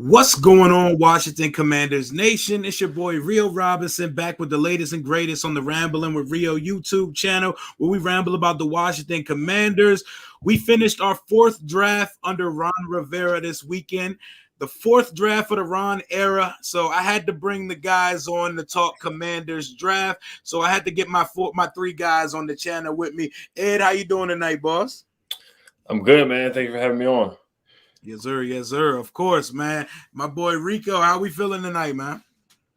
What's going on, Washington Commanders Nation? It's your boy Rio Robinson back with the latest and greatest on the Rambling with Rio YouTube channel, where we ramble about the Washington Commanders. We finished our fourth draft under Ron Rivera this weekend, the fourth draft of the Ron era. So I had to bring the guys on to talk Commanders draft. So I had to get my three guys on the channel with me. Ed, how you doing tonight, boss? I'm good, man. Thank you for having me on. Yes, sir. Yes, sir. Of course, man. My boy Rico, how we feeling tonight, man?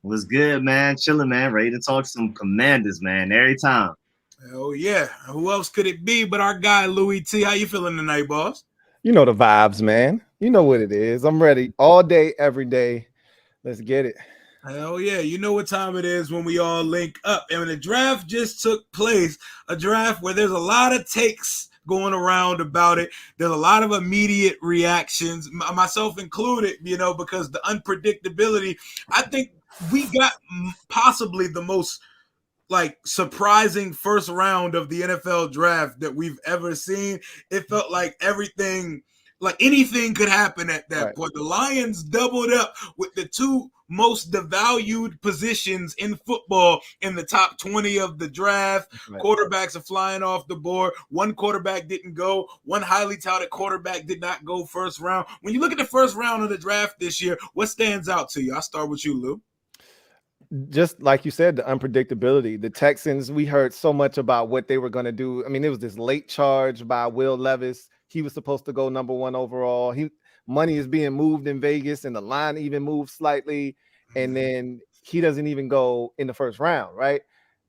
What's good, man? Chilling, man. Ready to talk some Commanders, man. Every time. Oh yeah. Who else could it be but our guy Louis T? How you feeling tonight, boss? You know the vibes, man. You know what it is. I'm ready all day, every day. Let's get it. Hell yeah. You know what time it is when we all link up. And when the draft just took place, a draft where there's a lot of takes going around about it. There's a lot of immediate reactions, myself included, because the unpredictability. I think we got possibly the most surprising first round of the NFL draft that we've ever seen. It felt like anything could happen at that point. The Lions doubled up with the two most devalued positions in football in the top 20 of the draft. Quarterbacks are flying off the board. One quarterback didn't go. One highly touted quarterback did not go first round. When you look at the first round of the draft this year, what stands out to you? I'll start with you, Lou. Just like you said, the unpredictability. The Texans, we heard so much about what they were going to do. I mean, it was this late charge by Will Levis. He was supposed to go number one overall. Money is being moved in Vegas, and the line even moved slightly. And then he doesn't even go in the first round, right?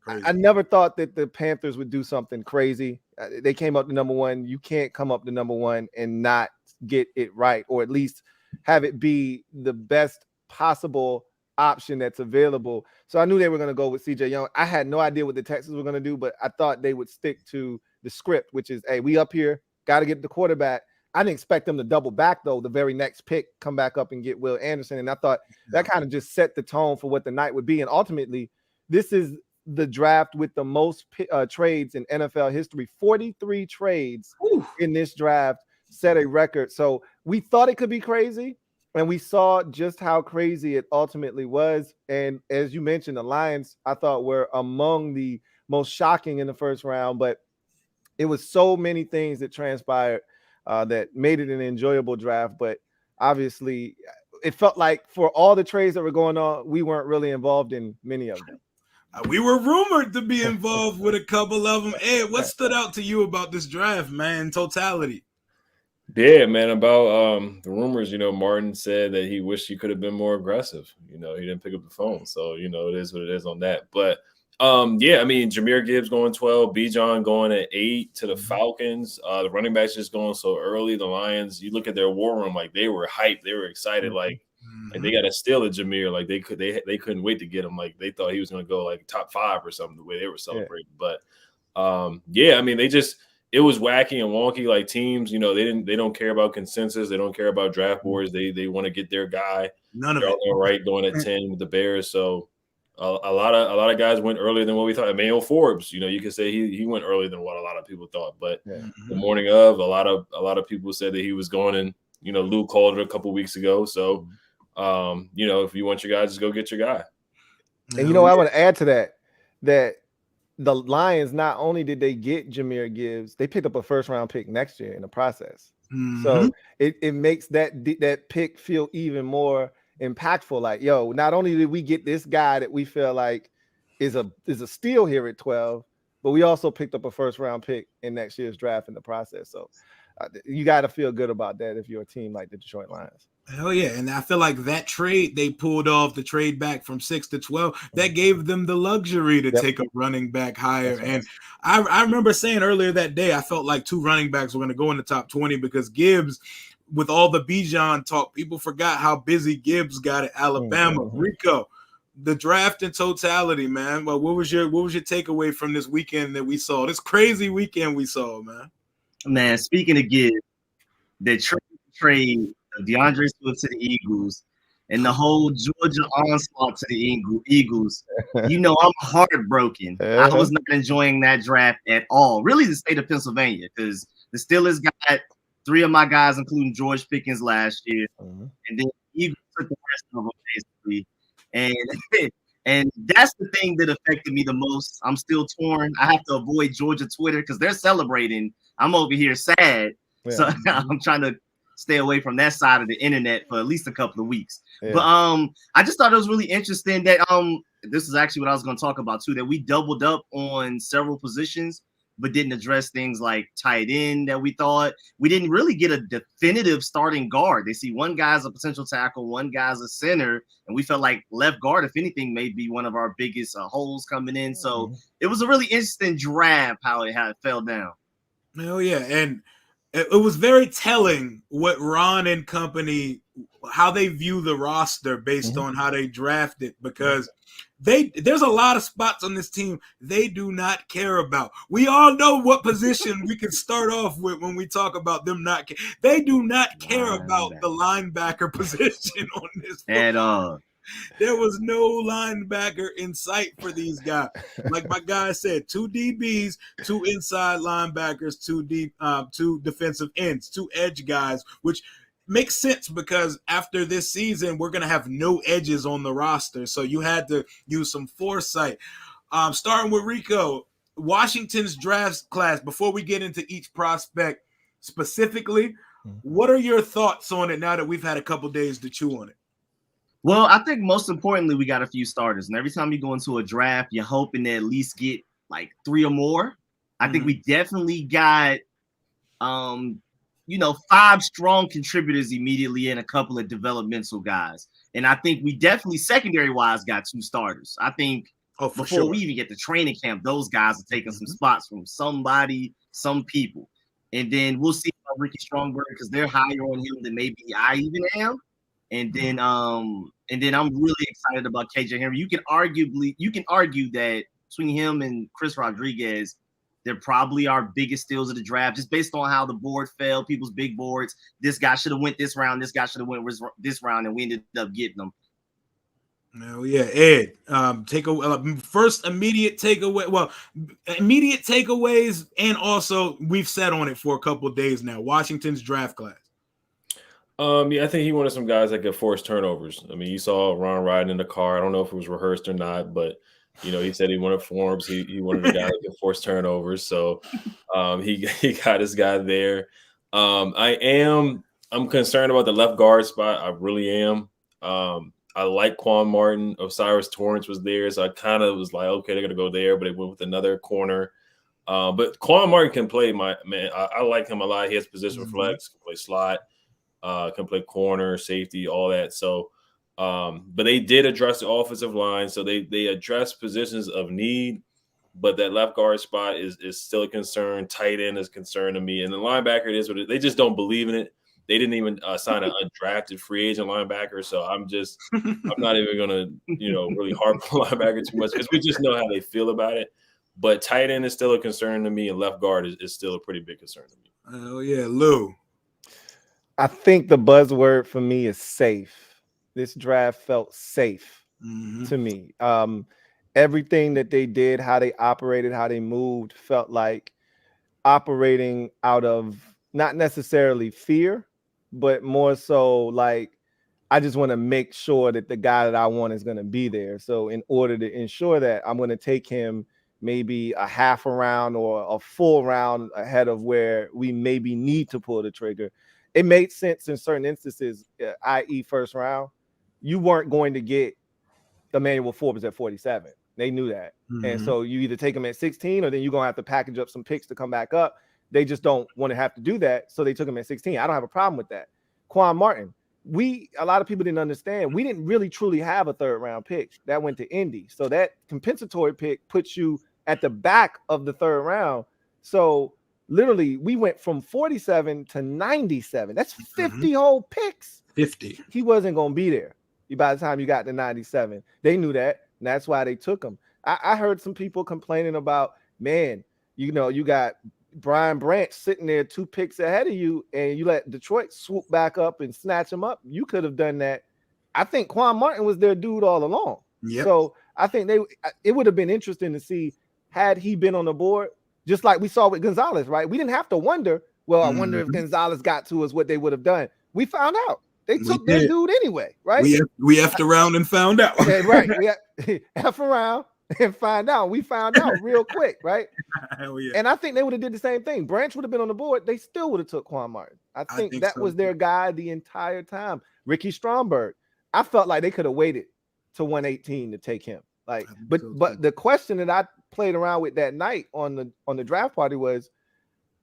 I never thought that the Panthers would do something crazy. They came up to number one. You can't come up to number one and not get it right, or at least have it be the best possible option that's available. So I knew they were going to go with CJ Young. I had no idea what the Texans were going to do, but I thought they would stick to the script, which is, hey, we up here, got to get the quarterback. I didn't expect them to double back, though, the very next pick, come back up and get Will Anderson. And I thought that kind of just set the tone for what the night would be. And ultimately, this is the draft with the most trades in NFL history. 43 trades in this draft set a record. So we thought it could be crazy, and we saw just how crazy it ultimately was. And as you mentioned, the Lions, I thought, were among the most shocking in the first round. But it was so many things that transpired that made it an enjoyable draft. But obviously, it felt like for all the trades that were going on, we weren't really involved in many of them. We were rumored to be involved with a couple of them. Ed, what stood out to you about this draft, man, in totality? Yeah, man, about the rumors, Martin said that he wished he could have been more aggressive. He didn't pick up the phone. So, it is what it is on that. But yeah, I mean, Jahmyr Gibbs going 12, Bijan going at 8 to the Falcons. The running backs just going so early. The Lions, you look at their war room, like they were hyped, they were excited, like they got to steal a Jahmyr, like they couldn't wait to get him, like they thought he was going to go like top 5 or something the way they were celebrating. But yeah, I mean, it was wacky and wonky. Like teams, they don't care about consensus, they don't care about draft boards. They want to get their guy. None of it. Right, going at 10 with the Bears. So. A lot of guys went earlier than what we thought. Emanuel Forbes, you could say he went earlier than what a lot of people thought. But the morning of, a lot of people said that he was going in. Luke called it a couple weeks ago. So, if you want your guy, just go get your guy. And I want to add to that the Lions, not only did they get Jahmyr Gibbs, they picked up a first round pick next year in the process. So it makes that pick feel even more impactful. Like, yo, not only did we get this guy that we feel like is a steal here at 12, but we also picked up a first round pick in next year's draft in the process. So you got to feel good about that if you're a team like the Detroit Lions. Hell yeah. And I feel like that trade they pulled off, the trade back from 6 to 12, that gave them the luxury to take a running back higher. Right. And I remember saying earlier that day, I felt like 2 running backs were going to go in the top 20 because Gibbs, with all the Bijan talk, people forgot how busy Gibbs got at Alabama. Rico, the draft in totality, man. Well, what was your takeaway from this weekend that we saw? This crazy weekend we saw, man. Man, speaking of Gibbs, the trade of DeAndre Swift to the Eagles and the whole Georgia onslaught to the Eagles, I'm heartbroken. I was not enjoying that draft at all. Really, the state of Pennsylvania, because the Steelers got 3 of my guys, including George Pickens last year, and then the Eagles took the rest of them basically, and and that's the thing that affected me the most. I'm still torn. I have to avoid Georgia Twitter because they're celebrating. I'm over here sad, so I'm trying to stay away from that side of the internet for at least a couple of weeks. Yeah. But I just thought it was really interesting that this is actually what I was going to talk about too, that we doubled up on several positions but didn't address things like tight end that we thought. We didn't really get a definitive starting guard. They see one guy's a potential tackle, one guy's a center, and we felt like left guard, if anything, may be one of our biggest holes coming in. So it was a really interesting draft how it fell down. Oh yeah, and it was very telling what Ron and company, how they view the roster based on how they draft it, because there's a lot of spots on this team they do not care about. We all know what position we can start off with when we talk about them not care. They do not care about the linebacker position on this at all. There was no linebacker in sight for these guys. Like my guy said, 2 DBs, 2 inside linebackers, 2 defensive ends, 2 edge guys, which makes sense because after this season, we're going to have no edges on the roster. So you had to use some foresight. Starting with Rico, Washington's draft class, before we get into each prospect specifically, what are your thoughts on it now that we've had a couple days to chew on it? Well, I think most importantly, we got a few starters. And every time you go into a draft, you're hoping to at least get like 3 or more. I think we definitely got, 5 strong contributors immediately and a couple of developmental guys. And I think we definitely secondary-wise got 2 starters. I think before we even get to training camp, those guys are taking some spots from somebody, some people. And then we'll see about Ricky Strongberg because they're higher on him than maybe I even am. And then I'm really excited about KJ Henry. You can argue that between him and Chris Rodriguez, they're probably our biggest steals of the draft, just based on how the board fell, people's big boards. This guy should have went this round. This guy should have went this round, and we ended up getting them. Oh yeah, Ed. First immediate takeaway. Well, immediate takeaways, and also we've sat on it for a couple of days now. Washington's draft class. I think he wanted some guys that could force turnovers. I mean, you saw Ron riding in the car. I don't know if it was rehearsed or not, but he said he wanted Forbes. He wanted a guy that could force turnovers. So he got his guy there. I'm concerned about the left guard spot. I really am. I like Quan Martin. Osiris Torrance was there, so I kind of was like, okay, they're gonna go there, but they went with another corner. But Quan Martin can play. I like him a lot. He has position flex, can play slot. Can play corner, safety, all that. So, but they did address the offensive line. So they addressed positions of need, but that left guard spot is still a concern. Tight end is a concern to me. And the linebacker, it is what they just don't believe in it. They didn't even sign an undrafted free agent linebacker. So I'm not even going to, really harp on linebacker too much because we just know how they feel about it. But tight end is still a concern to me, and left guard is still a pretty big concern to me. Oh, yeah, Lou. I think the buzzword for me is safe. This draft felt safe to me. Everything that they did, how they operated, how they moved, felt like operating out of not necessarily fear, but more so like, I just want to make sure that the guy that I want is going to be there. So in order to ensure that, I'm going to take him maybe a half a round or a full round ahead of where we maybe need to pull the trigger. It made sense in certain instances, i.e. first round. You weren't going to get Emanuel Forbes at 47. They knew that. And so you either take him at 16 or then you're going to have to package up some picks to come back up. They just don't want to have to do that. So they took him at 16. I don't have a problem with that. Quan Martin, a lot of people didn't understand. We didn't really truly have a 3rd round pick that went to Indy. So that compensatory pick puts you at the back of the 3rd round. So literally, we went from 47 to 97. That's 50 whole picks. 50. He wasn't going to be there by the time you got to 97. They knew that, and that's why they took him. I heard some people complaining about, man, you got Brian Branch sitting there 2 picks ahead of you, and you let Detroit swoop back up and snatch him up. You could have done that. I think Quan Martin was their dude all along. Yep. So I think it would have been interesting to see had he been on the board, just like we saw with Gonzalez, right? We didn't have to wonder, well, I wonder if Gonzalez got to us, what they would have done. We found out. They took their dude anyway, right? We effed around and found out. Right. We F around and find out. We found out real quick, right? Hell yeah. And I think they would have did the same thing. Branch would have been on the board. They still would have took Quan Martin. I think that was their guy the entire time. Ricky Stromberg. I felt like they could have waited to 118 to take him. Like, but the question that I played around with that night on the draft party was,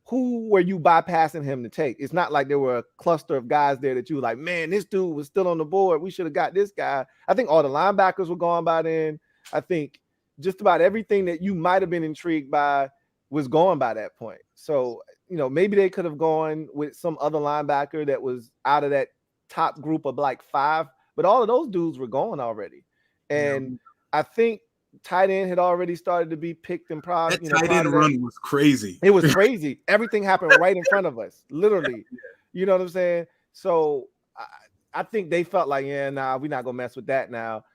who were you bypassing him to take? It's not like there were a cluster of guys there that you were like, man, this dude was still on the board. We should have got this guy. I think all the linebackers were gone by then. I think just about everything that you might have been intrigued by was gone by that point. So, maybe they could have gone with some other linebacker that was out of that top group of like 5, but all of those dudes were gone already. And I think tight end had already started to be picked and proud. That tight end run was crazy. It was crazy. Everything happened right in front of us, literally. You know what I'm saying? So I think they felt like, we're not gonna mess with that now.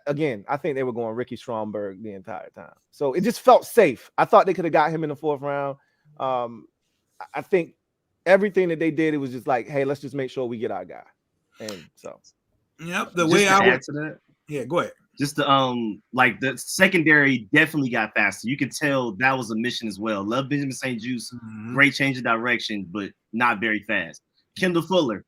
Again, I think they were going Ricky Stromberg the entire time. So it just felt safe. I thought they could have got him in the 4th round. I think everything that they did, it was just like, hey, let's just make sure we get our guy. And so, yep. The way I would to that. Yeah, go ahead. Just the secondary definitely got faster. You could tell that was a mission as well. Love Benjamin St. Juice, great change of direction, but not very fast. Kendall Fuller,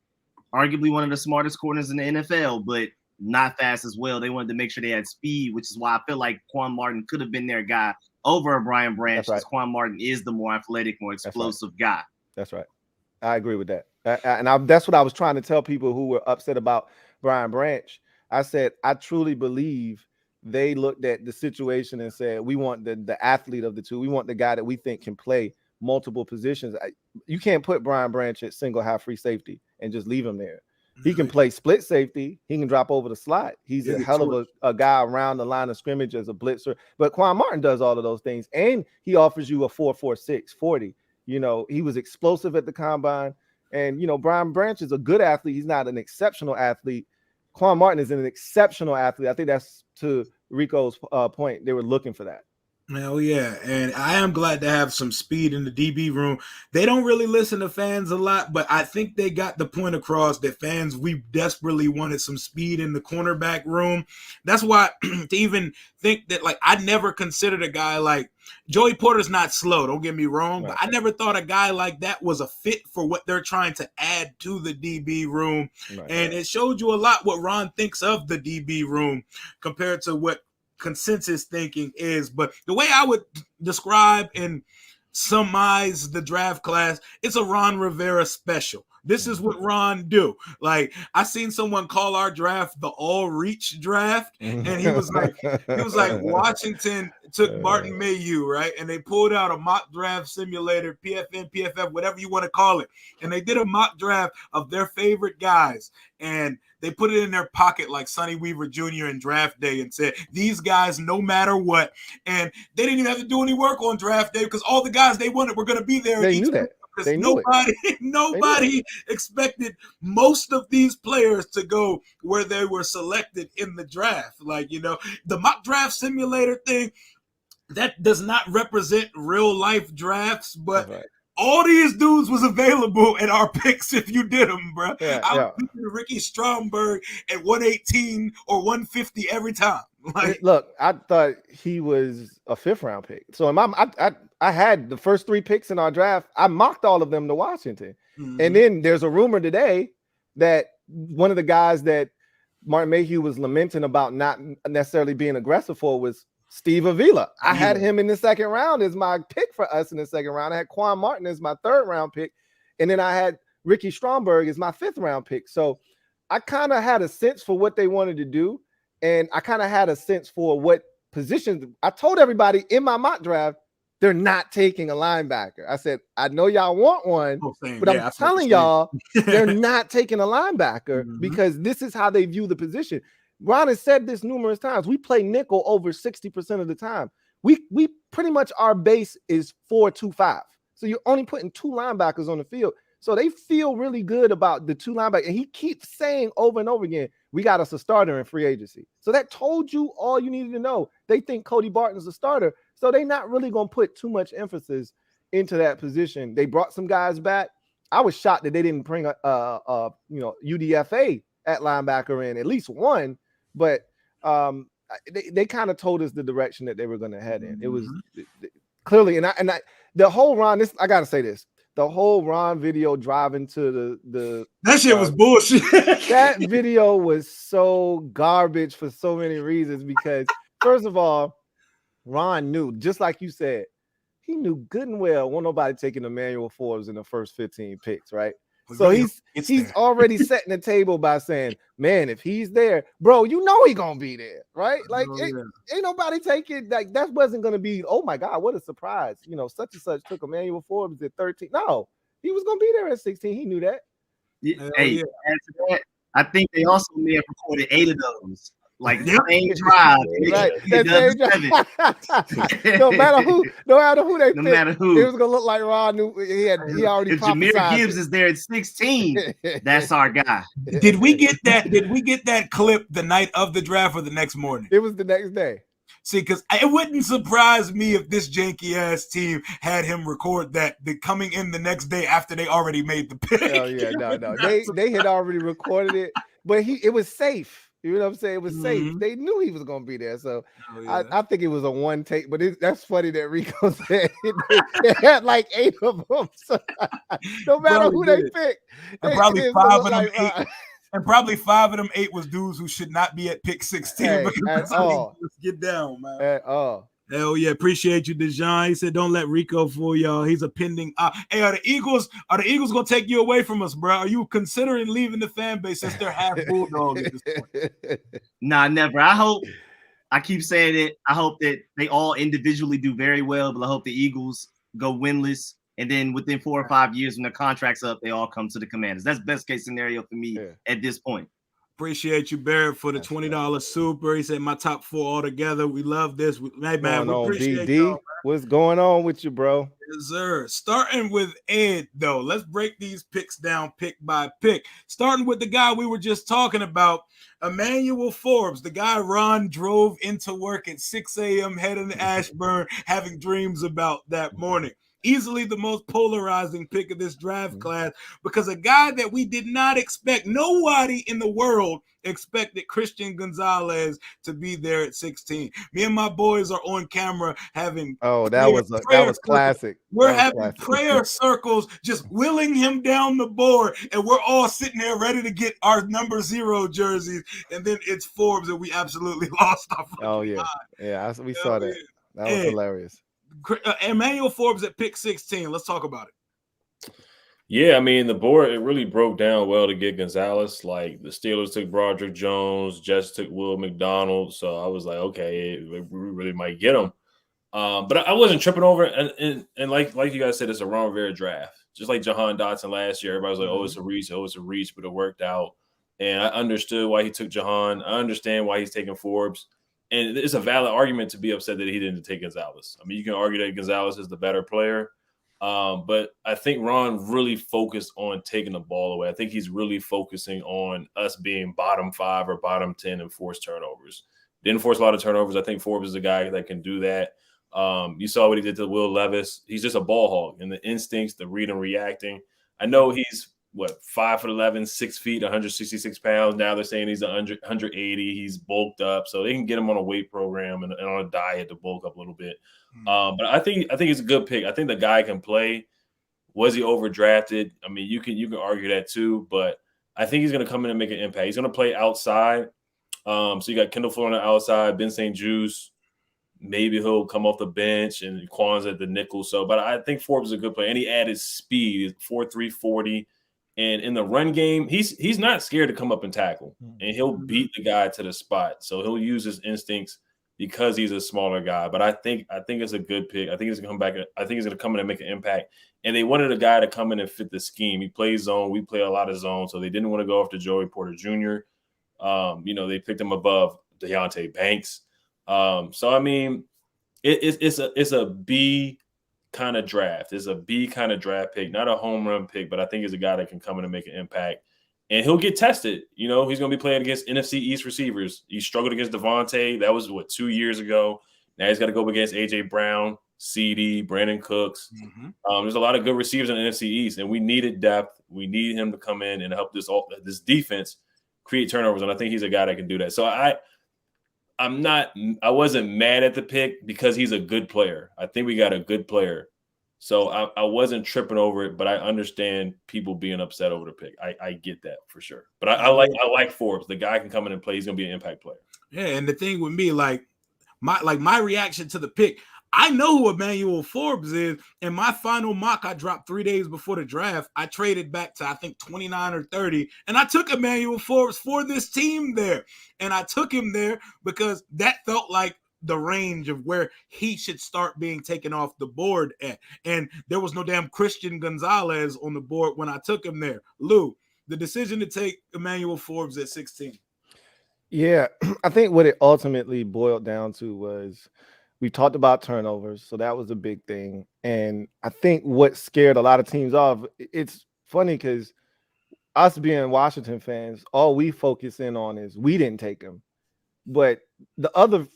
arguably one of the smartest corners in the NFL, but not fast as well. They wanted to make sure they had speed, which is why I feel like Quan Martin could have been their guy over a Brian Branch. Because Quan Martin is the more athletic, more explosive guy. That's right. I agree with that. That's what I was trying to tell people who were upset about Brian Branch. I said, I truly believe they looked at the situation and said, we want the athlete of the two. We want the guy that we think can play multiple positions. You can't put Brian Branch at single high free safety and just leave him there. He can play split safety. He can drop over the slot. He's a hell of a guy around the line of scrimmage as a blitzer. But Quan Martin does all of those things, and he offers you a 4.46 40. He was explosive at the combine. And, Brian Branch is a good athlete. He's not an exceptional athlete. Quan Martin is an exceptional athlete. I think that's to Rico's point. They were looking for that. Hell yeah. And I am glad to have some speed in the DB room. They don't really listen to fans a lot, but I think they got the point across that fans, we desperately wanted some speed in the cornerback room. That's why to even think that, like, I never considered a guy like Joey Porter's not slow, don't get me wrong, but I never thought a guy like that was a fit for what they're trying to add to the DB room. And it showed you a lot what Ron thinks of the DB room compared to what consensus thinking is. But the way I would describe and surmise the draft class, it's a Ron Rivera special. This is what Ron do. Like, I seen someone call our draft the all reach draft, and he was like Washington took Martin Mayhew, right? And they pulled out a mock draft simulator, PFN, PFF, whatever you want to call it. And they did a mock draft of their favorite guys. And they put it in their pocket like Sonny Weaver Jr. in draft day and said, these guys, no matter what. And they didn't even have to do any work on draft day because all the guys they wanted were going to be there. They knew that. They knew nobody expected most of these players to go where they were selected in the draft. Like, the mock draft simulator thing, that does not represent real life drafts, but all these dudes was available at our picks if you did them, bro. I was picking Ricky Stromberg at 118 or 150 every time. Like, look, I thought he was a 5th round pick. So I had the first 3 picks in our draft. I mocked all of them to Washington. And then there's a rumor today that one of the guys that Martin Mayhew was lamenting about not necessarily being aggressive for was Steve Avila. I had him in the 2nd round as my pick for us in the 2nd round. I had Quan Martin as my 3rd round pick. And then I had Ricky Stromberg as my 5th round pick. So I kind of had a sense for what they wanted to do. And I kind of had a sense for what positions. I told everybody in my mock draft, they're not taking a linebacker. I said, I know y'all want one, but I'm telling y'all, they're not taking a linebacker because this is how they view the position. Ron has said this numerous times. We play nickel over 60% of the time. We pretty much, our base is 4-2-5. So you're only putting 2 linebackers on the field. So they feel really good about the 2 linebackers. And he keeps saying over and over again, we got us a starter in free agency. So that told you all you needed to know. They think Cody Barton's a starter. So they're not really going to put too much emphasis into that position. They brought some guys back. I was shocked that they didn't bring a UDFA at linebacker in, at least one, but they kind of told us the direction that they were going to head in. It was clearly, and I the whole Ron, I gotta say this, the whole Ron video driving to the that shit was bullshit. That video was so garbage for so many reasons, because first of all, Ron knew, just like you said, he knew good and well won't nobody taking Emanuel Forbes in the first 15 picks, right? So he's already setting the table by saying, man, if he's there, bro, you know he gonna be there, right? Like ain't nobody taking, like, that wasn't gonna be, oh my God, what a surprise. Such and such took Emanuel Forbes at 13. No, he was gonna be there at 16. He knew that. Add to that, I think they also may have recorded 8 of those. Like the same drive. Right. No matter who they picked, no matter who, it was gonna look like Ron knew he already. If Jameer Gibbs is there at 16, that's our guy. Did we get that clip the night of the draft or the next morning? It was the next day. See, because it wouldn't surprise me if this janky ass team had him record that coming in the next day after they already made the pick. Oh yeah, no. They had already recorded it, but it was safe. You know what I'm saying? It was safe. They knew he was going to be there. So I think it was a one take, but that's funny that Rico said they had like 8 of them. So no matter who they picked. And probably 5 of them 8. And probably 5 of them 8 was dudes who should not be at pick 16. At all. Let's get down, man. At all. Hell yeah, appreciate you, Dejan. He said, "Don't let Rico fool y'all. He's a pending." Hey, are the Eagles gonna take you away from us, bro? Are you considering leaving the fan base since they're half bulldog at this point? Nah, never. I keep saying it. I hope that they all individually do very well, but I hope the Eagles go winless, and then within 4 or 5 years, when their contract's up, they all come to the Commanders. That's best case scenario for me at this point. Appreciate you, Barrett, for the $20 super. He said my top 4 altogether. We love this. Hey, man, we appreciate y'all, what's going on with you, bro? Yes, sir. Starting with Ed, though. Let's break these picks down pick by pick. Starting with the guy we were just talking about, Emanuel Forbes, the guy Ron drove into work at 6 a.m. heading to Ashburn, having dreams about that morning. Easily the most polarizing pick of this draft class, because a guy that we did not expect, nobody in the world expected Christian Gonzalez to be there at 16. Me and my boys are on camera having that was classic. We're having prayer circles, just wheeling him down the board, and we're all sitting there ready to get our number 0 jerseys, and then it's Forbes, and we absolutely lost our mind. We saw that. That was hilarious. Emanuel Forbes at pick 16. Let's talk about it. Yeah, I mean, the board, it really broke down well to get Gonzalez. Like, the Steelers took Broderick Jones, Jets took Will McDonald. So I was like, okay, we really might get him. But I wasn't tripping over it. And like you guys said, it's a Ron Rivera draft. Just like Jahan Dotson last year, everybody was like, oh, it's a reach, but it worked out. And I understood why he took Jahan. I understand why he's taking Forbes. And it's a valid argument to be upset that he didn't take Gonzalez. I mean, you can argue that Gonzalez is the better player. But I think Ron really focused on taking the ball away. I think he's really focusing on us being bottom 5 or bottom 10 and force turnovers. Didn't force a lot of turnovers. I think Forbes is a guy that can do that. You saw what he did to Will Levis. He's just a ball hog, and the instincts, the read and reacting. I know he's 5'11", 6 feet, 166 pounds. Now they're saying he's 180. He's bulked up, so they can get him on a weight program and on a diet to bulk up a little bit. But I think it's a good pick. I think the guy can play. Was he overdrafted? I mean, you can argue that too, but I think he's going to come in and make an impact. He's going to play outside. So you got Kendall Fuller on the outside, Ben St. Juice. Maybe he'll come off the bench, and Quan's at the nickel. So, but I think Forbes is a good player, and he added speed. 4.3 40. And in the run game, he's not scared to come up and tackle, and he'll beat the guy to the spot. So he'll use his instincts because he's a smaller guy. But I think it's a good pick. I think he's going to come back. I think he's going to come in and make an impact. And they wanted a guy to come in and fit the scheme. He plays zone. We play a lot of zone, so they didn't want to go after Joey Porter Jr. They picked him above Deontay Banks. So I mean, it's a B kind of draft. It's a B kind of draft pick, not a home run pick, but I think he's a guy that can come in and make an impact. And he'll get tested. He's going to be playing against NFC East receivers. He struggled against Devontae. That was 2 years ago. Now he's got to go up against A.J. Brown. CD, Brandon Cooks. Mm-hmm. There's a lot of good receivers in the NFC East, and we needed depth. We needed him to come in and help this defense create turnovers, and I think he's a guy that can do that. So I wasn't mad at the pick because he's a good player. I think we got a good player. So I wasn't tripping over it, but I understand people being upset over the pick. I get that for sure. But I like Forbes. The guy can come in and play. He's gonna be an impact player. Yeah, and the thing with me, my reaction to the pick, I know who Emanuel Forbes is. In my final mock I dropped 3 days before the draft, I traded back to I think 29 or 30, and I took Emanuel Forbes for this team there. And I took him there because that felt like the range of where he should start being taken off the board at. And there was no damn Christian Gonzalez on the board when I took him there. Lou, the decision to take Emanuel Forbes at 16. Yeah, I think what it ultimately boiled down to was we talked about turnovers, so that was a big thing. And I think what scared a lot of teams off, it's funny because us being Washington fans, all we focus in on is we didn't take him. But the other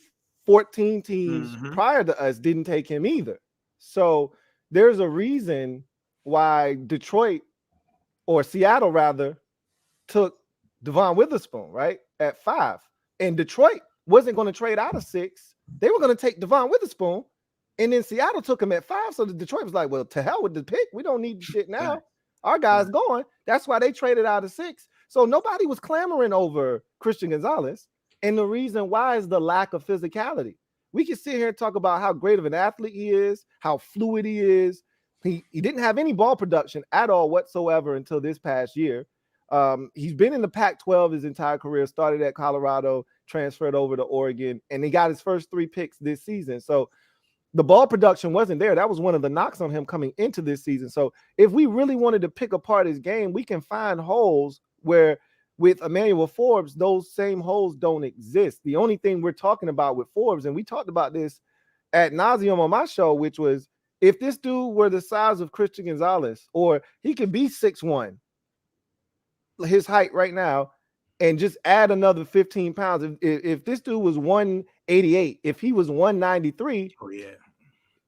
14 teams prior to us didn't take him either. So there's a reason why Detroit, or Seattle rather, took Devon Witherspoon, right, at 5. And Detroit wasn't going to trade out of 6. They were going to take Devon Witherspoon. And then Seattle took him at 5. So Detroit was like, well, to hell with the pick. We don't need shit now. Our guy's going. That's why they traded out of 6. So nobody was clamoring over Christian Gonzalez. And the reason why is the lack of physicality. We can sit here and talk about how great of an athlete he is, how fluid he is. He didn't have any ball production at all whatsoever until this past year. He's been in the Pac-12 his entire career, started at Colorado, transferred over to Oregon, and he got his first 3 picks this season. So the ball production wasn't there. That was one of the knocks on him coming into this season. So if we really wanted to pick apart his game, we can find holes where with Emanuel Forbes, those same holes don't exist. The only thing we're talking about with Forbes, and we talked about this ad nauseum on my show, which was if this dude were the size of Christian Gonzalez, or he could be 6'1", his height right now, and just add another 15 pounds. If this dude was 188, if he was 193, oh yeah,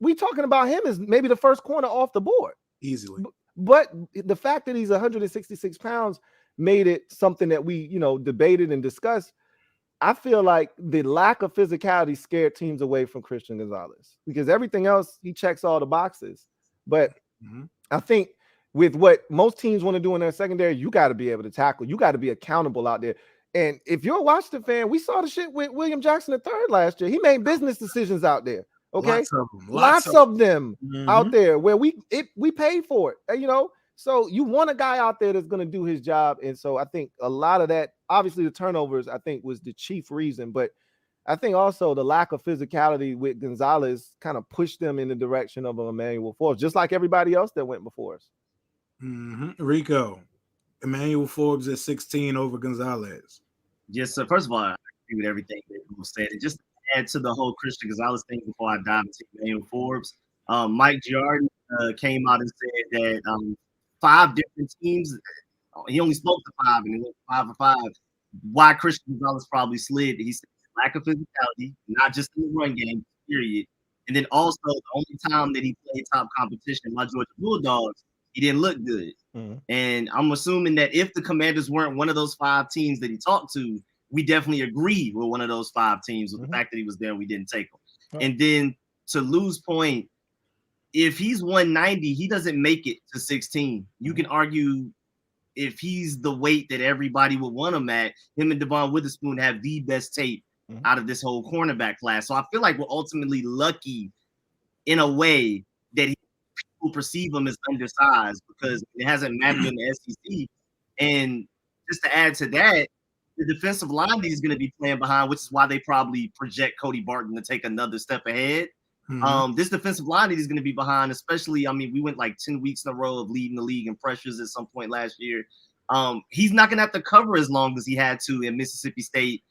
we talking about him as maybe the first corner off the board easily. But the fact that he's 166 pounds made it something that we, debated and discussed. I feel like the lack of physicality scared teams away from Christian Gonzalez because everything else, he checks all the boxes. But I think with what most teams want to do in their secondary, you got to be able to tackle. You got to be accountable out there. And if you're a Washington fan, we saw the shit with William Jackson III last year. He made business decisions out there. Okay, lots of them out there where we paid for it. So you want a guy out there that's going to do his job. And so I think a lot of that, obviously the turnovers, I think was the chief reason. But I think also the lack of physicality with Gonzalez kind of pushed them in the direction of Emanuel Forbes, just like everybody else that went before us. Rico, Emanuel Forbes at 16 over Gonzalez. Yes, sir. First of all, I agree with everything that you said. And just to add to the whole Christian Gonzalez thing before I dive into Emanuel Forbes, Mike Giardi came out and said that 5 different teams, he only spoke to 5 and it went 5 for 5. Why Christian Gonzalez probably slid, he said lack of physicality, not just in the run game, period. And then also the only time that he played top competition, my Georgia Bulldogs, he didn't look good. And I'm assuming that if the Commanders weren't one of those 5 teams that he talked to, we definitely agree with one of those 5 teams with the fact that he was there and we didn't take him. And then to Lou's point, if he's 190, he doesn't make it to 16. You can argue if he's the weight that everybody would want him at, him and Devon Witherspoon have the best tape out of this whole cornerback class. So I feel like we're ultimately lucky in a way that people perceive him as undersized because it hasn't mattered in the SEC. And just to add to that, the defensive line that he's going to be playing behind, which is why they probably project Cody Barton to take another step ahead. This defensive line that he's going to be behind, especially, we went like 10 weeks in a row of leading the league in pressures at some point last year. He's not going to have to cover as long as he had to in Mississippi State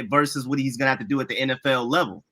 versus what he's going to have to do at the NFL level.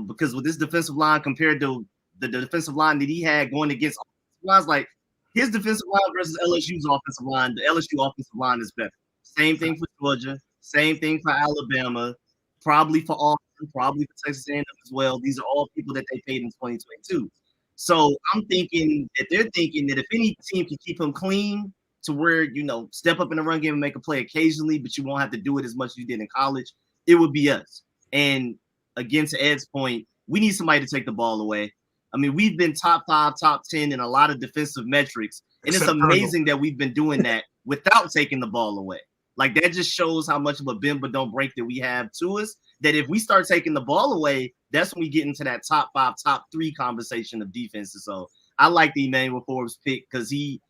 Because with this defensive line compared to the defensive line that he had going against lines, like his defensive line versus LSU's offensive line, the LSU offensive line is better. Same thing for Georgia, same thing for Alabama, probably for all probably for Texas A&M as well. These are all people that they paid in 2022. So I'm thinking that they're thinking that if any team can keep him clean to where, you know, step up in the run game and make a play occasionally, but you won't have to do it as much as you did in college, it would be us. And again, to Ed's point, we need somebody to take the ball away. I mean, we've been top 5, top 10 in a lot of defensive metrics. And it's amazing that we've been doing that without taking the ball away. Like, that just shows how much of a bend but don't break that we have to us, that if we start taking the ball away, that's when we get into that top 5, top 3 conversation of defenses. So I like the Emanuel Forbes pick because he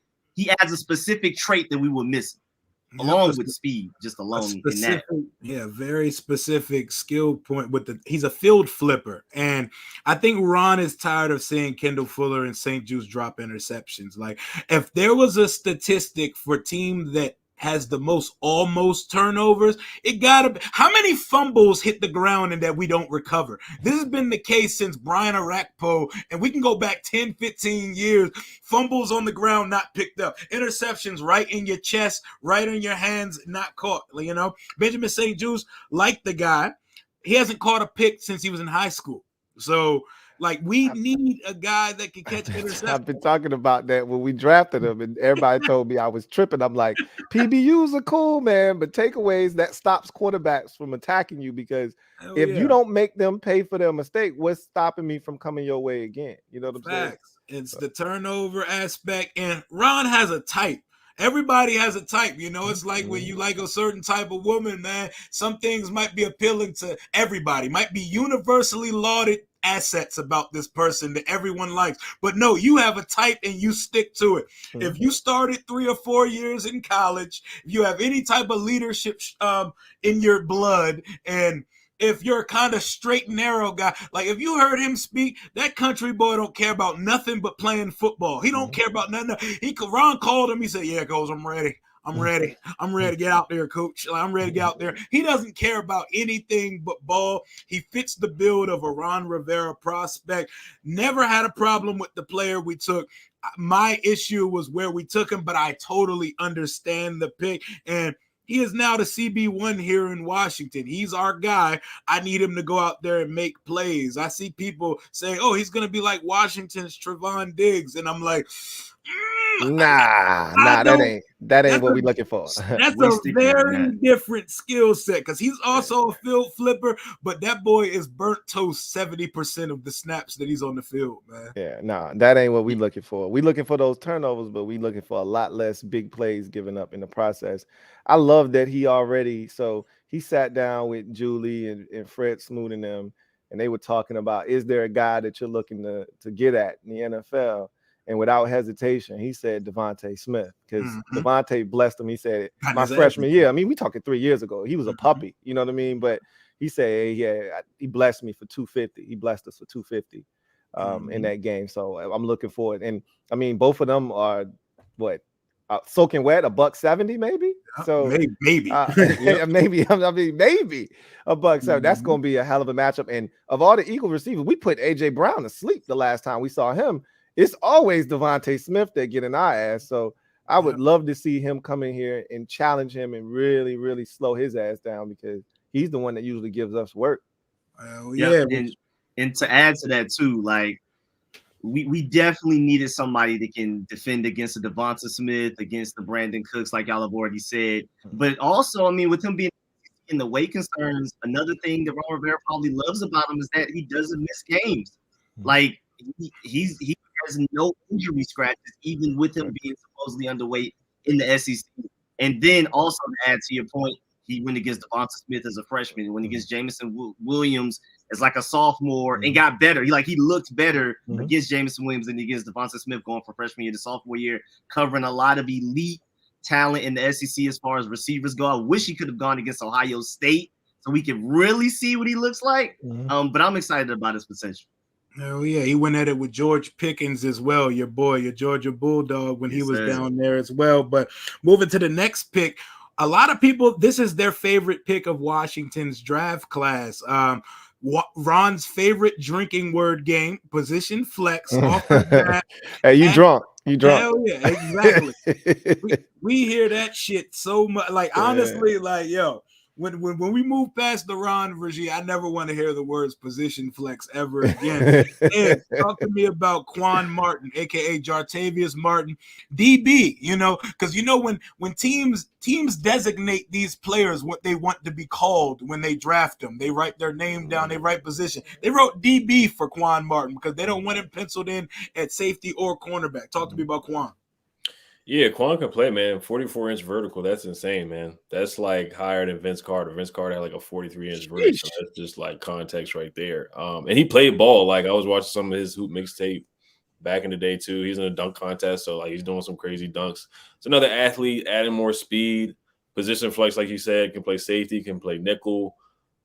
adds a specific trait that we were missing, along with speed, just alone in that. Yeah, very specific skill point he's a field flipper. And I think Ron is tired of seeing Kendall Fuller and St. Juice drop interceptions. Like, if there was a statistic for a team that has the most almost turnovers, it gotta be how many fumbles hit the ground and that we don't recover. This has been the case since Brian Arakpo, and we can go back 10, 15 years. Fumbles on the ground not picked up, interceptions right in your chest, right in your hands, not caught. You know, Benjamin St. Juice, like the guy, he hasn't caught a pick since he was in high school. So, like, we need a guy that can catch interceptions. I've been talking about that when we drafted him, and everybody told me I was tripping. I'm like, PBUs are cool, man, but takeaways, that stops quarterbacks from attacking you, because if you don't make them pay for their mistake, what's stopping me from coming your way again? You know what I'm saying? It's the turnover aspect, and Ron has a type. Everybody has a type, you know. It's like when you like a certain type of woman, man, some things might be appealing to everybody, might be universally lauded assets about this person that everyone likes. But no, you have a type and you stick to it. If you started 3 or 4 years in college, if you have any type of leadership in your blood, and if you're a kind of straight and narrow guy, like if you heard him speak, that country boy don't care about nothing but playing football. He don't care about nothing. Ron called him. He said, "Yeah, Coach, I'm ready. I'm ready. I'm ready to get out there, Coach. I'm ready to get out there." He doesn't care about anything but ball. He fits the build of a Ron Rivera prospect. Never had a problem with the player we took. My issue was where we took him, but I totally understand the pick. And he is now the CB1 here in Washington. He's our guy. I need him to go out there and make plays. I see people say, "Oh, he's going to be like Washington's Trevon Diggs." And I'm like, Nah, that ain't what we're looking for. That's a very different skill set, because he's also a field flipper, but that boy is burnt toast 70% of the snaps that he's on the field, man. Yeah, nah, that ain't what we're looking for. We're looking for those turnovers, but we're looking for a lot less big plays given up in the process. I love that he sat down with Julie and Fred Smoot and them, and they were talking about, is there a guy that you're looking to get at in the NFL? And without hesitation, he said Devontae Smith, because Devontae blessed him. He said, my freshman year, I mean, we talking 3 years ago, he was a puppy, you know what I mean? But he said, hey, yeah, he blessed me for 250. He blessed us for 250 in that game. So I'm looking forward. And I mean, both of them are soaking wet, $170 maybe. So maybe, maybe. I mean, maybe $170. That's going to be a hell of a matchup. And of all the Eagle receivers, we put AJ Brown to sleep the last time we saw him. It's always Devontae Smith that get in our ass. So I would love to see him come in here and challenge him and really, really slow his ass down, because he's the one that usually gives us work. And to add to that too, like we definitely needed somebody that can defend against the Devonta Smith, against the Brandon Cooks, like y'all have already said. But also, I mean, with him being in the weight concerns, another thing that Ron Rivera probably loves about him is that he doesn't miss games. Like he has no injury scratches, even with him being supposedly underweight in the SEC. And then also to add to your point, he went against Devonta Smith as a freshman, went against Jameson Williams as like a sophomore and got better. He looked better against Jameson Williams than against Devonta Smith going from freshman year to sophomore year, covering a lot of elite talent in the SEC as far as receivers go. I wish he could have gone against Ohio State so we could really see what he looks like. But I'm excited about his potential. Oh yeah, he went at it with George Pickens as well, your boy, your Georgia Bulldog, when he was down there as well. But moving to the next pick, a lot of people, this is their favorite pick of Washington's draft class. Ron's favorite drinking word game, position flex. Off the bat. Hey, you drunk. Hell yeah, exactly. we hear that shit so much. Like, honestly, like, yo, when we move past the Ron regime, I never want to hear the words position flex ever again. Ed, talk to me about Quan Martin, aka Jartavius Martin, DB. Because when teams designate these players what they want to be called when they draft them, they write their name down, they write position. They wrote DB for Quan Martin because they don't want him penciled in at safety or cornerback. Talk to me about Quan. Yeah, Quan can play, man. 44-inch vertical. That's insane, man. That's like higher than Vince Carter. Vince Carter had like a 43-inch vertical. So that's just like context right there. And he played ball. Like I was watching some of his hoop mixtape back in the day too. He's in a dunk contest, so like he's doing some crazy dunks. It's another athlete adding more speed, position flex, like you said, can play safety, can play nickel,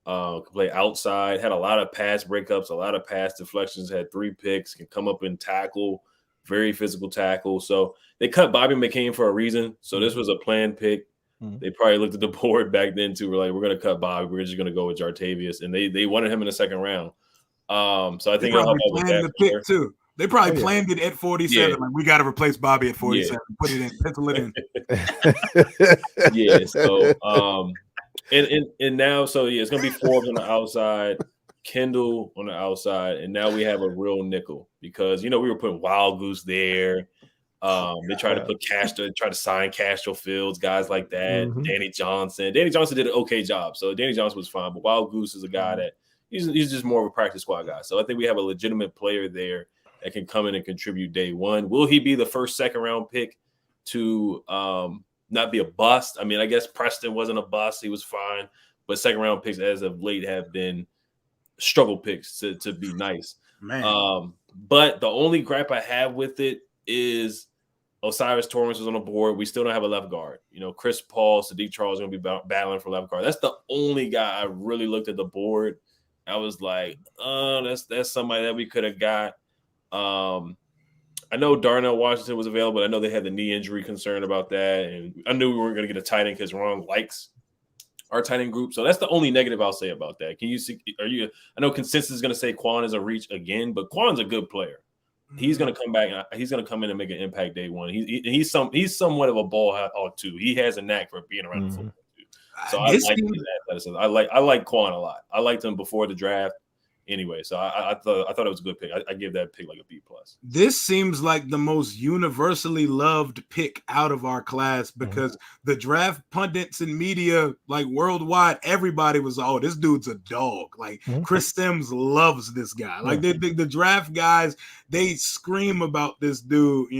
can play outside. Had a lot of pass breakups, a lot of pass deflections. Had 3 picks, can come up and tackle. Very physical tackle. So they cut Bobby McCain for a reason. So this was a planned pick. They probably looked at the board back then too. We're like, we're going to cut Bobby. We're just going to go with Jartavius. And they wanted him in the second round. So I think they'll help out with that. The pick too. They probably planned it at 47. Yeah. Like, we got to replace Bobby at 47. Yeah. Put it in, pencil it in. Yeah. So, and now, so yeah, it's going to be Forbes on the outside, Kendall on the outside, and now we have a real nickel because we were putting Wild Goose there. They tried to put Castro, try to sign Castro Fields, guys like that. Danny Johnson did an okay job, so Danny Johnson was fine. But Wild Goose is a guy that he's just more of a practice squad guy. So I think we have a legitimate player there that can come in and contribute day one. Will he be the first second round pick to not be a bust? I mean, I guess Preston wasn't a bust; he was fine. But second round picks as of late have been struggle picks to be nice. Man. But the only gripe I have with it is Osiris Torrance was on the board. We still don't have a left guard. Chris Paul, Sadiq Charles are going to be battling for left guard. That's the only guy I really looked at the board. I was like, that's somebody that we could have got. I know Darnell Washington was available. But I know they had the knee injury concern about that. And I knew we weren't going to get a tight end because Ron likes our tight end group. So that's the only negative I'll say about that. Can you see? I know consensus is going to say Quan is a reach again, but Quan's a good player. He's going to come back. He's going to come in and make an impact day one. He's somewhat of a ball hog too. He has a knack for being around the football too. So I like his athleticism. I like Quan a lot. I liked him before the draft. Anyway, so I thought it was a good pick. I give that pick like a B+. This seems like the most universally loved pick out of our class because the draft pundits and media, like worldwide, everybody was, this dude's a dog. Like Chris Sims loves this guy. Like the draft guys, they scream about this dude,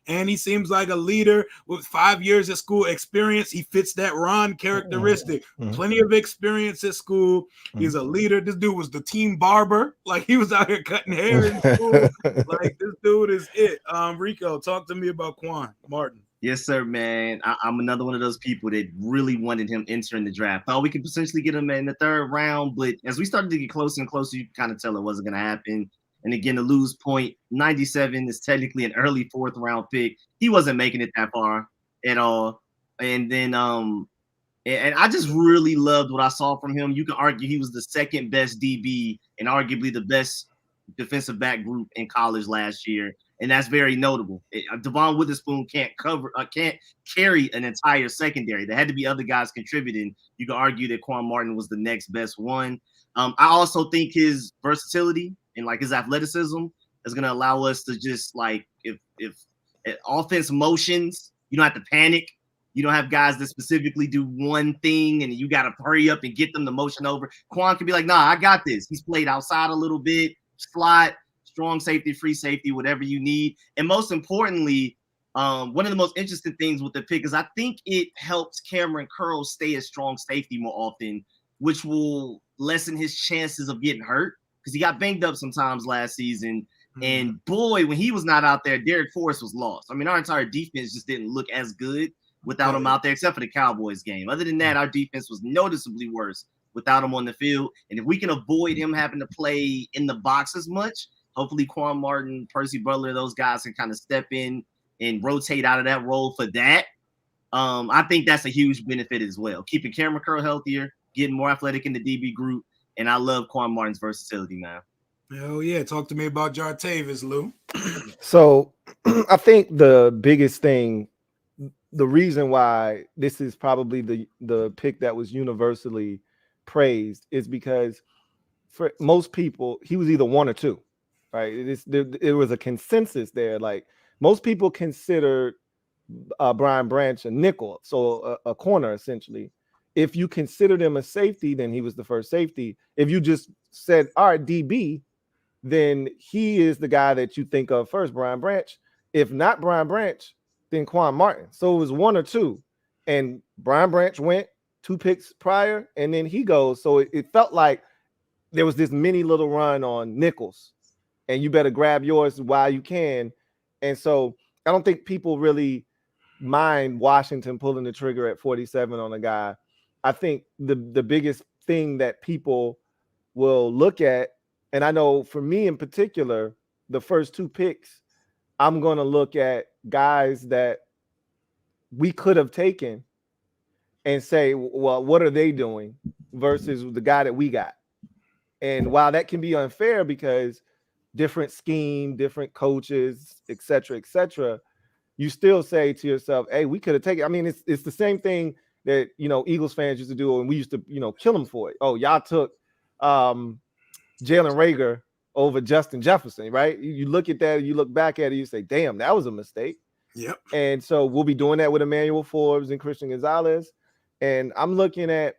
and he seems like a leader with 5 years at school experience. He fits that Ron characteristic. Plenty of experience at school. He's a leader. This dude was the team barber. Like he was out here cutting hair in school. Like this dude is it. Rico, talk to me about Quan Martin. Yes, sir, man. I'm another one of those people that really wanted him entering the draft. Thought we could potentially get him in the third round, but as we started to get closer and closer, you could kind of tell it wasn't going to happen. And again, to lose point 97 is technically an early 4th round pick. He wasn't making it that far at all. And then and I just really loved what I saw from him. You can argue he was the second best DB and arguably the best defensive back group in college last year. And that's very notable. Devon Witherspoon can't carry an entire secondary. There had to be other guys contributing. You can argue that Quan Martin was the next best one. I also think his versatility and like his athleticism is going to allow us to just like if offense motions, you don't have to panic. You don't have guys that specifically do one thing and you got to hurry up and get them to motion over. Quan can be like, nah, I got this. He's played outside a little bit, slot, strong safety, free safety, whatever you need. And most importantly, one of the most interesting things with the pick is I think it helps Cameron Curl stay a strong safety more often, which will lessen his chances of getting hurt because he got banged up sometimes last season. And boy, when he was not out there, Derek Forrest was lost. I mean, our entire defense just didn't look as good without him out there, except for the Cowboys game. Other than that, our defense was noticeably worse without him on the field. And if we can avoid him having to play in the box as much, hopefully Quan Martin, Percy Butler, those guys can kind of step in and rotate out of that role for that. I think that's a huge benefit as well. Keeping Cameron Curl healthier, getting more athletic in the DB group. And I love Quan Martin's versatility, man. Hell yeah. Talk to me about Jartavius, Lou. So I think the biggest thing the reason why this is probably the pick that was universally praised is because for most people, he was either 1 or 2, right? It was a consensus there. Like most people considered Brian Branch a nickel, so a corner essentially. If you considered him a safety, then he was the first safety. If you just said, all right, DB, then he is the guy that you think of first, Brian Branch. If not Brian Branch, then Quan Martin. So it was 1 or 2. And Brian Branch went 2 picks prior, and then he goes. So it felt like there was this mini little run on nickels, and you better grab yours while you can. And so I don't think people really mind Washington pulling the trigger at 47 on a guy. I think the biggest thing that people will look at, and I know for me in particular, the first 2 picks, I'm going to look at guys that we could have taken and say, well, what are they doing versus the guy that we got? And while that can be unfair because different scheme, different coaches, et cetera, you still say to yourself, hey, we could have taken. I mean, it's the same thing that, Eagles fans used to do, and we used to, kill them for it. Oh, y'all took Jalen Reagor over Justin Jefferson, right? You look at that, you look back at it, you say, damn, that was a mistake. Yep. And so we'll be doing that with Emanuel Forbes and Christian Gonzalez. And I'm looking at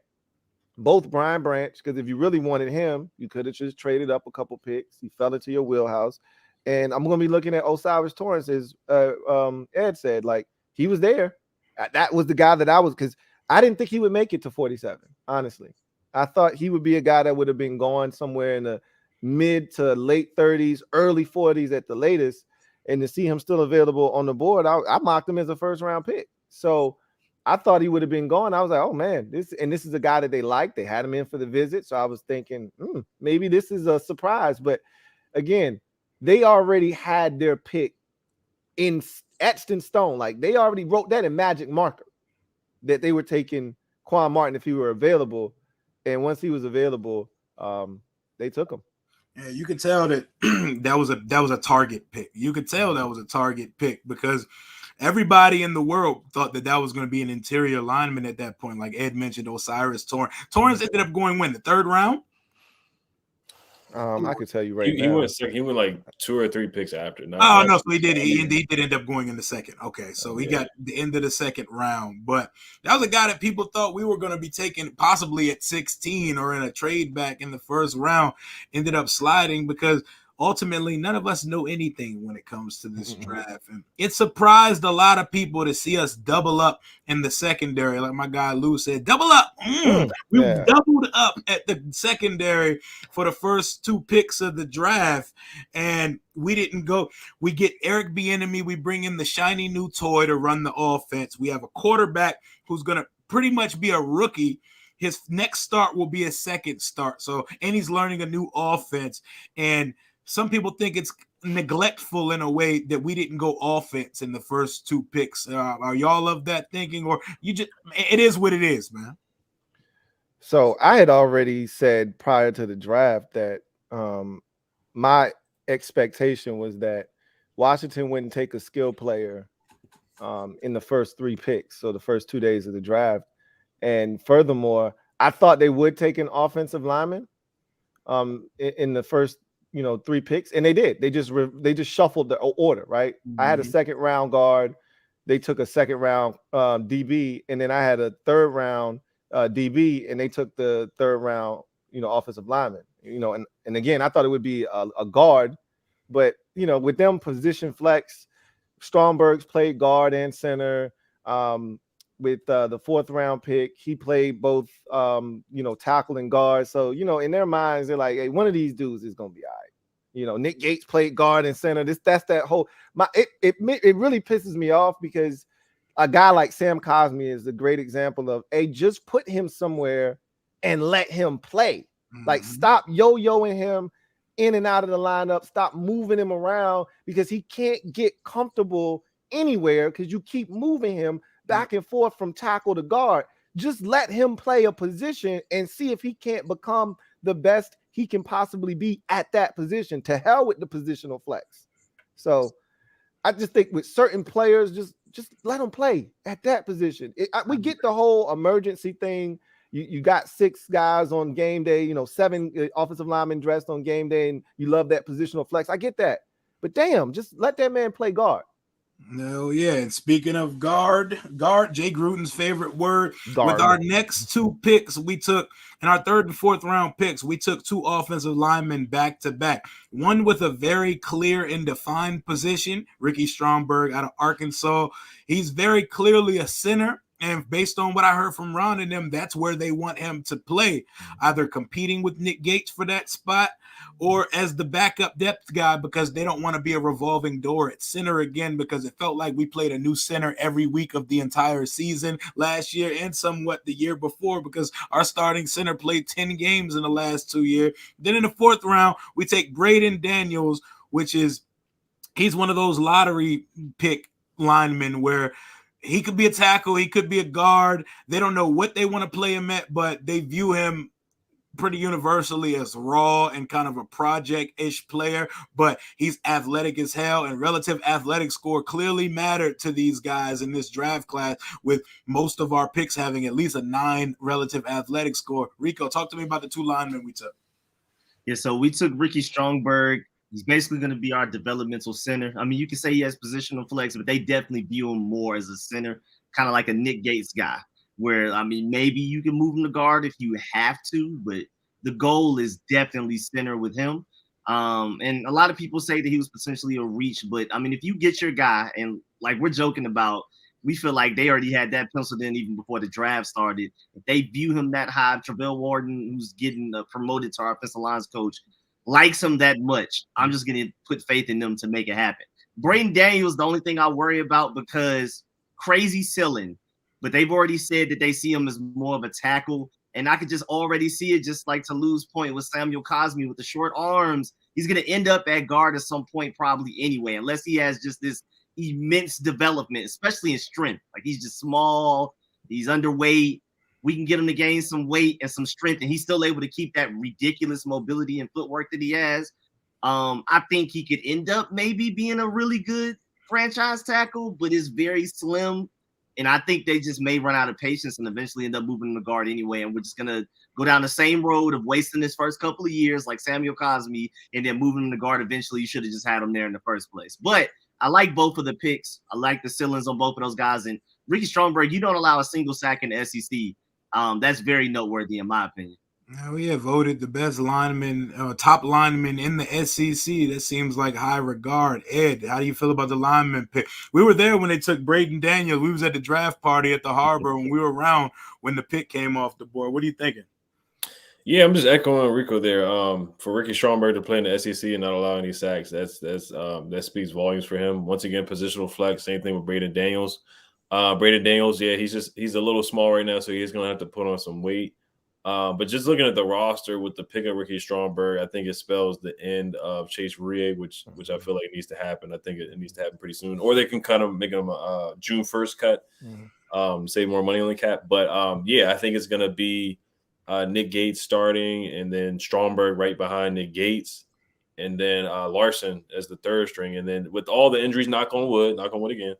both Brian Branch, because if you really wanted him, you could have just traded up a couple picks. He fell into your wheelhouse. And I'm going to be looking at Osiris Torrance, as Ed said. Like, he was there. That was the guy that I was, because I didn't think he would make it to 47, honestly. I thought he would be a guy that would have been gone somewhere in the mid to late 30s, early 40s at the latest. And to see him still available on the board, I mocked him as a first-round pick. So I thought he would have been gone. I was like, oh, man, this is a guy that they liked. They had him in for the visit. So I was thinking, maybe this is a surprise. But, again, they already had their pick etched in stone. Like, they already wrote that in magic marker that they were taking Quan Martin if he were available. And once he was available, they took him. Yeah, you could tell that that was a target pick. You could tell that was a target pick because everybody in the world thought that was going to be an interior lineman at that point. Like Ed mentioned, Osiris Torrance. Torrance ended up going when? The 3rd round? I could tell you He now. He went like 2 or 3 picks after. No, so he did. He indeed did end up going in the 2nd. Okay, so he got the end of the 2nd round. But that was a guy that people thought we were going to be taking possibly at 16 or in a trade back in the 1st round. Ended up sliding because ultimately none of us know anything when it comes to this draft. And it surprised a lot of people to see us double up in the secondary. Like my guy Lou said, double up. We doubled up at the secondary for the first 2 picks of the draft. And we didn't go. We get Eric Bieniemy. We bring in the shiny new toy to run the offense. We have a quarterback who's going to pretty much be a rookie. His next start will be a 2nd start. So, and he's learning a new offense. And some people think it's neglectful in a way that we didn't go offense in the first 2 picks. Are y'all of that thinking, or it is what it is, man? So I had already said prior to the draft that my expectation was that Washington wouldn't take a skill player in the first 3 picks, so the first 2 days of the draft. And furthermore, I thought they would take an offensive lineman in the first 3 picks, and they did. They just shuffled the order, right? I had a 2nd round guard. They took a 2nd round DB, and then I had a 3rd round DB, and they took the 3rd round, offensive lineman. And again, I thought it would be a guard, but with them position flex, Stromberg's played guard and center. With the 4th round pick, he played both, tackle and guard. So, in their minds, they're like, hey, one of these dudes is going to be all right. Nick Gates played guard and center. That's that whole, it really pisses me off because a guy like Sam Cosmi is a great example of, hey, just put him somewhere and let him play. Like, stop yo-yoing him in and out of the lineup. Stop moving him around because he can't get comfortable anywhere because you keep moving him back and forth from tackle to guard. Just let him play a position and see if he can't become the best he can possibly be at that position. To hell with the positional flex. So I just think with certain players, just just let them play at that position. We get the whole emergency thing. You got 6 guys on game day, 7 offensive linemen dressed on game day, and you love that positional flex. I get that. But damn, just let that man play guard. No, yeah. And speaking of guard, Jay Gruden's favorite word. Guard. With our next 2 picks, we took in our 3rd and 4th round picks, we took 2 offensive linemen back to back. One with a very clear and defined position, Ricky Stromberg out of Arkansas. He's very clearly a center. And based on what I heard from Ron and them, that's where they want him to play, either competing with Nick Gates for that spot or as the backup depth guy, because they don't want to be a revolving door at center again, because it felt like we played a new center every week of the entire season last year and somewhat the year before, because our starting center played 10 games in the last 2 years. Then in the 4th round, we take Braden Daniels, he's one of those lottery pick linemen where he could be a tackle, he could be a guard. They don't know what they want to play him at, but they view him pretty universally as raw and kind of a project-ish player, but he's athletic as hell, and relative athletic score clearly mattered to these guys in this draft class, with most of our picks having at least a 9 relative athletic score. Rico, talk to me about the 2 linemen we took. Yeah, so we took Ricky Stromberg. He's basically going to be our developmental center. I mean, you can say he has positional flex, but they definitely view him more as a center, kind of like a Nick Gates guy, where, I mean, maybe you can move him to guard if you have to, but the goal is definitely center with him. And a lot of people say that he was potentially a reach, but, I mean, if you get your guy, and like we're joking about, we feel like they already had that penciled in even before the draft started. If they view him that high, Travell Warden, who's getting promoted to our offensive lines coach, likes him that much, I'm just going to put faith in them to make it happen. Braden Daniels, the only thing I worry about, because crazy ceiling, but they've already said that they see him as more of a tackle. And I could just already see it, just like to lose point with Samuel Cosme with the short arms. He's going to end up at guard at some point probably anyway, unless he has just this immense development, especially in strength. Like, he's just small, he's underweight. We can get him to gain some weight and some strength, and he's still able to keep that ridiculous mobility and footwork that he has. I think he could end up maybe being a really good franchise tackle, but it's very slim. And I think they just may run out of patience and eventually end up moving him to guard anyway. And we're just going to go down the same road of wasting his first couple of years like Samuel Cosme, and then moving him to guard eventually. You should have just had him there in the first place. But I like both of the picks. I like the ceilings on both of those guys. And Ricky Stromberg, you don't allow a single sack in the SEC. That's very noteworthy in my opinion. We have voted the best lineman, top lineman in the SEC. That seems like high regard. Ed, how do you feel about the lineman pick? We were there when they took Braden Daniels. We was at the draft party at the Harbor when we were around when the pick came off the board. What are you thinking? Yeah, I'm just echoing Rico there. For Ricky Stromberg to play in the SEC and not allow any sacks, that speaks volumes for him. Once again, positional flex. Same thing with Braden Daniels. Braden Daniels, yeah, he's a little small right now, so he's going to have to put on some weight. But just looking at the roster with the pick of Ricky Stromberg, I think it spells the end of Chase Rie, which I feel like needs to happen. I think it needs to happen pretty soon. Or they can kind of make him a June 1st cut, save more money on the cap. But, yeah, I think it's going to be Nick Gates starting, and then Stromberg right behind Nick Gates, and then Larson as the 3rd string. And then with all the injuries, knock on wood again,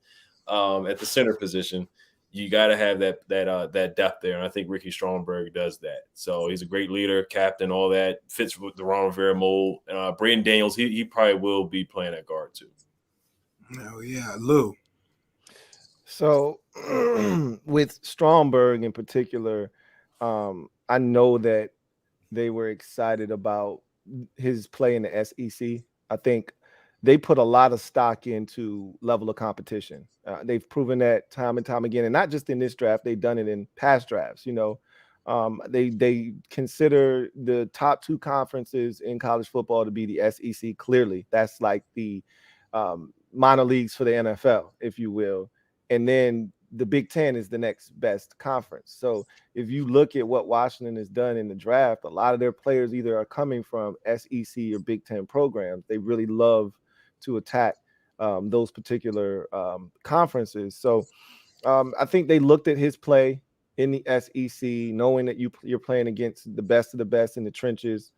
at the center position, you got to have that depth there, and I think Ricky Stromberg does that. So he's a great leader, captain, all that, fits with the Ron Rivera mold. Braden Daniels, he probably will be playing at guard too. Oh yeah, Lou. So with Stromberg in particular, I know that they were excited about his play in the SEC. I think they put a lot of stock into level of competition. They've proven that time and time again, and not just in this draft. They've done it in past drafts. They consider the top 2 conferences in college football to be the SEC. Clearly, that's like the minor leagues for the NFL, if you will. And then the Big Ten is the next best conference. So if you look at what Washington has done in the draft, a lot of their players either are coming from SEC or Big Ten programs. They really love to attack those particular conferences. So I think they looked at his play in the SEC, knowing that you're playing against the best of the best in the trenches.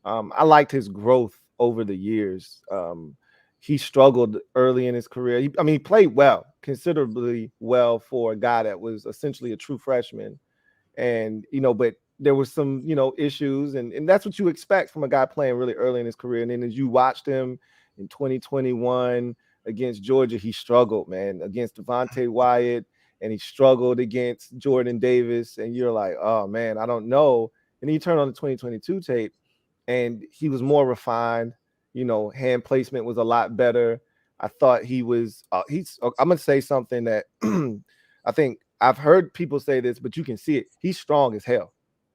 I liked his growth over the years. he struggled early in his career. He played well, considerably well for a guy that was essentially a true freshman. And, but there was some, issues. And that's what you expect from a guy playing really early in his career. And then as you watched him in 2021 against Georgia, he struggled, man, against Devontae Wyatt. And he struggled against Jordan Davis. And you're like, oh, man, I don't know. And then you turn on the 2022 tape, and he was more refined. Hand placement was a lot better. I thought he was I'm going to say something that I think I've heard people say this, but you can see it. He's strong as hell.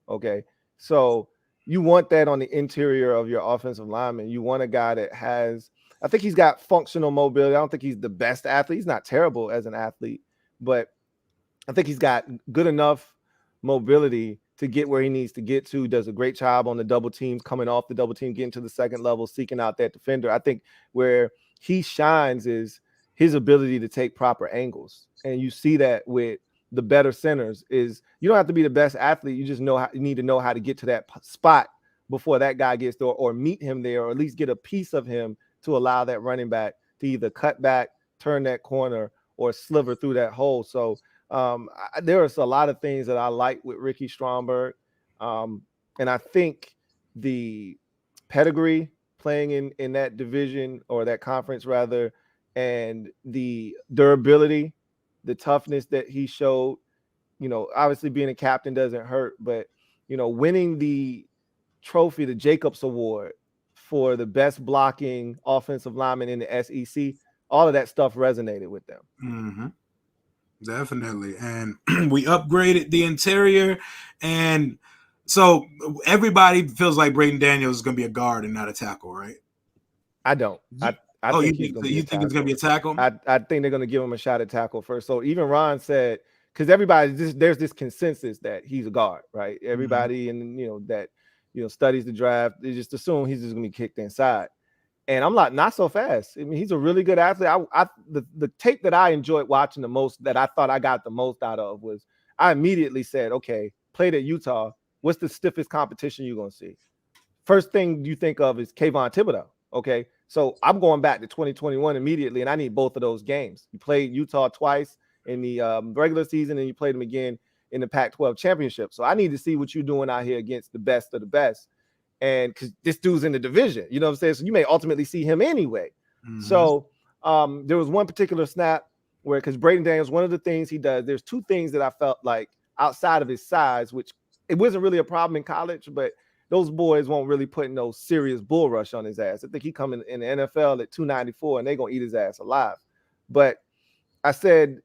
Okay. So you want that on the interior of your offensive lineman. You want a guy that I think he's got functional mobility. I don't think he's the best athlete. He's not terrible as an athlete, but I think he's got good enough mobility to get where he needs to get to. Does a great job on the double teams, coming off the double team, getting to the second level, seeking out that defender. I think where he shines is his ability to take proper angles. And you see that with the better centers is you don't have to be the best athlete. You just you need to know how to get to that spot before that guy gets there, or meet him there, or at least get a piece of him to allow that running back to either cut back, turn that corner, or sliver through that hole. So there is a lot of things that I like with Ricky Stromberg. And I think the pedigree playing in that division, or that conference rather, and the durability, the toughness that he showed, obviously being a captain doesn't hurt, but, winning the trophy, the Jacobs Award for the best blocking offensive lineman in the SEC, all of that stuff resonated with them. Mm-hmm. Definitely. And we upgraded the interior. And so everybody feels like Braden Daniels is going to be a guard and not a tackle, right? I don't. I think he's going to be. You think it's going to be a tackle? I think they're going to give him a shot at tackle first. So even Ron said, because there's this consensus that he's a guard, right? Everybody that studies the draft, they just assume he's just going to be kicked inside. And I'm like, not so fast. I mean, he's a really good athlete. The tape that I enjoyed watching the most, that I thought I got the most out of, was I immediately said, okay, played at Utah. What's the stiffest competition you're going to see? First thing you think of is Kayvon Thibodeau. Okay. So I'm going back to 2021 immediately, and I need both of those games. You played Utah twice in the regular season, and you played them again in the Pac-12 championship. So I need to see what you're doing out here against the best of the best. And because this dude's in the division, you know what I'm saying? So you may ultimately see him anyway. Mm-hmm. So there was one particular snap where, because Braden Daniels, one of the things he does, there's two things that I felt like outside of his size, which it wasn't really a problem in college, but those boys won't really put no serious bull rush on his ass. I think he coming in the NFL at 294 and they're going to eat his ass alive. But I said,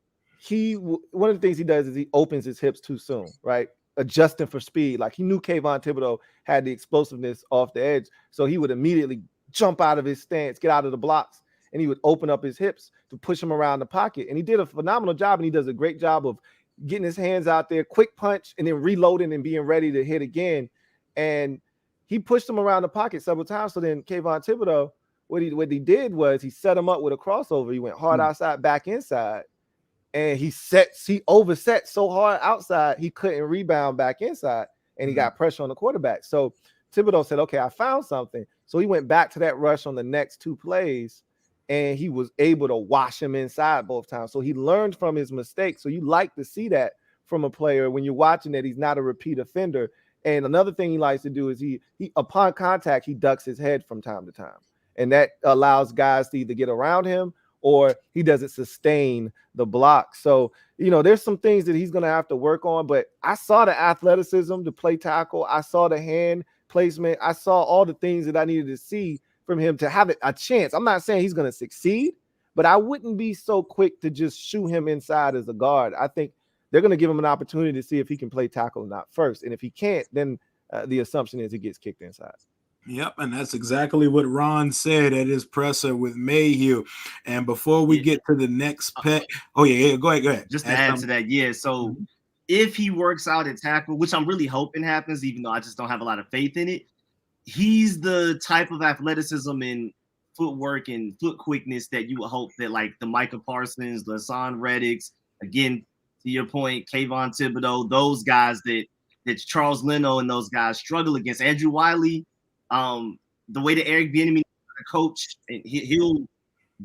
one of the things he does is he opens his hips too soon, right? Adjusting for speed. Like, he knew Kayvon Thibodeau had the explosiveness off the edge. So he would immediately jump out of his stance, get out of the blocks, and he would open up his hips to push him around the pocket. And he did a phenomenal job, and he does a great job of getting his hands out there, quick punch, and then reloading and being ready to hit again. And he pushed him around the pocket several times. So then Kayvon Thibodeau, what he did was he set him up with a crossover. He went hard outside, back inside. And he overset so hard outside, he couldn't rebound back inside, and he got pressure on the quarterback. So Thibodeau said, okay, I found something. So he went back to that rush on the next two plays, and he was able to wash him inside both times. So he learned from his mistakes. So you like to see that from a player when you're watching that he's not a repeat offender. And another thing he likes to do is he upon contact, he ducks his head from time to time. And that allows guys to either get around him or he doesn't sustain the block. So, there's some things that he's going to have to work on, but I saw the athleticism to play tackle. I saw the hand placement. I saw all the things that I needed to see from him to have a chance. I'm not saying he's going to succeed, but I wouldn't be so quick to just shoot him inside as a guard. I think they're going to give him an opportunity to see if he can play tackle or not first. And if he can't, then the assumption is he gets kicked inside. Yep, and that's exactly what Ron said at his presser with Mayhew. And before we get to the next go ahead. Just to add to that, so if he works out at tackle, which I'm really hoping happens, even though I just don't have a lot of faith in it, he's the type of athleticism and footwork and foot quickness that you would hope that, like, the Micah Parsons, the Hassan Reddicks, again, to your point, Kayvon Thibodeau, those guys that Charles Leno and those guys struggle against. Andrew Wiley, the way that Eric Bieniemy coach, and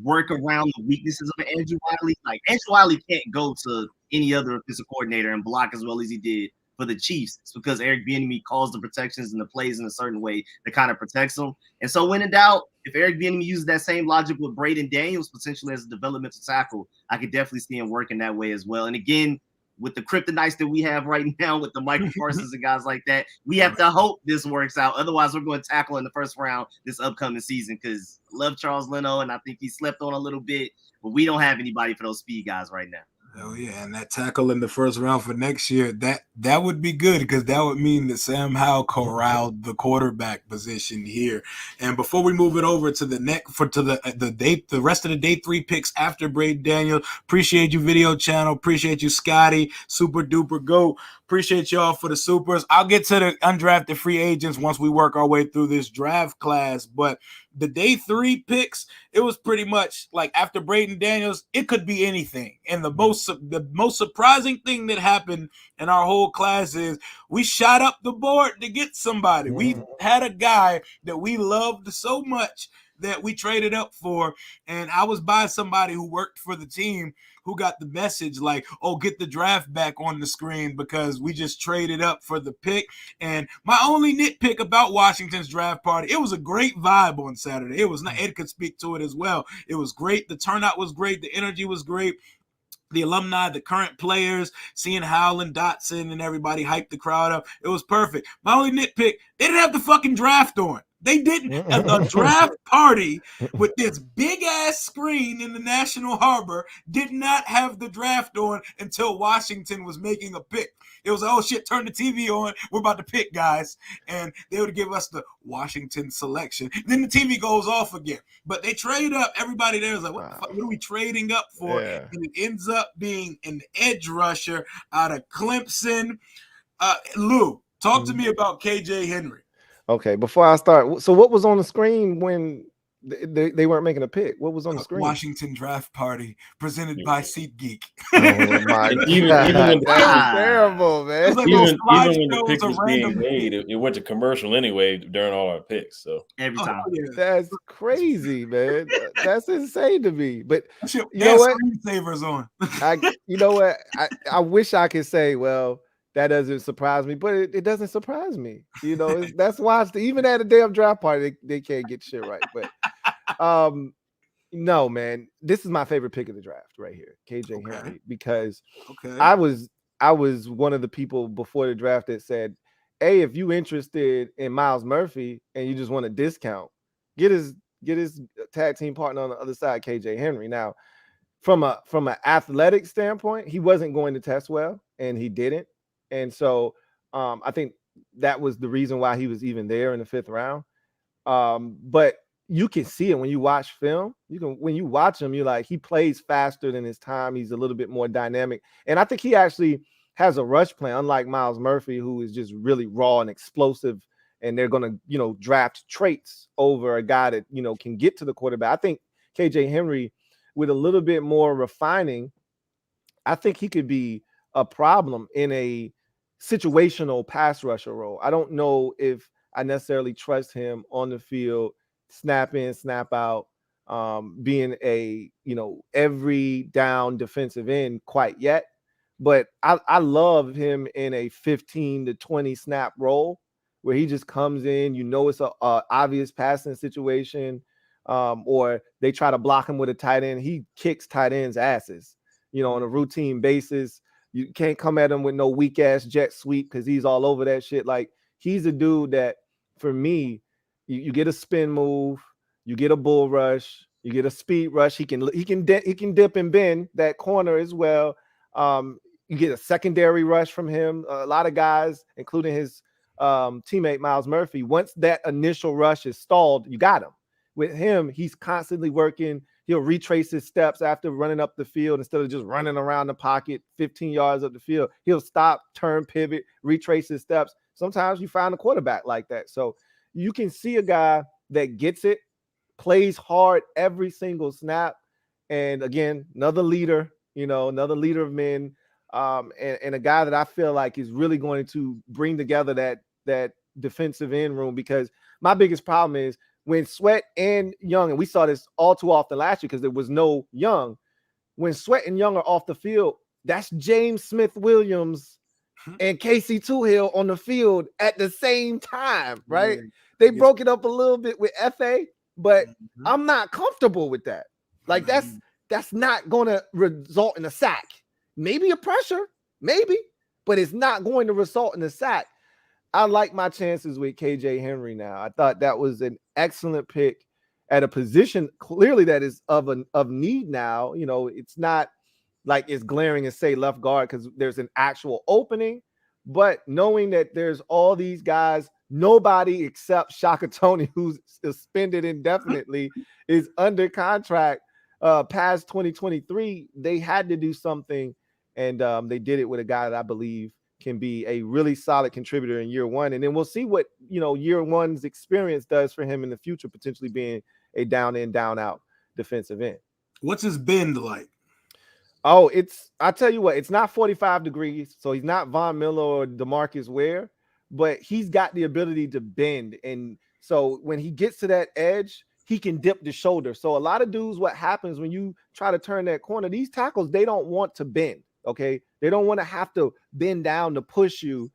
work around the weaknesses of Andrew Wiley. Like Andrew Wiley can't go to any other offensive coordinator and block as well as he did for the Chiefs. It's because Eric Bieniemy calls the protections and the plays in a certain way that kind of protects them. And so when in doubt, if Eric Bieniemy uses that same logic with Braden Daniels potentially as a developmental tackle, I could definitely see him working that way as well. And again, with the kryptonites that we have right now with the Michael Parsons and guys like that, we have to hope this works out. Otherwise, we're going to tackle in the first round this upcoming season because I love Charles Leno, and I think he slept on a little bit, but we don't have anybody for those speed guys right now. Oh yeah, and that tackle in the first round for next year, that would be good because that would mean that Sam Howell corralled the quarterback position here. And before we move it over to the the rest of the day 3 picks after Braden Daniel, appreciate you video channel, appreciate you Scotty, super duper go. Appreciate y'all for the supers. I'll get to the undrafted free agents once we work our way through this draft class, but the day 3 picks, it was pretty much like after Braden Daniels, it could be anything. And the most surprising thing that happened in our whole class is we shot up the board to get somebody. We had a guy that we loved so much that we traded up for, and I was by somebody who worked for the team who got the message like, oh, get the draft back on the screen because we just traded up for the pick. And my only nitpick about Washington's draft party, it was a great vibe on Saturday. It was not, Ed could speak to it as well. It was great. The turnout was great. The energy was great. The alumni, the current players, seeing Howell and Dotson and everybody hype the crowd up. It was perfect. My only nitpick, they didn't have the fucking draft on. They didn't. A draft party with this big-ass screen in the National Harbor did not have the draft on until Washington was making a pick. It was, oh, shit, turn the TV on. We're about to pick, guys. And they would give us the Washington selection. Then the TV goes off again. But they trade up. Everybody there is like, what the fuck? What are we trading up for? Yeah. And it ends up being an edge rusher out of Clemson. Lou, talk to me about KJ Henry. Okay, before I start, so what was on the screen when they weren't making a pick? What was on the screen? Washington draft party presented by SeatGeek. Oh my God. Even when that's terrible, man. Like even when the pick was being made, it went to commercial anyway during all our picks. So every time. That's crazy, man. That's insane to me. But you know what? Screensavers on. You know what? I wish I could say, well, that doesn't surprise me, but it doesn't surprise me. You know, that's why even at a damn draft party, they can't get shit right. But no, man, this is my favorite pick of the draft right here, KJ Henry, because I was one of the people before the draft that said, hey, if you interested in Myles Murphy and you just want a discount, get his tag team partner on the other side, KJ Henry. Now, from an athletic standpoint, he wasn't going to test well, and he didn't. And so I think that was the reason why he was even there in the 5th round. But you can see it when you watch film. When you watch him, you're like, he plays faster than his time. He's a little bit more dynamic. And I think he actually has a rush plan, unlike Myles Murphy, who is just really raw and explosive. And they're going to, draft traits over a guy that, can get to the quarterback. I think KJ Henry, with a little bit more refining, I think he could be a problem in a situational pass rusher role. I don't know if I necessarily trust him on the field, snap in, snap out, being a, every down defensive end quite yet. But I love him in a 15 to 20 snap role where he just comes in, it's a obvious passing situation, or they try to block him with a tight end. He kicks tight ends' asses, on a routine basis. You can't come at him with no weak ass jet sweep because he's all over that shit. Like, he's a dude that, for me, you get a spin move, you get a bull rush, you get a speed rush. He can dip and bend that corner as well. You get a secondary rush from him. A lot of guys, including his teammate Myles Murphy, once that initial rush is stalled, you got him. With him, he's constantly working. He'll retrace his steps after running up the field instead of just running around the pocket 15 yards up the field. He'll stop, turn, pivot, retrace his steps. Sometimes you find a quarterback like that. So you can see a guy that gets it, plays hard every single snap. And again, another leader of men, and a guy that I feel like is really going to bring together that defensive end room, because my biggest problem is when Sweat and Young, and we saw this all too often last year because there was no Young. When Sweat and Young are off the field, that's James Smith-Williams and Casey Toohill on the field at the same time, right? Yeah. They broke it up a little bit with FA, but I'm not comfortable with that. Like that's not going to result in a sack. Maybe a pressure, maybe, but it's not going to result in a sack. I like my chances with KJ Henry now. I thought that was an excellent pick at a position clearly that is of need now. You know, it's not like it's glaring and say left guard because there's an actual opening, but knowing that there's all these guys, nobody except Shaka Toney, who's suspended indefinitely, is under contract past 2023. They had to do something, and they did it with a guy that I believe can be a really solid contributor in year one. And then we'll see what, year one's experience does for him in the future, potentially being a down in, down out defensive end. What's his bend like? Oh, I tell you what, it's not 45 degrees. So he's not Von Miller or DeMarcus Ware, but he's got the ability to bend. And so when he gets to that edge, he can dip the shoulder. So a lot of dudes, what happens when you try to turn that corner, these tackles, they don't want to bend. Okay. They don't want to have to bend down to push you.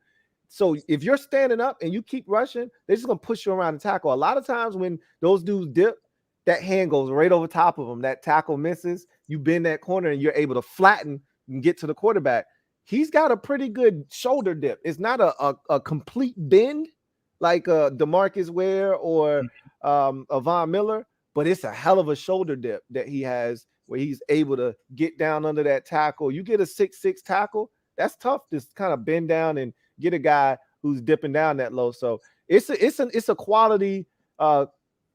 So if you're standing up and you keep rushing, they're just going to push you around the tackle. A lot of times when those dudes dip, that hand goes right over top of them. That tackle misses. You bend that corner and you're able to flatten and get to the quarterback. He's got a pretty good shoulder dip. It's not a complete bend like DeMarcus Ware or a Von Miller, but it's a hell of a shoulder dip that he has where he's able to get down under that tackle. You get a 6'6" tackle, that's tough to kind of bend down and get a guy who's dipping down that low. So it's a quality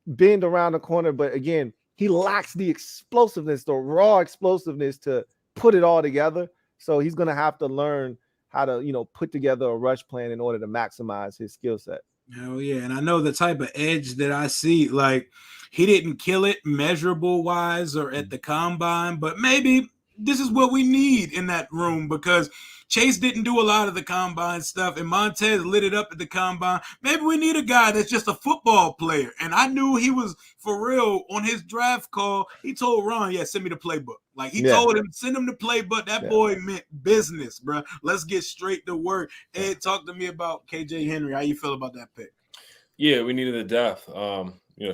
bend around the corner, but again, he lacks the explosiveness, the raw explosiveness to put it all together. So he's going to have to learn how to, put together a rush plan in order to maximize his skill set. Oh yeah, and I know the type of edge that I see, like he didn't kill it measurable wise or at the combine, but maybe this is what we need in that room because Chase didn't do a lot of the combine stuff and Montez lit it up at the combine. Maybe we need a guy that's just a football player. And I knew he was for real on his draft call. He told Ron, send me the playbook. Like he told him, send him the playbook. That boy meant business, bro. Let's get straight to work. Ed, talk to me about KJ Henry. How you feel about that pick? Yeah, we needed the depth.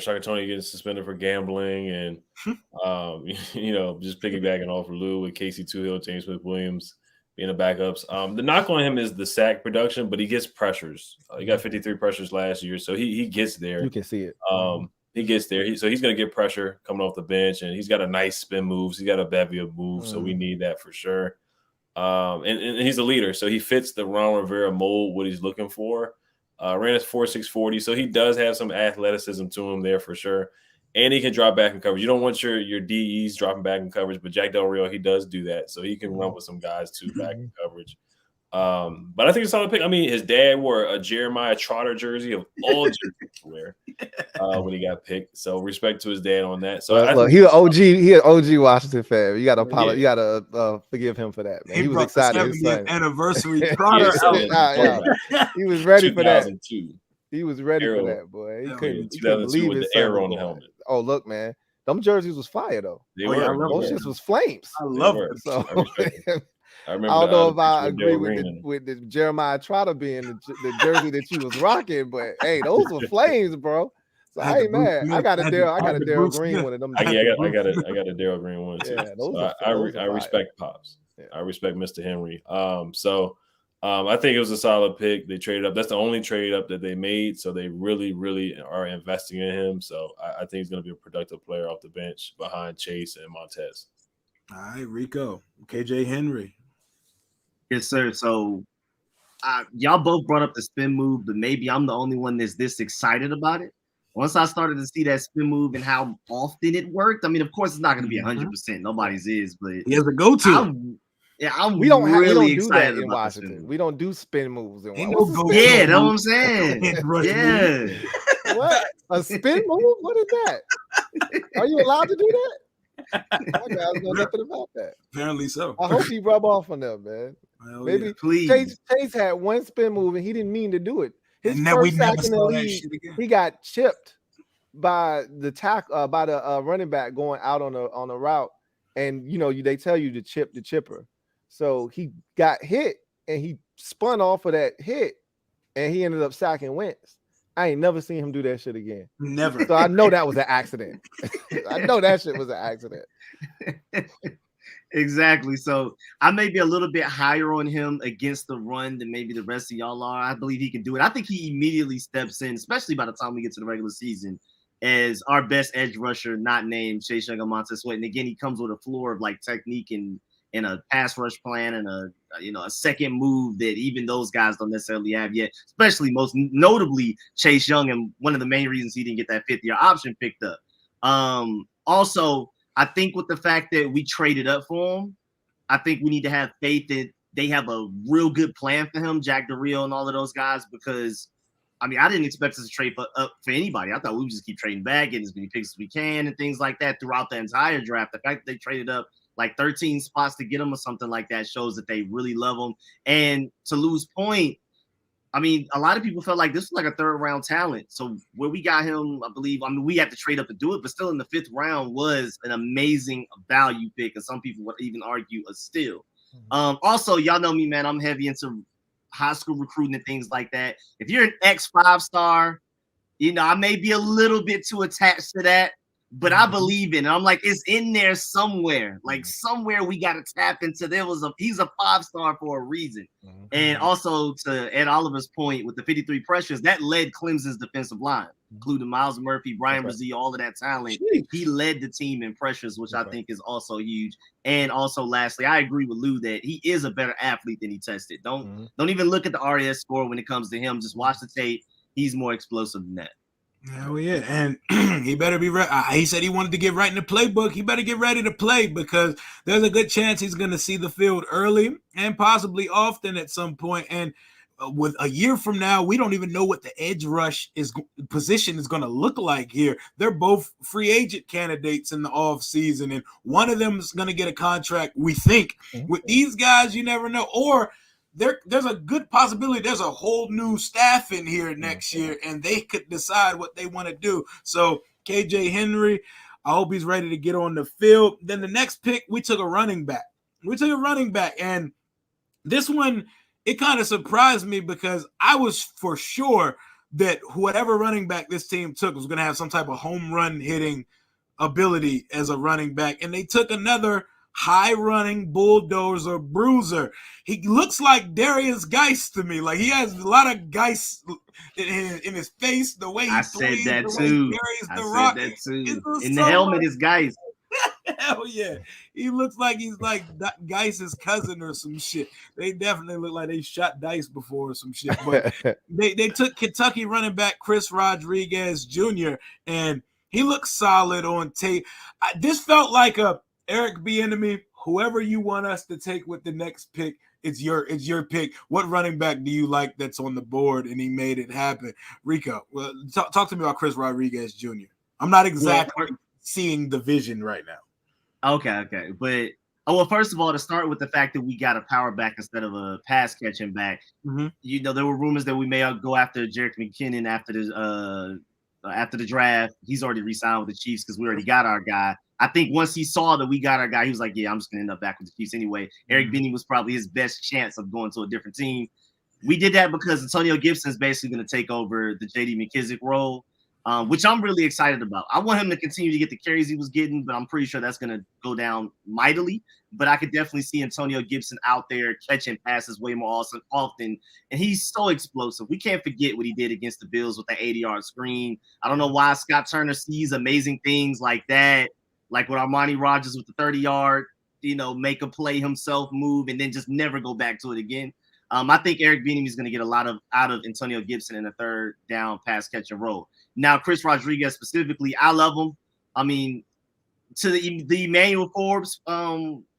Shaka Toney getting suspended for gambling and, just piggybacking off of Lou with Casey Toohill, James Smith-Williams being the backups. The knock on him is the sack production, but he gets pressures. He got 53 pressures last year, so he gets there. You can see it. He gets there. So he's going to get pressure coming off the bench, and he's got a nice spin moves. He's got a bevy of moves, so we need that for sure. And he's a leader, so he fits the Ron Rivera mold, what he's looking for. Ran his 4.6 40, so he does have some athleticism to him there for sure. And he can drop back in coverage. You don't want your DEs dropping back in coverage, but Jack Del Rio, he does do that. So he can run with some guys too back in coverage. But I think it's a solid pick. I mean, his dad wore a Jeremiah Trotter jersey of all jerseys to wear when he got picked. So respect to his dad on that. So look, he an OG Washington fan. You got to apologize. You got to forgive him for that, man. He was excited. His anniversary Trotter he was ready for that. 2002. He was ready for that, boy. He couldn't believe with his the arrow on the helmet. Oh, look, man. Them jerseys was fire, though. Those shits was flames. I love it. So, I don't know if I agree with the Jeremiah Trotter being the jersey that you was rocking, but hey, those were flames, bro. So hey, man, I got a Darryl Green one of them. I got a Darryl Green one too. Yeah, so I respect Pops. Yeah. I respect Mr. Henry. I think it was a solid pick. They traded up. That's the only trade up that they made. So they really, really are investing in him. So I think he's going to be a productive player off the bench behind Chase and Montez. All right, Rico, KJ Henry. Yes, sir. So y'all both brought up the spin move, but maybe I'm the only one that's this excited about it. Once I started to see that spin move and how often it worked, I mean, of course, it's not going to be 100%. Nobody's is, but he has a go-to. We don't really do that in Washington. We don't do spin moves in Washington. Yeah, that's what I'm saying. Yeah. What? A spin move? What is that? Are you allowed to do that? I know nothing about that. Apparently so. I hope he rub off on them, man. Well, maybe please. Chase had one spin move and he didn't mean to do it. His and first sack in the league, he got chipped. by the running back going out on a route, and they tell you to chip the chipper. So he got hit and he spun off of that hit and he ended up sacking Wentz. I ain't never seen him do that shit again. Never. So I know that was an accident. I know that shit was an accident. Exactly. So I may be a little bit higher on him against the run than maybe the rest of y'all are. I believe he can do it. I think he immediately steps in, especially by the time we get to the regular season, as our best edge rusher, not named Chase Young or Montez Sweat. And again, he comes with a floor of like technique and a pass rush plan and a second move that even those guys don't necessarily have yet, especially most notably Chase Young, and one of the main reasons he didn't get that 5th-year option picked up. Also, I think with the fact that we traded up for him, I think we need to have faith that they have a real good plan for him, Jack Del Rio and all of those guys, because I didn't expect us to trade up for anybody. I thought we would just keep trading back, getting as many picks as we can and things like that throughout the entire draft. The fact that they traded up like 13 spots to get him or something like that shows that they really love him. And to Lou's point, a lot of people felt like this was like a 3rd round talent. So where we got him, I believe, we had to trade up to do it, but still in the 5th round was an amazing value pick. And some people would even argue a steal. Also, y'all know me, man, I'm heavy into high school recruiting and things like that. If you're an X 5-star, I may be a little bit too attached to that, but I believe in it. I'm like, it's in there somewhere. Like somewhere we got to tap into. He's a 5-star for a reason. And also to Ed Oliver's point with the 53 pressures, that led Clemson's defensive line, including Miles Murphy, Brian Brzee, all of that talent. He led the team in pressures, which I think is also huge. And also lastly, I agree with Lou that he is a better athlete than he tested. Don't even look at the RAS score when it comes to him. Just watch the tape. He's more explosive than that. Hell yeah. And he better be ready. He said he wanted to get right in the playbook. He better get ready to play because there's a good chance he's going to see the field early and possibly often at some point. And with a year from now, we don't even know what the edge rush position is going to look like here. They're both free agent candidates in the offseason, and one of them is going to get a contract, we think. With these guys, you never know. Or there's a good possibility there's a whole new staff in here next year, and they could decide what they want to do. So KJ Henry, I hope he's ready to get on the field. Then the next pick, we took a running back. And this one, it kind of surprised me because I was for sure that whatever running back this team took was going to have some type of home run hitting ability as a running back. And they took another high running bulldozer bruiser. He looks like Darius Geist to me. Like he has a lot of Geist in his face. The way he plays, said that too. In the helmet is Geist. Hell yeah. He looks like he's like Geist's cousin or some shit. They definitely look like they shot dice before or some shit. But they took Kentucky running back Chris Rodriguez Jr. and he looks solid on tape. This felt like a Eric Bieniemy, whoever you want us to take with the next pick, it's your pick. What running back do you like that's on the board? And he made it happen. Rico, well, talk to me about Chris Rodriguez Jr. I'm not exactly seeing the vision right now. Okay. But first of all, to start with the fact that we got a power back instead of a pass catching back, there were rumors that we may go after Jerick McKinnon after the draft. He's already re-signed with the Chiefs because we already got our guy. I think once he saw that we got our guy, he was like, yeah, I'm just going to end up back with the Chiefs anyway. Eric Bieniemy was probably his best chance of going to a different team. We did that because Antonio Gibson is basically going to take over the J.D. McKissick role, which I'm really excited about. I want him to continue to get the carries he was getting, but I'm pretty sure that's going to go down mightily. But I could definitely see Antonio Gibson out there catching passes way more often, and he's so explosive. We can't forget what he did against the Bills with the 80-yard screen. I don't know why Scott Turner sees amazing things like that, like with Armani Rogers with the 30-yard, make a play himself, move, and then just never go back to it again. I think Eric Bieniemy is going to get a lot out of Antonio Gibson in a 3rd down pass catching role. Now, Chris Rodriguez specifically, I love him. To the Emanuel Forbes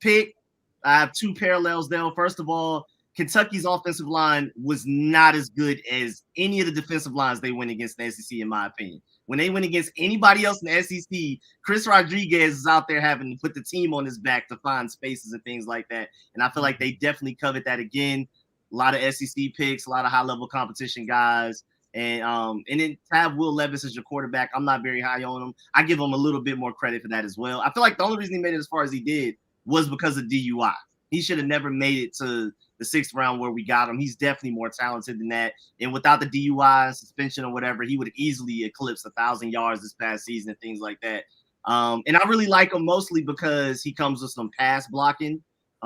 pick, I have 2 parallels there. First of all, Kentucky's offensive line was not as good as any of the defensive lines they went against in the SEC, in my opinion. When they went against anybody else in the SEC, Chris Rodriguez is out there having to put the team on his back to find spaces and things like that. And I feel like they definitely covet that again. A lot of SEC picks, a lot of high-level competition guys. And then have Will Levis as your quarterback. I'm not very high on him. I give him a little bit more credit for that as well. I feel like the only reason he made it as far as he did was because of DUI. He should have never made it to the 6th round where we got him. He's definitely more talented than that. And without the DUI, suspension, or whatever, he would have easily eclipsed 1,000 yards this past season and things like that. And I really like him mostly because he comes with some pass blocking.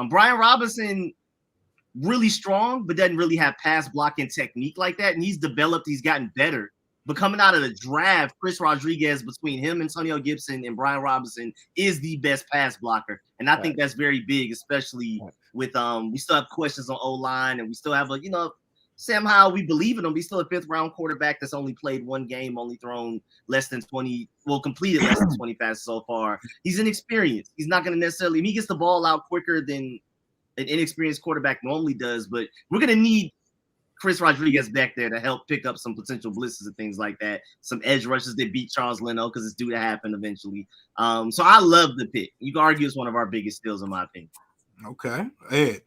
Brian Robinson, really strong, but doesn't really have pass blocking technique like that. And he's gotten better. But coming out of the draft, Chris Rodriguez, between him, Antonio Gibson, and Brian Robinson, is the best pass blocker. And I think that's very big, especially with we still have questions on O-line, and we still have somehow we believe in him. He's still a 5th round quarterback that's only played one game, only thrown completed less than 20 passes so far. He's inexperienced. He's not going to necessarily, he gets the ball out quicker than an inexperienced quarterback normally does, but we're going to need Chris Rodriguez back there to help pick up some potential blitzes and things like that. Some edge rushes that beat Charles Leno, because it's due to happen eventually. So I love the pick. You can argue it's one of our biggest steals, in my opinion. Okay. Ed.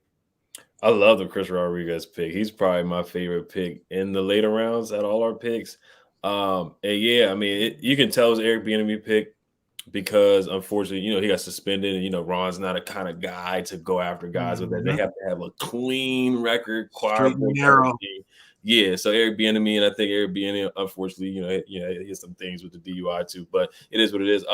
I love the Chris Rodriguez pick. He's probably my favorite pick in the later rounds at all our picks. And yeah, I mean, you can tell it's Eric Bieniemy pick because unfortunately, he got suspended, and Ron's not a kind of guy to go after guys with that. They have to have a clean record, yeah. So Eric Bieniemy, and I think Eric Bieniemy, unfortunately, he has some things with the DUI too, but it is what it is.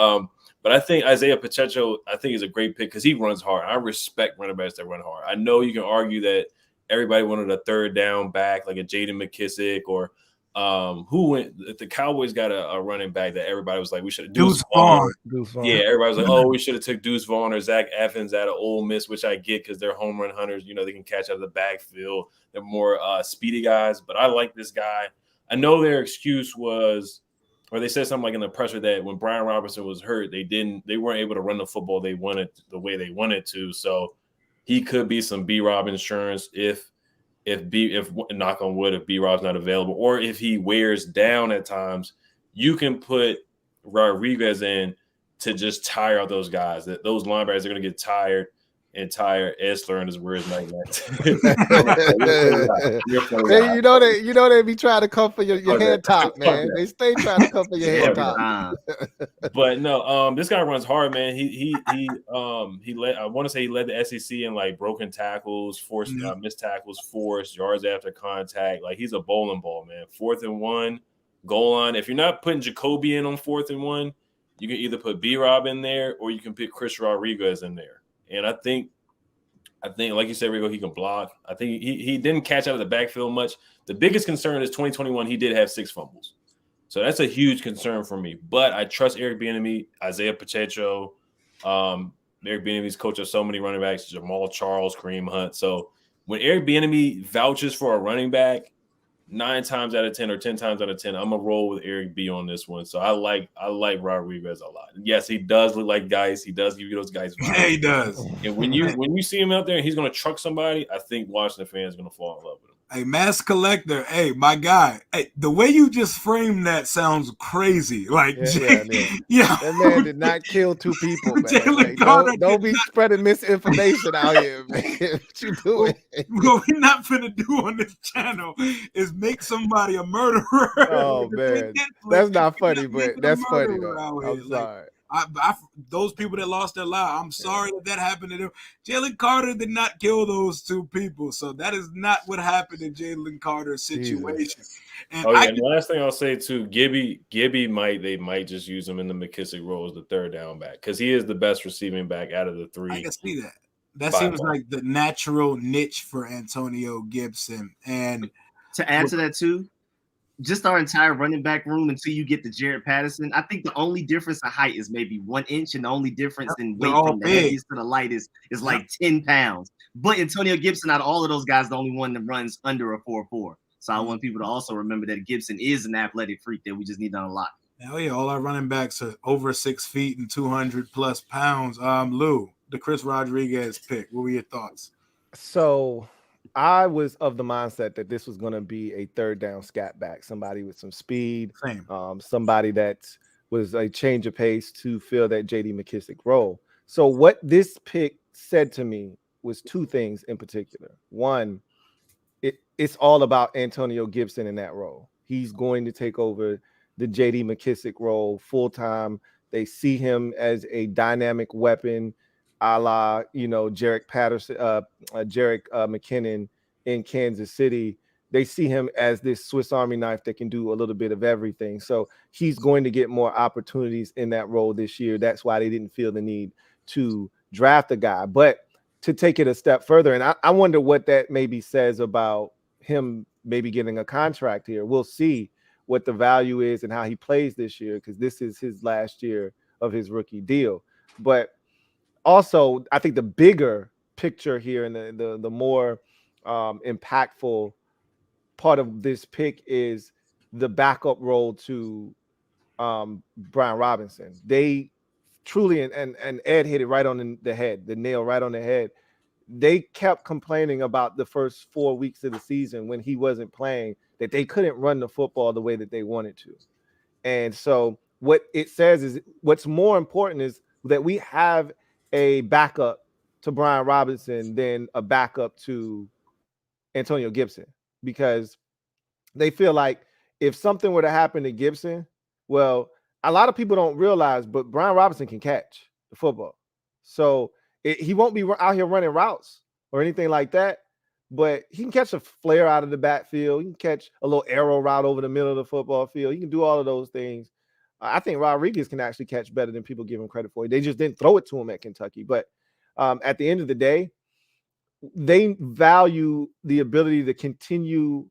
But I think Isaiah Pacheco, I think, is a great pick because he runs hard. I respect running backs that run hard. I know you can argue that everybody wanted a 3rd down back like a Jaden McKissick or the Cowboys got a running back that everybody was like, we should have Deuce Vaughn. Yeah, everybody was like, oh, we should have took Deuce Vaughn or Zach Evans out of Ole Miss, which I get because they're home run hunters. They can catch out of the backfield. They're more speedy guys, but I like this guy. I know their excuse was, or they said something like in the presser that when Brian Robinson was hurt, they weren't able to run the football the way they wanted to. So he could be some B-Rob insurance if knock on wood, if B-Rob's not available, or if he wears down at times, you can put Rodriguez in to just tire out those guys. That those linebackers are going to get tired and tire Esler and his words like that. They be trying to come for your head top, man. They stay trying to come for your head top. But no, this guy runs hard, man. He led. I want to say he led the SEC in like broken tackles, forced missed tackles, forced yards after contact. Like he's a bowling ball, man. 4th and 1, goal line. If you're not putting Jacoby in on 4th and 1, you can either put B-Rob in there or you can pick Chris Rodriguez in there. And I think, like you said, Rigo, he can block. I think he didn't catch out of the backfield much. The biggest concern is 2021, he did have 6 fumbles. So that's a huge concern for me. But I trust Eric Bieniemy, Isaiah Pacheco. Eric Bieniemy's coach of so many running backs, Jamal Charles, Kareem Hunt. So when Eric Bieniemy vouches for a running back, 9 times out of 10 or 10 times out of 10, I'm gonna roll with Eric B on this one. So I like Rodriguez a lot. Yes, he does look like guys. He does give you those guys. Yeah, he does. And when you see him out there and he's gonna truck somebody, I think Washington fans are gonna fall in love with him. Hey, Mass Collector. Hey, my guy. Hey, the way you just framed that sounds crazy. Like, that man did not kill 2 people, man. Like, don't be spreading misinformation out here, man. What you doing? What we're not finna do on this channel is make somebody a murderer. Oh man, that's not funny, but that's funny though. I'm sorry. Those people that lost their life, I'm sorry that happened to them. Jalen Carter did not kill those 2 people, so that is not what happened in Jalen Carter's situation. And the last thing I'll say too, Gibby they might just use him in the McKissick role as the 3rd down back because he is the best receiving back out of the 3. I can see that. That seems like the natural niche for Antonio Gibson. And to add to that too, just our entire running back room until you get to Jared Patterson. I think the only difference in height is maybe 1 inch, and the only difference in weight from the heaviest to the lightest is like 10 pounds. But Antonio Gibson, out of all of those guys, the only one that runs under a 4.4. So I want people to also remember that Gibson is an athletic freak that we just need to unlock. Hell yeah, all our running backs are over 6 feet and 200 plus pounds. Lou, the Chris Rodriguez pick. What were your thoughts? So I was of the mindset that this was going to be a 3rd down scat back, somebody with some speed, somebody that was a change of pace to fill that J.D. McKissick role. So what this pick said to me was 2 things in particular. One, it's all about Antonio Gibson in that role. he's going to take over the J.D. McKissick role full time. They see him as a dynamic weapon, a la Jarek McKinnon in Kansas City. They see him as this Swiss Army knife that can do a little bit of everything. So he's going to get more opportunities in that role this year. That's why they didn't feel the need to draft a guy. But to take it a step further, and I wonder what that maybe says about him maybe getting a contract here. We'll see what the value is and how he plays this year, because this is his last year of his rookie deal. But also, I think the bigger picture here and the more impactful part of this pick is the backup role to Brian Robinson. They truly, and Ed hit it right on the head, the nail right on the head. They kept complaining about the first 4 weeks of the season when he wasn't playing, that they couldn't run the football the way that they wanted to. And so what it says is, what's more important is that we have a backup to Brian Robinson than a backup to Antonio Gibson, because they feel like if something were to happen to Gibson, well, a lot of people don't realize, but Brian Robinson can catch the football. So he won't be out here running routes or anything like that, but he can catch a flare out of the backfield. He can catch a little arrow route over the middle of the football field. He can do all of those things. I think Rodriguez can actually catch better than people give him credit for. They just didn't throw it to him at Kentucky. But at the end of the day, they value the ability to continue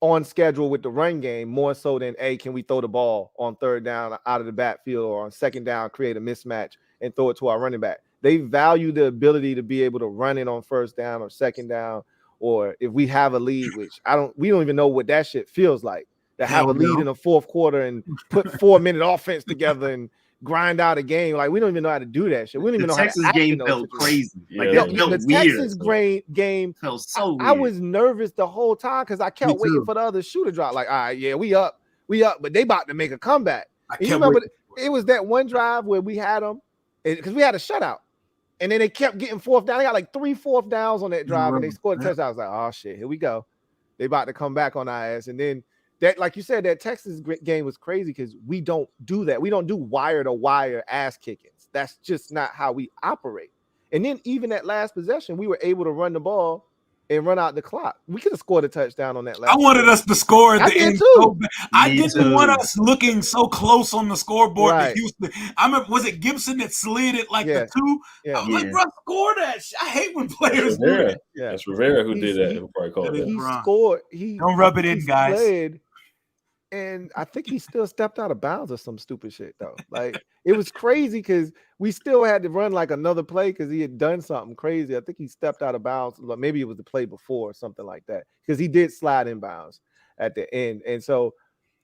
on schedule with the run game more so than, hey, can we throw the ball on third down out of the backfield, or on second down, create a mismatch and throw it to our running back. They value the ability to be able to run it on first down or second down, or if we have a lead, which we don't even know what that shit feels like, to have a lead in the fourth quarter and put 4-minute offense together and grind out a game. Like, we don't even know how to do that shit. We don't even know Texas how to game felt crazy. Like, Yeah. it felt the weird. Texas game felt so weird. I was nervous the whole time because I kept waiting for the other shoe to drop. Like, all right, yeah, we up, but they about to make a comeback. And you remember, it was that one drive where we had them, because we had a shutout, and then they kept getting fourth down. They got like 3 fourth downs on that drive, and they scored a touchdown. I was like, oh shit, here we go. They about to come back on our ass. And then that, like you said, that Texas game was crazy because we don't do that. We don't do wire to wire ass kickings. That's just not how we operate. And then even that last possession, we were able to run the ball and run out the clock. We could have scored a touchdown on that last. I wanted us to score at the end. Too. I didn't want us looking so close on the scoreboard to Houston. I remember, was it Gibson that slid it like the 2? Yeah. I was like, bro, score that. I hate when players do that. Yeah. That's Rivera who did that. Who probably called that. He scored. Don't rub it in, guys. Slid, and I think he still stepped out of bounds or some stupid shit, though. Like, it was crazy because we still had to run like another play because he had done something crazy. I think he stepped out of bounds. Maybe it was the play before or something like that, because he did slide in bounds at the end. And so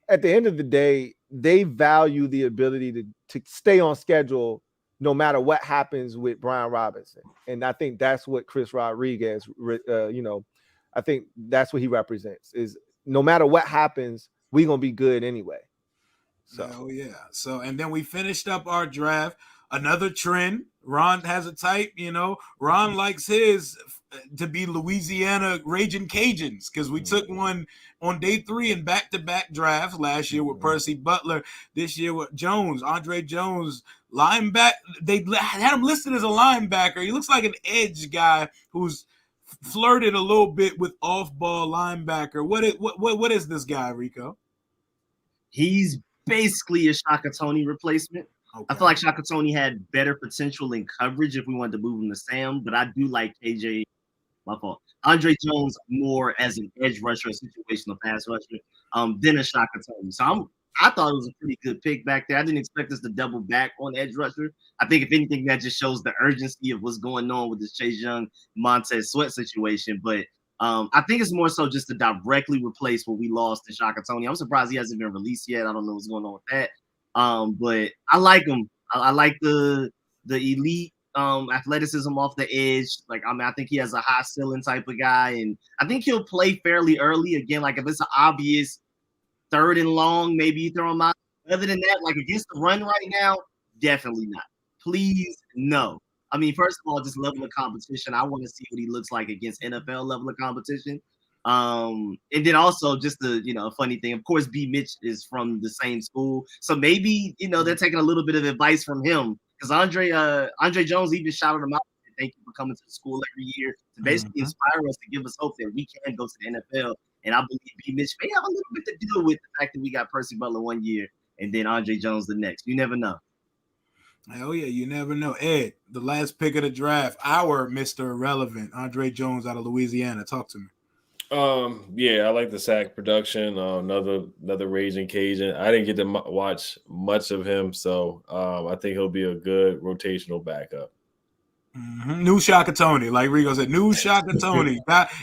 at the end of the day, they value the ability to stay on schedule no matter what happens with Brian Robinson. And I think that's what Chris Rodriguez, I think that's what he represents, is no matter what happens, we're going to be good anyway. So. Oh, yeah. So, and then we finished up our draft. Another trend. Ron has a type, Ron likes his to be Louisiana Raging Cajuns, because we took one on day 3 in back-to-back drafts last year with Percy Butler, this year with Jones, Andre Jones, linebacker. They had him listed as a linebacker. He looks like an edge guy who's flirted a little bit with off-ball linebacker. What is this guy, Rico? He's basically a Shaka Toney replacement. Okay. I feel like Shaka Toney had better potential in coverage if we wanted to move him to Sam, but I do like KJ. My fault. Andre Jones more as an edge rusher, a situational pass rusher, than a Shaka Toney. So I thought it was a pretty good pick back there. I didn't expect us to double back on edge rusher. I think, if anything, that just shows the urgency of what's going on with this Chase Young, Montez Sweat situation. But I think it's more so just to directly replace what we lost in Shaka Toney. I'm surprised he hasn't been released yet. I don't know what's going on with that. But I like him. I like the elite athleticism off the edge. Like, I think he has a high ceiling type of guy, and I think he'll play fairly early. Again, like if it's an obvious 3rd and long, maybe you throw him out. Other than that, like against the run right now, definitely not. Please, no. I mean, first of all, just level of competition. I want to see what he looks like against NFL level of competition. And then also just the, a funny thing, of course, B Mitch is from the same school. So maybe, they're taking a little bit of advice from him, because Andre Jones even shouted him out. Thank you for coming to the school every year to basically inspire us, to give us hope that we can go to the NFL. And I believe B Mitch may have a little bit to deal with the fact that we got Percy Butler one year and then Andre Jones the next. You never know. Oh yeah, you never know. Ed, the last pick of the draft, our Mr. Irrelevant, Andre Jones out of Louisiana. Talk to me. Yeah, I like the sack production. Another Raging Cajun. I didn't get to watch much of him, so I think he'll be a good rotational backup. New Shaka Tony, like Rigo said, new Shaka Tony,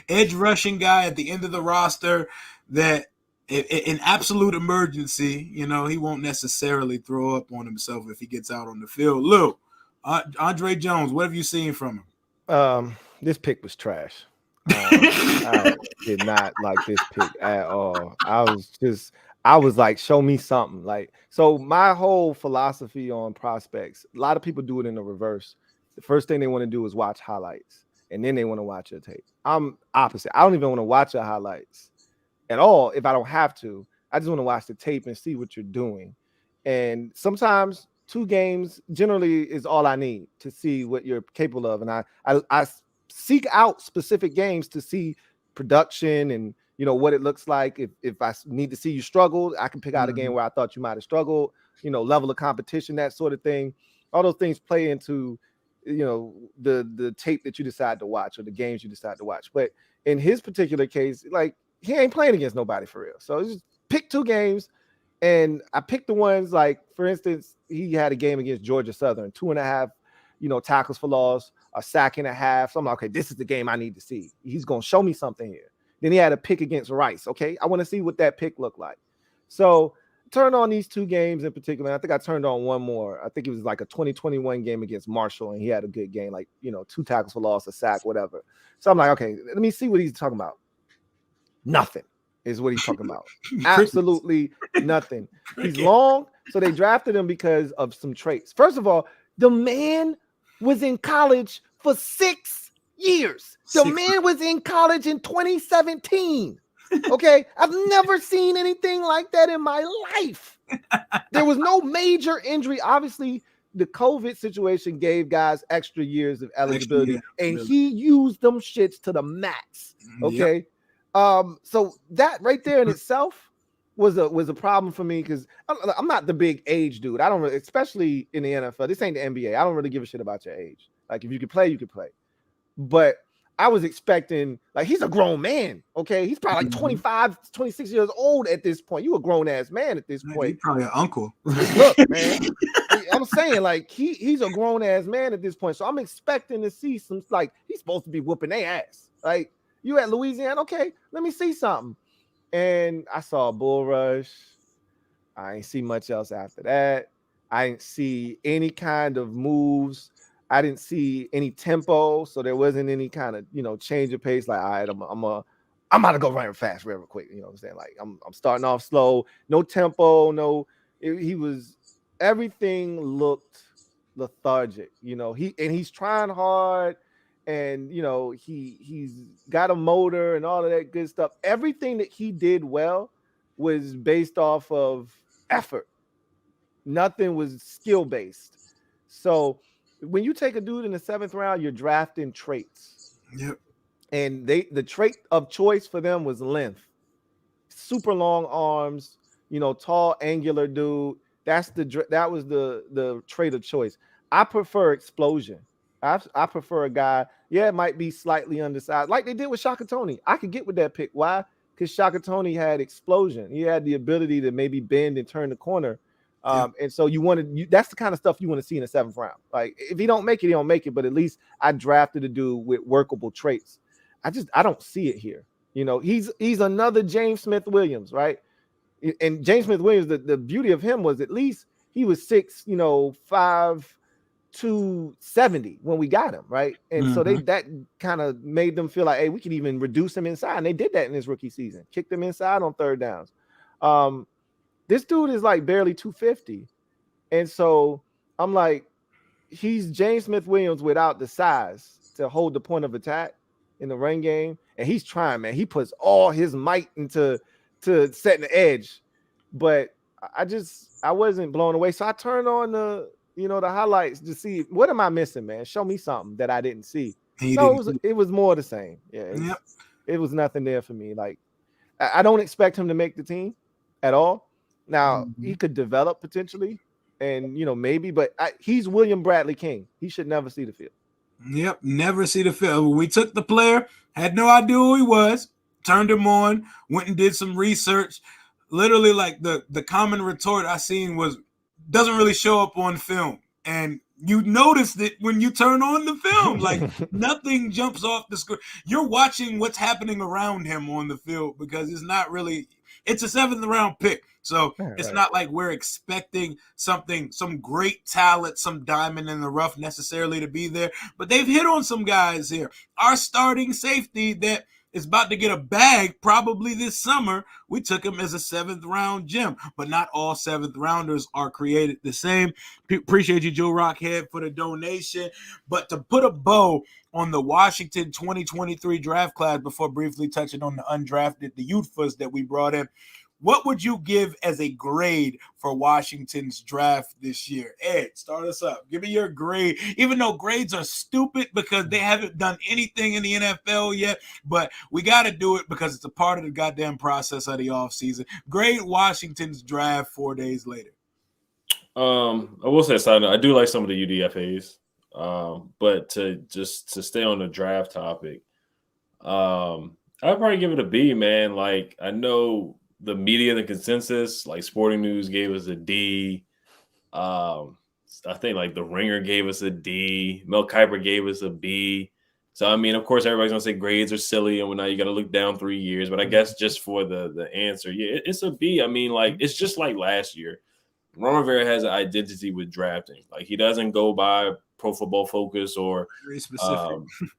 edge rushing guy at the end of the roster that in absolute emergency, he won't necessarily throw up on himself if he gets out on the field. Lou, Andre Jones, what have you seen from him? This pick was trash. I did not like this pick at all. I was like, show me something. Like, so my whole philosophy on prospects, a lot of people do it in the reverse. The first thing they want to do is watch highlights, and then they want to watch your tape. I'm opposite. I don't even want to watch your highlights at all if I don't have to. I just want to watch the tape and see what you're doing. And sometimes 2 games generally is all I need to see what you're capable of. And I seek out specific games to see production and what it looks like. If I need to see you struggle, I can pick out a game where I thought you might have struggled, level of competition, that sort of thing. All those things play into the tape that you decide to watch or the games you decide to watch. But in his particular case, like, he ain't playing against nobody for real. So just pick 2 games, and I picked the ones, like, for instance, he had a game against Georgia Southern, 2.5 tackles for loss, a sack and a half. So I'm like, okay, this is the game I need to see. He's going to show me something here. Then he had a pick against Rice. Okay, I want to see what that pick looked like. So turned on these 2 games in particular. I think I turned on one more. I think it was like a 2021 game against Marshall, and he had a good game, like, 2 tackles for loss, a sack, whatever. So I'm like, okay, let me see what he's talking about. Nothing is what he's talking about. Absolutely nothing. He's long, so they drafted him because of some traits. First of all, the man was in college for 6 years. The man was in college in 2017. Okay, I've never seen anything like that in my life. There was no major injury. Obviously, the COVID situation gave guys extra years of eligibility, and he used them shits to the max. Okay, so that right there in itself was a problem for me, because I'm not the big age dude. I don't really, especially in the NFL. This ain't the NBA. I don't really give a shit about your age. Like, if you can play, you can play. But I was expecting, like, he's a grown man, okay? He's probably like 25, 26 years old at this point. You a grown-ass man at this point. He's probably an uncle. Look, man, I'm saying, like, he's a grown-ass man at this point. So I'm expecting to see some, like, he's supposed to be whooping their ass. Like, you at Louisiana, okay, let me see something. And I saw a bull rush. I ain't see much else after that. I didn't see any kind of moves. I didn't see any tempo, so there wasn't any kind of, change of pace. Like, all right, I'm about to go running fast real quick. You know what I'm saying? Like, I'm starting off slow, no tempo, everything looked lethargic. He's trying hard, and he's got a motor and all of that good stuff. Everything that he did well was based off of effort. Nothing was skill based. So when you take a dude in the 7th round, you're drafting traits. Yep. And the trait of choice for them was length. Super long arms, tall, angular dude. That was the trait of choice. I prefer explosion. I prefer a guy, it might be slightly undersized, like they did with Shaka Tony. I could get with that pick. Why? Because Shaka Tony had explosion. He had the ability to maybe bend and turn the corner. And so that's the kind of stuff you want to see in the 7th round. Like, if he don't make it, he don't make it. But at least I drafted a dude with workable traits. I don't see it here. He's another James Smith-Williams, right? And James Smith-Williams, the beauty of him was at least he was 6'5", 270 when we got him, right? And so that kind of made them feel like, hey, we could even reduce him inside. And they did that in his rookie season. Kicked him inside on 3rd downs. This dude is like barely 250. And so I'm like, he's James Smith-Williams without the size to hold the point of attack. in the run game, and he's trying, man. He puts all his might into setting the edge, but I wasn't blown away. So I turned on the highlights to see what am I missing, man. Show me something that I didn't see. It was more the same. Yeah, it was nothing there for me. Like I don't expect him to make the team at all. Now he could develop potentially, and maybe, but he's William Bradley King. He should never see the field. Yep, never see the field. We took the player, had no idea who he was, turned him on, went and did some research. Literally, like the common retort I seen was, doesn't really show up on film. And you noticed it when you turn on the film. Like nothing jumps off the screen. You're watching what's happening around him on the field because it's not really – it's a 7th round pick. So it's not like we're expecting some great talent, some diamond in the rough necessarily to be there. But they've hit on some guys here. Our starting safety that is about to get a bag probably this summer, we took him as a 7th round gem. But not all 7th rounders are created the same. Appreciate you, Joe Rockhead, for the donation. But to put a bow on the Washington 2023 draft class before briefly touching on the undrafted, the youthfas that we brought in, what would you give as a grade for Washington's draft this year? Ed, start us up. Give me your grade, even though grades are stupid because they haven't done anything in the NFL yet, but we got to do it because it's a part of the goddamn process of the offseason. Grade Washington's draft 4 days later. I will say, side note, I do like some of the UDFAs, but to stay on the draft topic, I'd probably give it a B, man. Like, I know the media, the consensus, like Sporting News gave us a D. I think like the Ringer gave us a D. Mel Kiper gave us a B. So, I mean, of course, everybody's going to say grades are silly and whatnot. You got to look down 3 years. But I guess just for the answer, yeah, it's a B. I mean, like, it's just like last year. Ron Rivera has an identity with drafting. Like, he doesn't go by Pro Football Focus or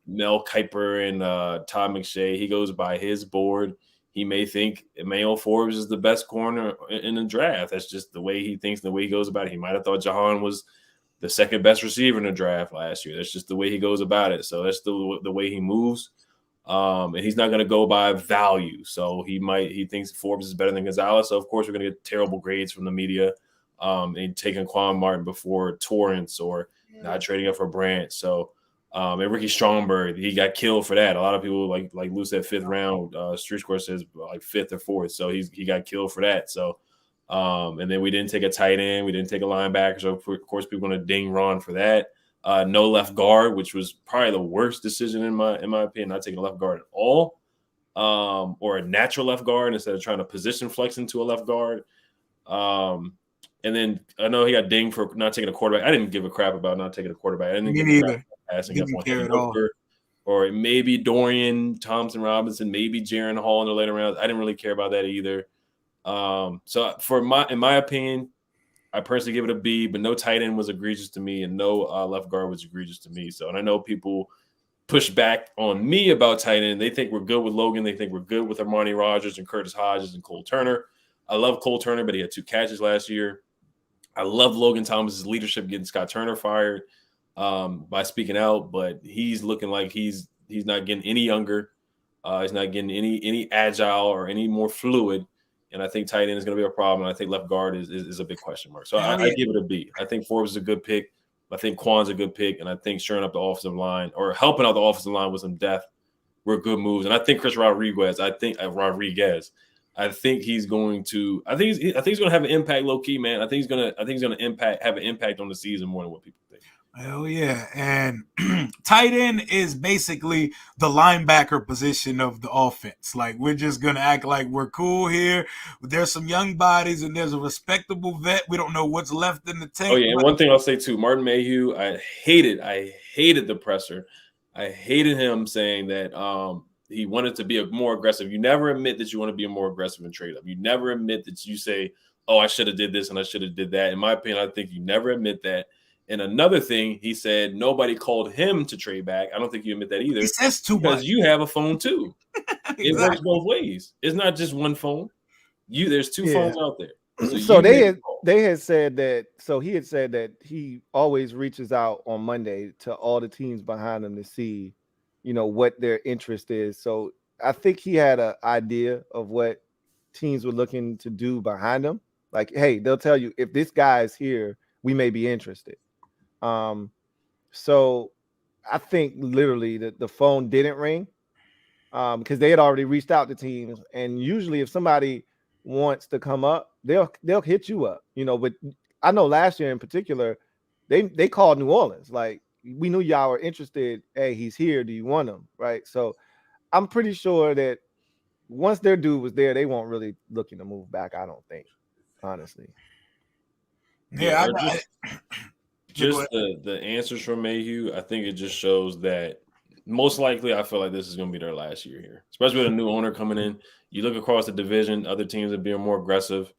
Mel Kiper and Todd McShay. He goes by his board. He may think Emanuel Forbes is the best corner in the draft. That's just the way he thinks, the way he goes about it. He might have thought Jahan was the second best receiver in the draft last year. That's just the way he goes about it. So that's the way he moves. And he's not going to go by value. So he thinks Forbes is better than Gonzalez. So, of course, we're going to get terrible grades from the media and taking Quan Martin before Torrance or not trading up for Brandt. So, and Ricky Stromberg, he got killed for that. A lot of people like Lou said 5th round. Street Score says like 5th or 4th. So he got killed for that. So, and then we didn't take a tight end. We didn't take a linebacker. So, of course, people are going to ding Ron for that. No left guard, which was probably the worst decision in my opinion, not taking a left guard at all, or a natural left guard instead of trying to position flex into a left guard. And then I know he got dinged for not taking a quarterback. I didn't give a crap about not taking a quarterback. I didn't give a crap about passing up on him. Or maybe Dorian Thompson Robinson, maybe Jaron Hall in the later rounds. I didn't really care about that either. So in my opinion, I personally give it a B, but no tight end was egregious to me and no left guard was egregious to me. So, and I know people push back on me about tight end. They think we're good with Logan. They think we're good with Armani Rogers and Curtis Hodges and Cole Turner. I love Cole Turner, but he had 2 catches last year. I love Logan Thomas's leadership getting Scott Turner fired by speaking out, but he's looking like he's not getting any younger. He's not getting any agile or any more fluid. And I think tight end is going to be a problem. And I think left guard is a big question mark. So I give it a B. I think Forbes is a good pick. I think Quan's a good pick. And I think shoring up the offensive line or helping out the offensive line with some depth were good moves. And I think Chris Rodriguez, I think he's going to have an impact low key, man. I think he's going to have an impact on the season more than what people think. Hell yeah. And tight end is basically the linebacker position of the offense. Like, we're just going to act like we're cool here. There's some young bodies and there's a respectable vet. We don't know what's left in the tank. Oh, yeah. And one thing I'll say, too, Martin Mayhew, I hated the presser. I hated him saying that he wanted to be more aggressive. You never admit that you want to be more aggressive and trade up. You never admit that you say, oh, I should have did this and I should have did that. In my opinion, I think you never admit that. And another thing, he said nobody called him to trade back. I don't think you admit that either. He says too much. Because you have a phone too. Exactly. It works both ways. It's not just one phone. There's 2 phones out there. So they had said that. So he had said that he always reaches out on Monday to all the teams behind him to see what their interest is. So I think he had an idea of what teams were looking to do behind him. Like, hey, they'll tell you if this guy is here, we may be interested. So I think literally the phone didn't ring because they had already reached out to teams. And usually if somebody wants to come up, they'll hit you up, but I know last year in particular, they called New Orleans. Like, we knew y'all were interested. Hey, he's here. Do you want him? Right. So I'm pretty sure that once their dude was there, they weren't really looking to move back. I don't think, honestly. Yeah, just the answers from Mayhew, I think it just shows that most likely I feel like this is going to be their last year here, especially with a new owner coming in. You look across the division, other teams are being more aggressive.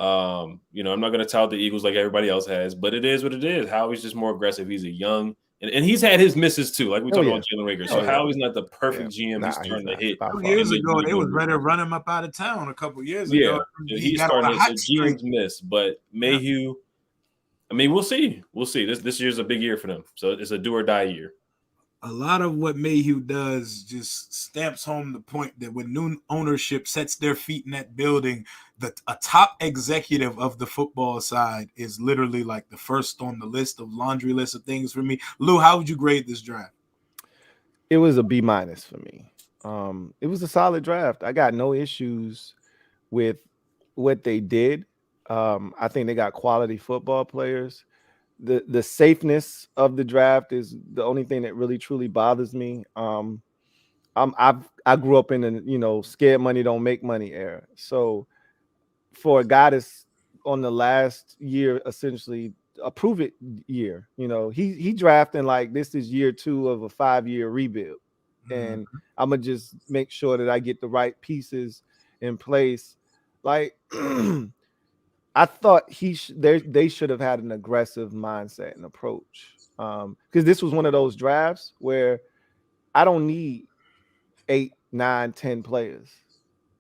I'm not going to tout the Eagles like everybody else has, but it is what it is. Howie's just more aggressive. He's a young, and he's had his misses too, like we talked about Jalen Rager. So Howie's not the perfect GM. He's starting to hit. 2 years ago, they was ready to run him up out of town. A couple years ago, he's starting to GM's miss. But Mayhew, I mean, we'll see. We'll see. This year's a big year for them. So it's a do or die year. A lot of what Mayhew does just stamps home the point that when new ownership sets their feet in that building, a top executive of the football side is literally like the first on the laundry list of things for me. Lou, how would you grade this draft? It was a B- for me. It was a solid draft. I got no issues with what they did. I think they got quality football players. The safeness of the draft is the only thing that really truly bothers me. I grew up in the scared money don't make money era. So for a guy that's on the last year, essentially a prove it year, he drafting like this is year 2 of a 5-year rebuild, and I'm gonna just make sure that I get the right pieces in place. Like I thought they should have had an aggressive mindset and approach, because this was one of those drafts where I don't need 8, 9, 10 players.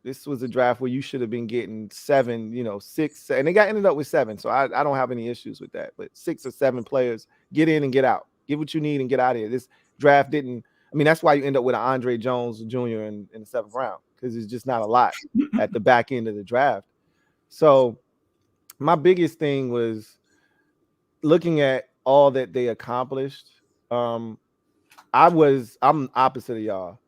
This was a draft where you should have been getting 7, 6, and they ended up with 7. So I don't have any issues with that. But 6 or 7 players, get in and get out. Get what you need and get out of here. This draft didn't. I mean, that's why you end up with an Andre Jones Jr. in the 7th round, because it's just not a lot at the back end of the draft. So my biggest thing was looking at all that they accomplished. I'm opposite of y'all.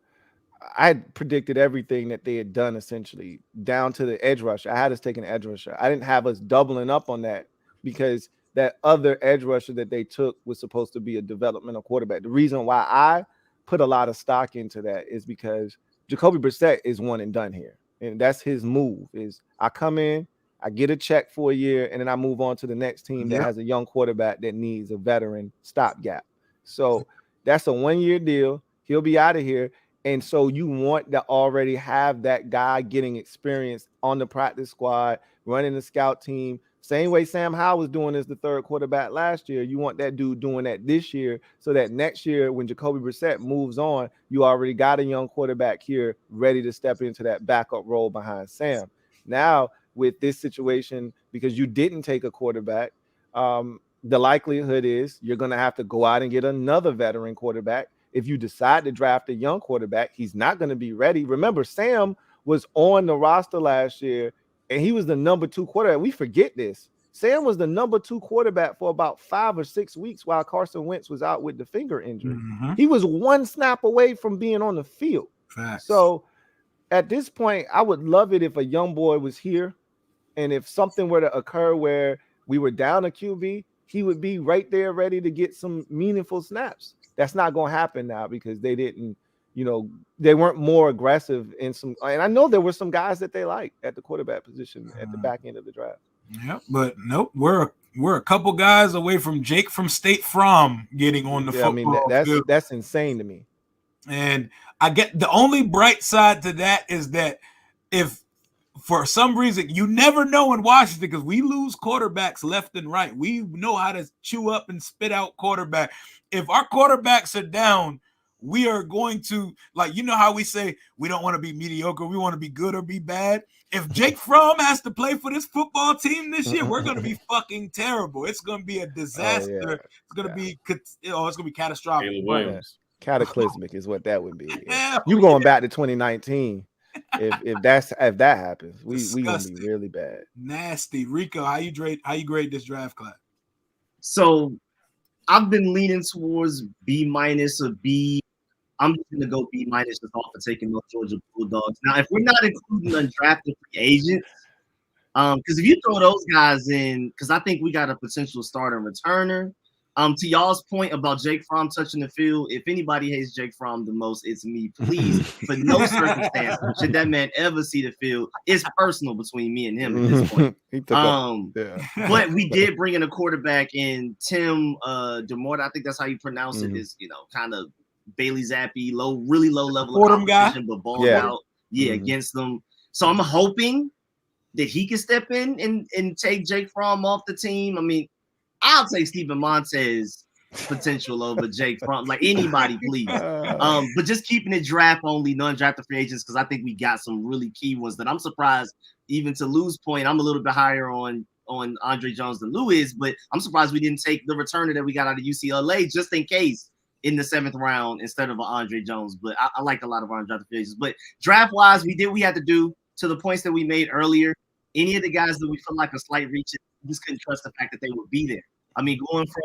I had predicted everything that they had done, essentially down to the edge rusher. I had us taking an edge rusher. I didn't have us doubling up on that because that other edge rusher that they took was supposed to be a developmental quarterback. The reason why I put a lot of stock into that is because Jacoby Brissett is one and done here. And that's his move is I come in, I get a check for a year, and then I move on to the next team that has a young quarterback that needs a veteran stopgap. So that's a 1-year deal. He'll be out of here. And so you want to already have that guy getting experience on the practice squad, running the scout team. Same way Sam Howell was doing as the 3rd quarterback last year. You want that dude doing that this year so that next year when Jacoby Brissett moves on, you already got a young quarterback here ready to step into that backup role behind Sam. Now, with this situation, because you didn't take a quarterback, the likelihood is you're going to have to go out and get another veteran quarterback. If you decide to draft a young quarterback, he's not going to be ready. Remember, Sam was on the roster last year, and he was the number 2 quarterback. We forget this. Sam was the number 2 quarterback for about 5 or 6 weeks while Carson Wentz was out with the finger injury. He was 1 snap away from being on the field. Facts. So at this point, I would love it if a young boy was here, and if something were to occur where we were down a QB, he would be right there ready to get some meaningful snaps. That's not going to happen now because they didn't, they weren't more aggressive in some. And I know there were some guys that they liked at the quarterback position at the back end of the draft. Yeah, but nope, we're a couple guys away from Jake from State Farm getting on the football field. That's insane to me. And I get the only bright side to that is that if for some reason you never know in Washington, because we lose quarterbacks left and right. We know how to chew up and spit out quarterback. If our quarterbacks are down, we are going to, like, how we say we don't want to be mediocre, we want to be good or be bad. If Jake Fromm has to play for this football team this year, we're going to be fucking terrible. It's going to be a disaster. It's going to be catastrophic. Cataclysmic is what that would be. Hell You going back to 2019. If that happens, we gonna be Disgusting. really bad. Nasty. Rico, how you grade this draft class? So I've been leaning towards B- or B. I'm just gonna go B- just off for taking those Georgia Bulldogs. Now, if we're not including undrafted free agents, because if you throw those guys in, because I think we got a potential starter and returner. To y'all's point about Jake Fromm touching the field, if anybody hates Jake Fromm the most, it's me. Please, for no circumstance should that man ever see the field. It's personal between me and him at this point. But we did bring in a quarterback in Tim DeMort. I think that's how you pronounce it. Is kind of Bailey Zappi, really low level of competition, but balled out. Against them. So I'm hoping that he can step in and take Jake Fromm off the team. I mean, I'll take Steven Montez potential over Jake Fromm. Like anybody, please. But just keeping it draft only, non-drafted free agents, because I think we got some really key ones that I'm surprised. Even to Lou's point, I'm a little bit higher on Andre Jones than Lou is, but I'm surprised we didn't take the returner that we got out of UCLA just in case in the 7th round instead of Andre Jones. But I like a lot of undrafted free agents. But draft-wise, we did what we had to do to the points that we made earlier. Any of the guys that we feel like a slight reach, we just couldn't trust the fact that they would be there. I mean, I love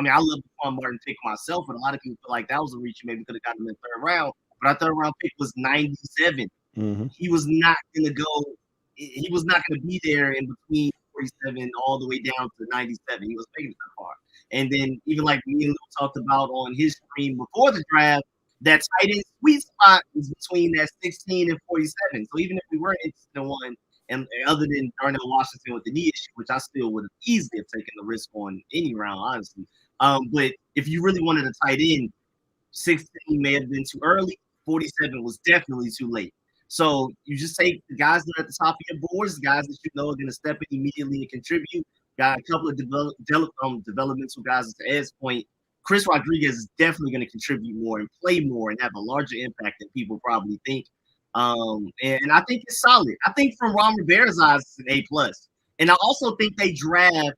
the Quan Martin pick myself, but a lot of people feel like that was a reach. You maybe could have gotten in the 3rd round, but our 3rd round pick was 97. He was not going to go. He was not going to be there in between 47 all the way down to 97. He was making it that far. And then even like me and Lou talked about on his stream before the draft, that tight end sweet spot is between that 16 and 47. So even if we weren't interested in one, and other than Darnell Washington with the knee issue, which I still would have easily have taken the risk on any round, honestly. But if you really wanted a tight end, 16 may have been too early. 47 was definitely too late. So you just take the guys that are at the top of your boards, the guys that you know are going to step in immediately and contribute. Got a couple of developmental guys to Ed's point. Chris Rodriguez is definitely going to contribute more and play more and have a larger impact than people probably think. And I think it's solid. I think from Ron Rivera's eyes, it's an A+. And I also think they draft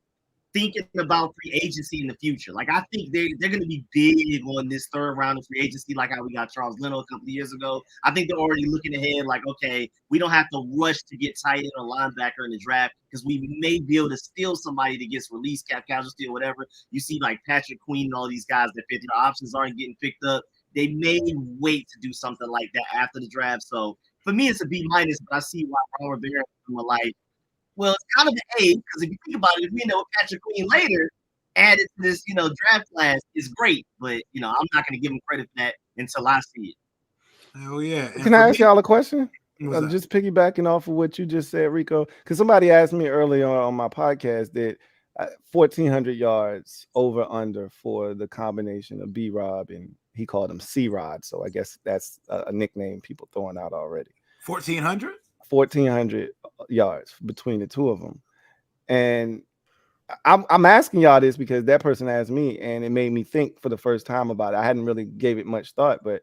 thinking about free agency in the future. Like, I think they're going to be big on this 3rd round of free agency, like how we got Charles Leno a couple of years ago. I think they're already looking ahead, like, okay, we don't have to rush to get tight end or linebacker in the draft because we may be able to steal somebody that gets released, cap casualty or whatever. You see, like, Patrick Queen and all these guys that fit their options aren't getting picked up. They may wait to do something like that after the draft. So for me, it's a B-, but I see why Ron Rivera were like, well, it's kind of an A, because if you think about it, if we know Patrick Queen later added to this, draft class is great. But, I'm not going to give him credit for that until I see it. Hell yeah. Can I ask y'all a question? Just piggybacking off of what you just said, Rico, because somebody asked me earlier on my podcast that 1,400 yards over under for the combination of B-Rob and he called him C-Rod. So I guess that's a nickname people throwing out already. 1,400? 1,400 yards between the two of them. And I'm asking y'all this because that person asked me and it made me think for the first time about it. I hadn't really gave it much thought, but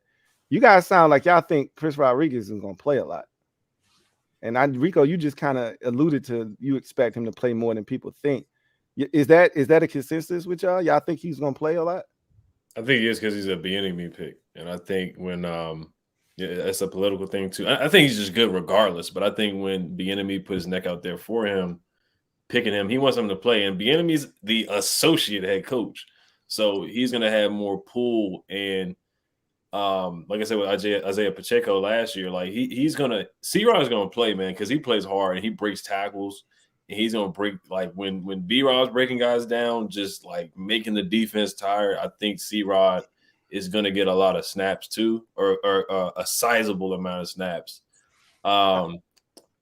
you guys sound like y'all think Chris Rodriguez is going to play a lot. And Rico, you just kind of alluded to you expect him to play more than people think. Is that a consensus with y'all? Y'all think he's going to play a lot? I think he is because he's a enemy pick. And I think when that's a political thing too. I think he's just good regardless. But I think when enemy put his neck out there for him, picking him, he wants him to play. And enemy's the associate head coach. So he's going to have more pull. And like I said with Isaiah Pacheco last year, like he's going to – C-Rod's going to play, man, because he plays hard and he breaks tackles. And he's going to break – like when B-Rod's breaking guys down, just like making the defense tired, I think C-Rod – is going to get a lot of snaps too, or a sizable amount of snaps. But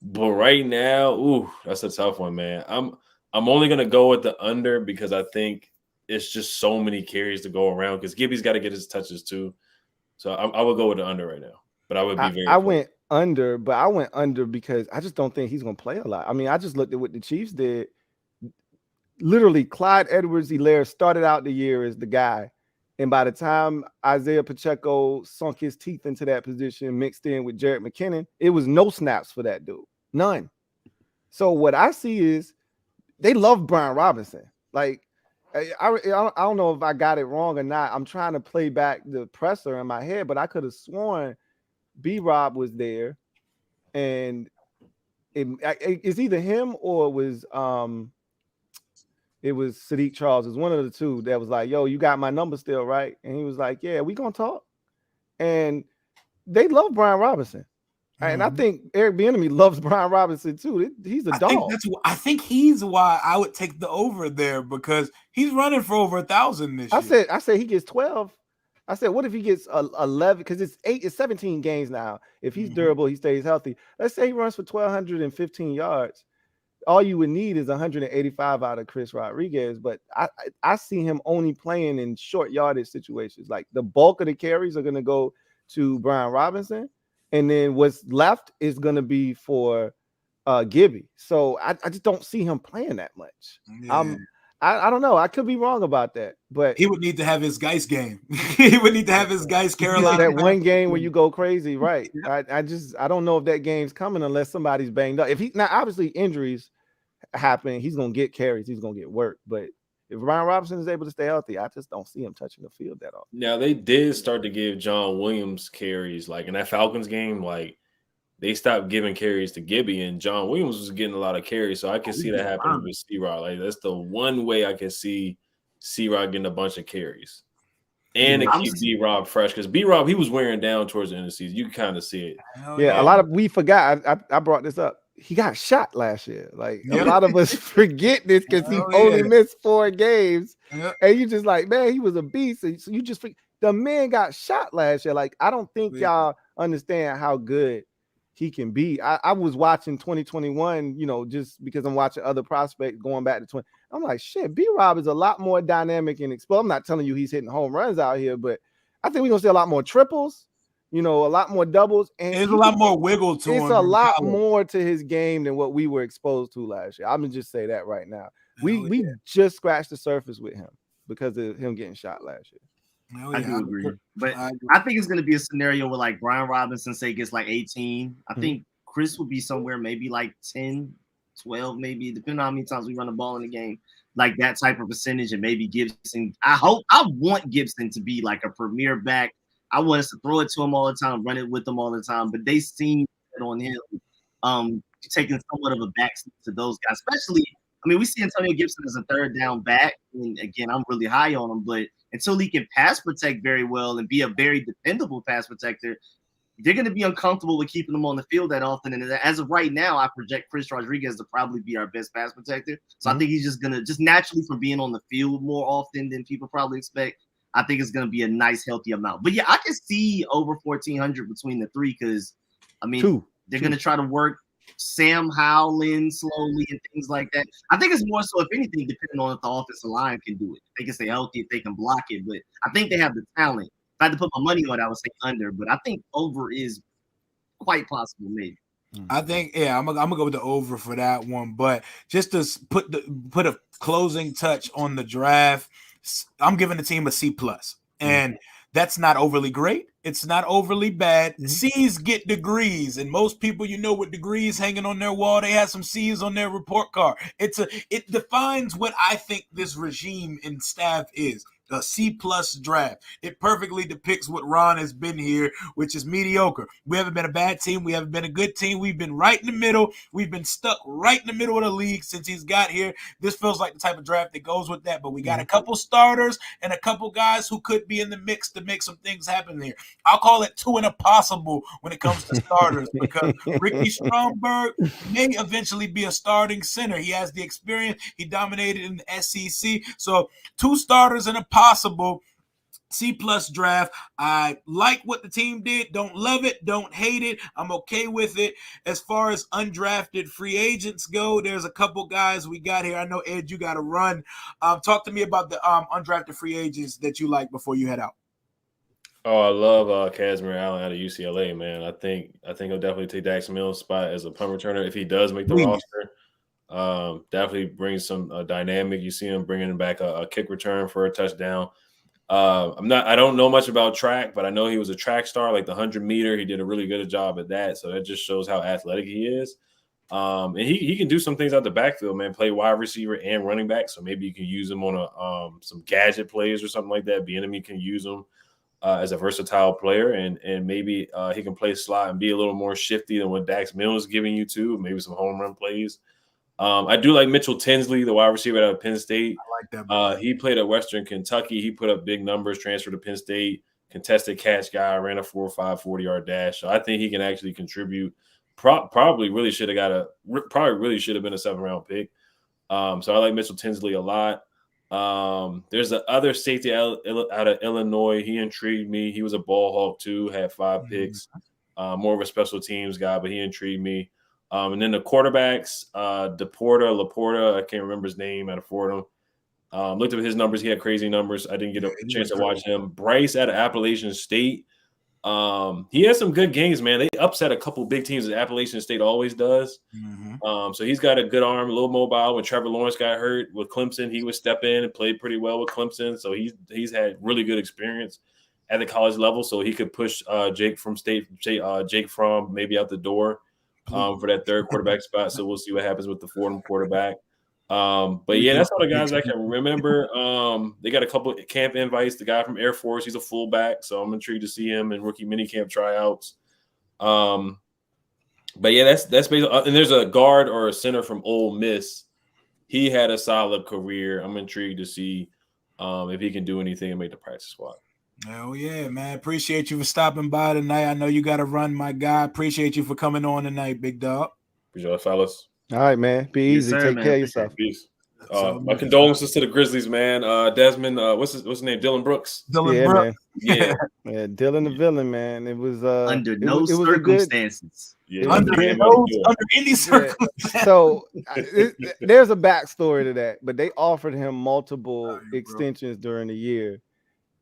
right now, that's a tough one, man. I'm only going to go with the under because I think it's just so many carries to go around because Gibby's got to get his touches too. So I would go with the under right now, but I would be very. I went under, but I went under because I just don't think he's going to play a lot. I mean, I just looked at what the Chiefs did. Literally, Clyde Edwards-Helaire started out the year as the guy. And by the time Isaiah Pacheco sunk his teeth into that position, mixed in with Jerick McKinnon, it was no snaps for that dude. None. So what I see is they love Brian Robinson. Like, I don't know if I got it wrong or not. I'm trying to play back the presser in my head, but I could have sworn B-Rob was there, and it's either him or it was Sadiq Charles. It's one of the two that was like, "Yo, you got my number still, right?" And he was like, "Yeah, we gonna talk." And they love Brian Robinson. And I think Eric Bieniemy loves Brian Robinson too. He's a dog. I think he's why I would take the over there, because he's running for over 1,000 this year. I said he gets 12. I said, what if he gets 11? Because it's 17 games now. If he's durable, he stays healthy. Let's say he runs for 1,215 yards. All you would need is 185 out of Chris Rodriguez. But I see him only playing in short yardage situations. Like the bulk of the carries are going to go to Brian Robinson. And then what's left is going to be for Gibby. So I just don't see him playing that much. Yeah. I don't know. I could be wrong about that, but he would need to have his Geist game. He would need to have his Geist Carolina. That one game where you go crazy, right? I don't know if that game's coming unless somebody's banged up. Now obviously injuries happen, he's gonna get carries, he's gonna get work. But if Brian Robinson is able to stay healthy, I just don't see him touching the field that often. Now they did start to give John Williams carries, like in that Falcons game, like. They stopped giving carries to Gibby, and John Williams was getting a lot of carries. So I can see that happening with C-Rod. Like that's the one way I can see C-Rod getting a bunch of carries. And to keep B-Rob fresh, because B-Rob, he was wearing down towards the end of the season. You can kind of see it. Yeah, a lot of we forgot. I brought this up. He got shot last year. Like a lot of us forget this because he only missed 4 games. And you just like, man, he was a beast. So you just the man got shot last year. Like, I don't think y'all understand how good he can be. I was watching 2021, just because I'm watching other prospects going back to 20. I'm like, shit, B-Rob is a lot more dynamic and explosive. I'm not telling you he's hitting home runs out here, but I think we're going to see a lot more triples, a lot more doubles. And there's a lot more wiggle to him. It's a lot more to his game than what we were exposed to last year. I'm going to just say that right now. We just scratched the surface with him because of him getting shot last year. I do agree. But I think it's going to be a scenario where like Brian Robinson say gets like 18. I think Chris will be somewhere maybe like 10, 12, maybe, depending on how many times we run the ball in the game, like that type of percentage. And maybe Gibson. I want Gibson to be like a premier back. I want us to throw it to him all the time, run it with him all the time. But they seem on him taking somewhat of a backseat to those guys, especially. I mean, we see Antonio Gibson as a third down back. And again, I'm really high on him, but until he can pass protect very well and be a very dependable pass protector, they're going to be uncomfortable with keeping him on the field that often. And as of right now, I project Chris Rodriguez to probably be our best pass protector. So I think he's just going to, just naturally from being on the field more often than people probably expect, I think it's going to be a nice, healthy amount. But yeah, I can see over 1,400 between the three because, I mean, they're going to try to work Sam Howland slowly and things like that. I think it's more so, if anything, depending on if the offensive line can do it. If they can stay healthy, if they can block it. But I think they have the talent. If I had to put my money on it, I would say under. But I think over is quite possible, maybe. I think, I'm gonna go with the over for that one. But just to put a closing touch on the draft, I'm giving the team a C+. And that's not overly great. It's not overly bad. C's get degrees, and most people, with degrees hanging on their wall, they have some C's on their report card. It defines what I think this regime and staff is. A C+ draft. It perfectly depicts what Ron has been here, which is mediocre. We haven't been a bad team. We haven't been a good team. We've been right in the middle. We've been stuck right in the middle of the league since he's got here. This feels like the type of draft that goes with that, but we got a couple starters and a couple guys who could be in the mix to make some things happen here. I'll call it 2 and a possible when it comes to starters because Ricky Stromberg may eventually be a starting center. He has the experience. He dominated in the SEC. So 2 starters and a possible C+ draft. I like what the team did. Don't love it. Don't hate it. I'm okay with it. As far as undrafted free agents go, there's a couple guys we got here. I know, Ed, you got to run. Talk to me about the undrafted free agents that you like before you head out. Oh, I love Casimir Allen out of UCLA, man. I think he'll definitely take Dax Mills' spot as a punt returner if he does make the roster. Definitely brings some dynamic. You see him bringing back a kick return for a touchdown. I don't know much about track, but I know he was a track star, like the 100-meter. He did a really good job at that. So that just shows how athletic he is. And he can do some things out the backfield, man. Play wide receiver and running back, so maybe you can use him on a some gadget plays or something like that. Bieniemy can use him as a versatile player, and maybe he can play slot and be a little more shifty than what Dax Mills is giving you too. Maybe some home run plays. I do like Mitchell Tinsley, the wide receiver out of Penn State. I like that. He played at Western Kentucky. He put up big numbers, transferred to Penn State, contested catch guy, ran a 4.5 40-yard dash. So I think he can actually contribute. Probably really should have been a 7th-round pick. So I like Mitchell Tinsley a lot. There's the other safety out of Illinois. He intrigued me. He was a ball hawk too, had 5 picks. More of a special teams guy, but he intrigued me. And then the quarterbacks, Laporta, I can't remember his name out of Fordham. Looked at his numbers. He had crazy numbers. I didn't get a chance to watch him. Bryce out of Appalachian State. He has some good games, man. They upset a couple big teams that Appalachian State always does. So he's got a good arm, a little mobile. When Trevor Lawrence got hurt with Clemson, he would step in and play pretty well with Clemson. So he's had really good experience at the college level. So he could push Jake Fromm maybe out the door for that 3rd quarterback spot. So we'll see what happens with the Fordham quarterback. But yeah, that's all the guys I can remember. They got a couple of camp invites. The guy from Air Force, he's a fullback, so I'm intrigued to see him in rookie minicamp tryouts. But yeah, that's basically. And there's a guard or a center from Ole Miss. He had a solid career. I'm intrigued to see if he can do anything and make the practice squad. Hell yeah, man. Appreciate you for stopping by tonight. I know you got to run, my guy. Appreciate you for coming on tonight, big dog. Appreciate it, fellas. All right, man. Be easy. Yes, sir, Take man. care of yourself. Peace. My condolences to the Grizzlies, man. Desmond, what's his name? Dylan Brooks. Dylan Brooks. Yeah. Yeah, Dylan the villain, man. It was under no it was circumstances. Yeah. Under any circumstance. So there's a backstory to that, but they offered him multiple extensions during the year,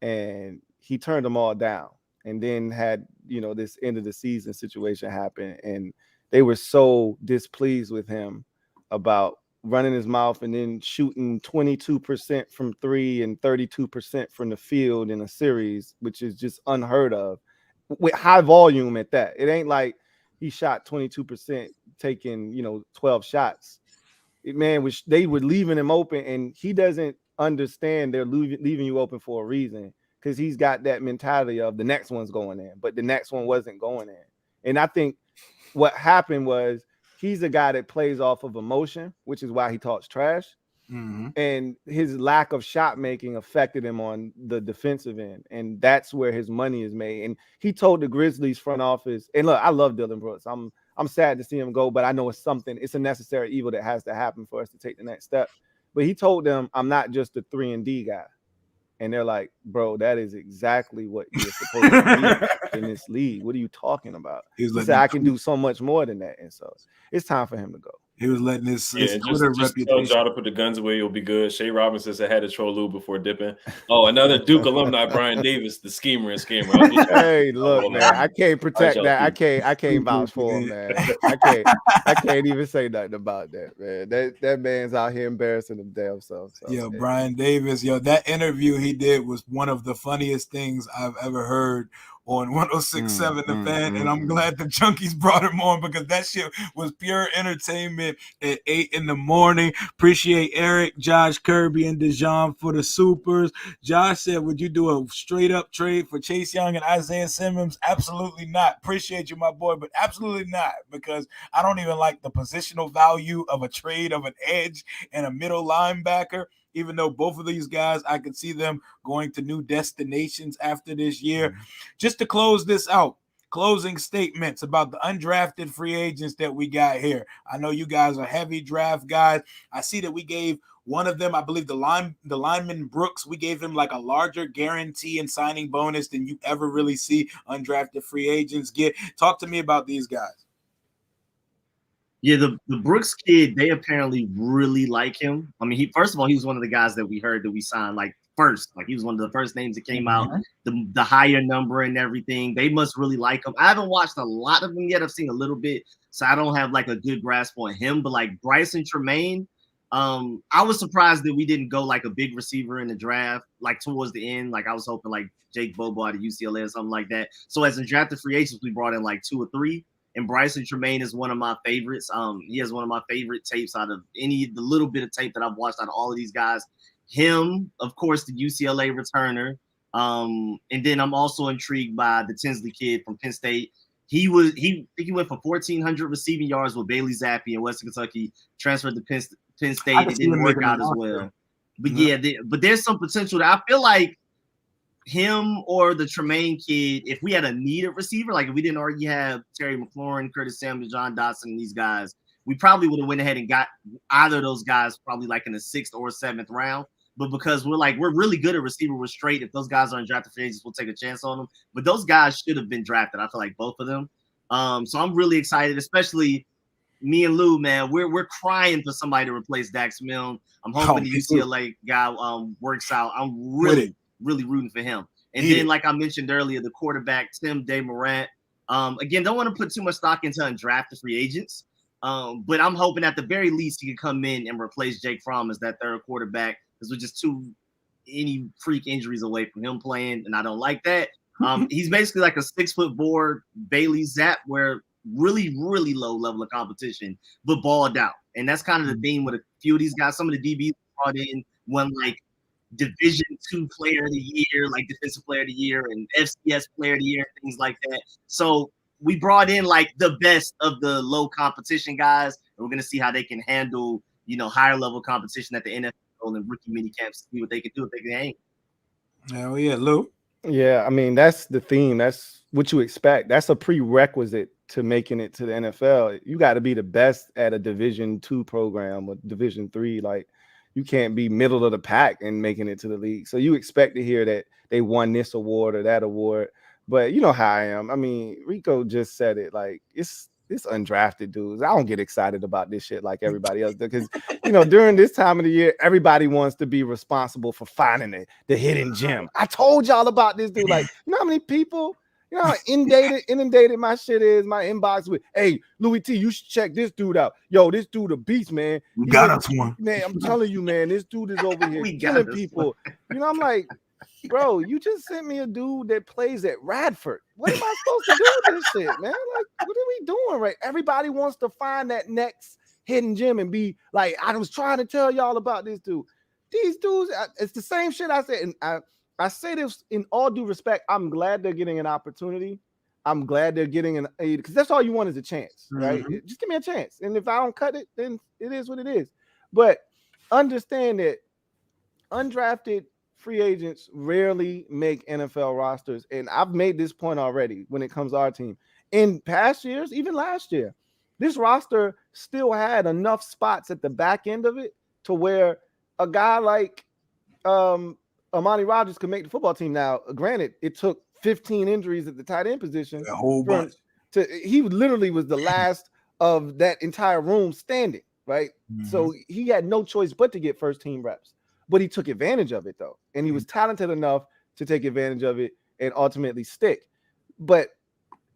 and he turned them all down. And then had this end of the season situation happen, and they were so displeased with him about running his mouth and then shooting 22% from 3 and 32% from the field in a series, which is just unheard of with high volume at that. It ain't like he shot 22% taking 12 shots. They were leaving him open, and he doesn't understand they're leaving you open for a reason, because he's got that mentality of the next one's going in, but the next one wasn't going in. And I think what happened was he's a guy that plays off of emotion, which is why he talks trash. And his lack of shot making affected him on the defensive end. And that's where his money is made. And he told the Grizzlies front office, and look, I love Dylan Brooks. I'm sad to see him go, but I know it's a necessary evil that has to happen for us to take the next step. But he told them, I'm not just a 3-and-D guy. And they're like, bro, that is exactly what you're supposed to be in this league. What are you talking about? He said, I can do so much more than that. And so it's time for him to go. He was letting his Twitter reputation. Tell Ja to put the guns away. You'll be good. Shay Robinson said had to troll Lou before dipping. Oh, another Duke alumni, Brian Davis, the schemer and scammer. Hey, look, man, I can't protect that. I can't vouch for him, man. I can't even say nothing about that, man. That man's out here embarrassing him damn self. So, yo, Brian Davis, that interview he did was one of the funniest things I've ever heard on 106.7 The Fan, and I'm glad the Junkies brought him on, because that shit was pure entertainment at 8 in the morning. Appreciate Eric, Josh Kirby, and Dejan for the supers. Josh said, would you do a straight up trade for Chase Young and Isaiah Simmons? Absolutely not. Appreciate you, my boy, but absolutely not, because I don't even like the positional value of a trade of an edge and a middle linebacker. Even though both of these guys, I could see them going to new destinations after this year. Just to close this out, closing statements about the undrafted free agents that we got here. I know you guys are heavy draft guys. I see that we gave one of them, I believe the lineman Brooks, we gave him like a larger guarantee and signing bonus than you ever really see undrafted free agents get. Talk to me about these guys. Yeah, the Brooks kid, they apparently really like him. I mean, he was one of the guys that we heard that we signed like first. Like he was one of the first names that came out, the higher number and everything. They must really like him. I haven't watched a lot of them yet. I've seen a little bit, so I don't have like a good grasp on him. But like Bryson Tremaine, I was surprised that we didn't go like a big receiver in the draft, like towards the end. Like I was hoping like Jake Bobo out of UCLA or something like that. So as a drafted free agents, we brought in like 2 or 3. And Bryson Tremaine is one of my favorites. He has one of my favorite tapes out of the little bit of tape that I've watched out of all of these guys. Him, of course, the UCLA returner. And then I'm also intrigued by the Tinsley kid from Penn State. He went for 1,400 receiving yards with Bailey Zappi in Western Kentucky, transferred to Penn State. It didn't work out as well. But but there's some potential that I feel like him or the Tremaine kid, if we had a needed receiver, like if we didn't already have Terry McLaurin, Curtis Samuel, John Dotson, and these guys, we probably would have went ahead and got either of those guys probably like in the 6th or 7th round. But because we're really good at receiver, we're straight. If those guys aren't drafted free agents, we'll take a chance on them. But those guys should have been drafted. I feel like both of them. So I'm really excited, especially me and Lou, man. We're crying for somebody to replace Dax Milne. I'm hoping the UCLA guy works out. I'm really rooting for him. And then, like I mentioned earlier, the quarterback, Tim DeMorant. Again, don't want to put too much stock into undrafted free agents. But I'm hoping at the very least he can come in and replace Jake Fromm as that third quarterback, because we're just any freak injuries away from him playing, and I don't like that. He's basically like a 6-foot Bailey Zapp, where really, really low level of competition, but balled out. And that's kind of the theme with a few of these guys. Some of the DBs brought in won like Division II Player of the Year, like Defensive Player of the Year and FCS Player of the Year, things like that. So we brought in like the best of the low competition guys, and we're going to see how they can handle, higher level competition at the NFL and rookie mini camps, see what they can do if they can hang. Hell yeah, Lou. Yeah, I mean, that's the theme. That's what you expect. That's a prerequisite to making it to the NFL. You got to be the best at a Division II program or Division III. Like, you can't be middle of the pack and making it to the league. So you expect to hear that they won this award or that award. But you know how I am. I mean, Rico just said it. Like, it's undrafted dudes. I don't get excited about this shit like everybody else, because during this time of the year, everybody wants to be responsible for finding the hidden gem. I told y'all about this dude. Like, you know how many people, how inundated my shit is, my inbox with, hey, Louis T, you should check this dude out. Yo, this dude a beast, man. We got us one. Man, I'm telling you, man, this dude is over here killing people. I'm like, bro, you just sent me a dude that plays at Radford. What am I supposed to do with this shit, man? Like, what are we doing, right? Everybody wants to find that next hidden gem and be like, I was trying to tell y'all about this dude. These dudes, it's the same shit I said. And I say this in all due respect. I'm glad they're getting an opportunity. I'm glad they're getting because that's all you want is a chance, right? Mm-hmm. Just give me a chance. And if I don't cut it, then it is what it is. But understand that undrafted free agents rarely make NFL rosters. And I've made this point already when it comes to our team. In past years, even last year, this roster still had enough spots at the back end of it to where a guy like Amani Rodgers could make the football team. Now, granted, it took 15 injuries at the tight end position. A whole bunch. He literally was the last of that entire room standing, right? Mm-hmm. So he had no choice but to get first team reps. But he took advantage of it, though. And he was talented enough to take advantage of it and ultimately stick. But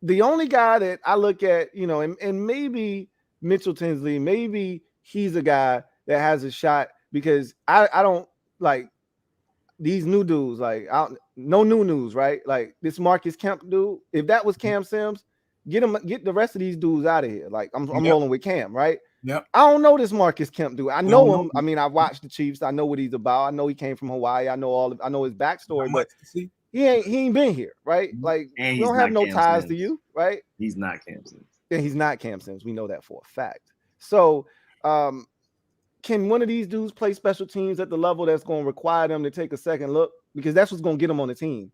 the only guy that I look at, and maybe Mitchell Tinsley, maybe he's a guy that has a shot, because I don't like these new dudes. Like, no new news, right? Like this Marcus Kemp dude. If that was Cam Sims, get the rest of these dudes out of here. Like I'm rolling with Cam, right? Yep. I don't know this Marcus Kemp dude. I know him. I mean, I watched the Chiefs. I know what he's about. I know he came from Hawaii. I know his backstory, but he ain't been here, right? Like, you don't have no ties to you, right? He's not Cam Sims. And he's not Cam Sims. We know that for a fact. So, can one of these dudes play special teams at the level that's going to require them to take a second look? Because that's what's going to get them on the team.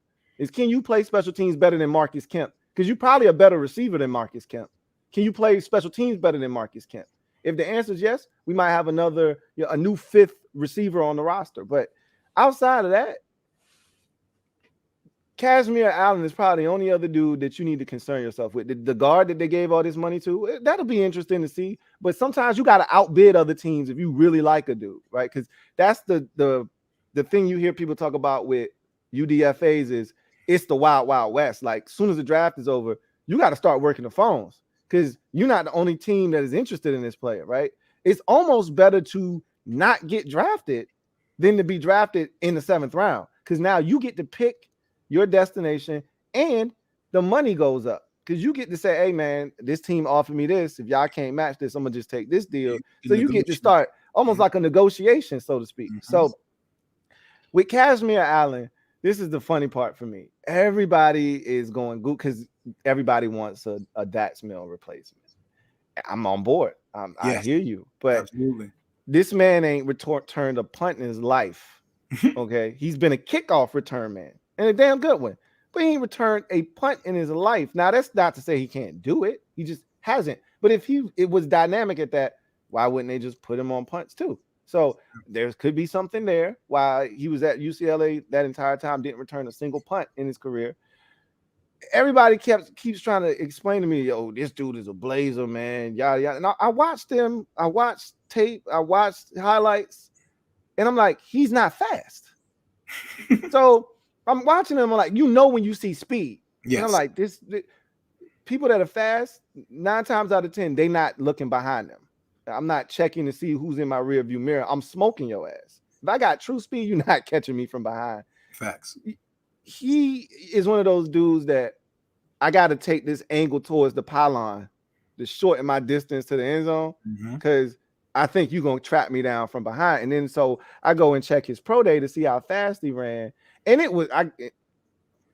Can you play special teams better than Marcus Kemp? Because you're probably a better receiver than Marcus Kemp. Can you play special teams better than Marcus Kemp? If the answer is yes, we might have a new fifth receiver on the roster. But outside of that, Kashmir Allen is probably the only other dude that you need to concern yourself with. The guard that they gave all this money to, that'll be interesting to see. But sometimes you got to outbid other teams if you really like a dude, right? Because that's the thing you hear people talk about with UDFAs is it's the wild, wild west. Like, as soon as the draft is over, you got to start working the phones, because you're not the only team that is interested in this player, right? It's almost better to not get drafted than to be drafted in the 7th round, because now you get to pick your destination and the money goes up. because you get to say, hey man, this team offered me this. If y'all can't match this, I'm gonna just take this deal. So you get to start almost like a negotiation, so to speak. So with Cashmere Allen, this is the funny part for me. Everybody is going good because everybody wants a Dax Mill replacement. I'm on board. I hear you, but this man ain't returned a punt in his life. Okay, he's been a kickoff return man and a damn good one, but he ain't returned a punt in his life. Now that's not to say he can't do it. He just hasn't. But if it was dynamic at that, why wouldn't they just put him on punts too? So there could be something there. While he was at UCLA that entire time, didn't return a single punt in his career. Everybody keeps trying to explain to me, yo, this dude is a blazer, man. Yada yada. And I watched him. I watched tape. I watched highlights, and I'm like, he's not fast. So I'm watching him. I'm like, when you see speed. Yes. And I'm like, this people that are fast, 9 times out of 10, they not looking behind them. I'm not checking to see who's in my rear view mirror. I'm smoking your ass. If I got true speed, you're not catching me from behind. Facts. He is one of those dudes that I got to take this angle towards the pylon to shorten my distance to the end zone because I think you're going to trap me down from behind. And then so I go and check his pro day to see how fast he ran. And it was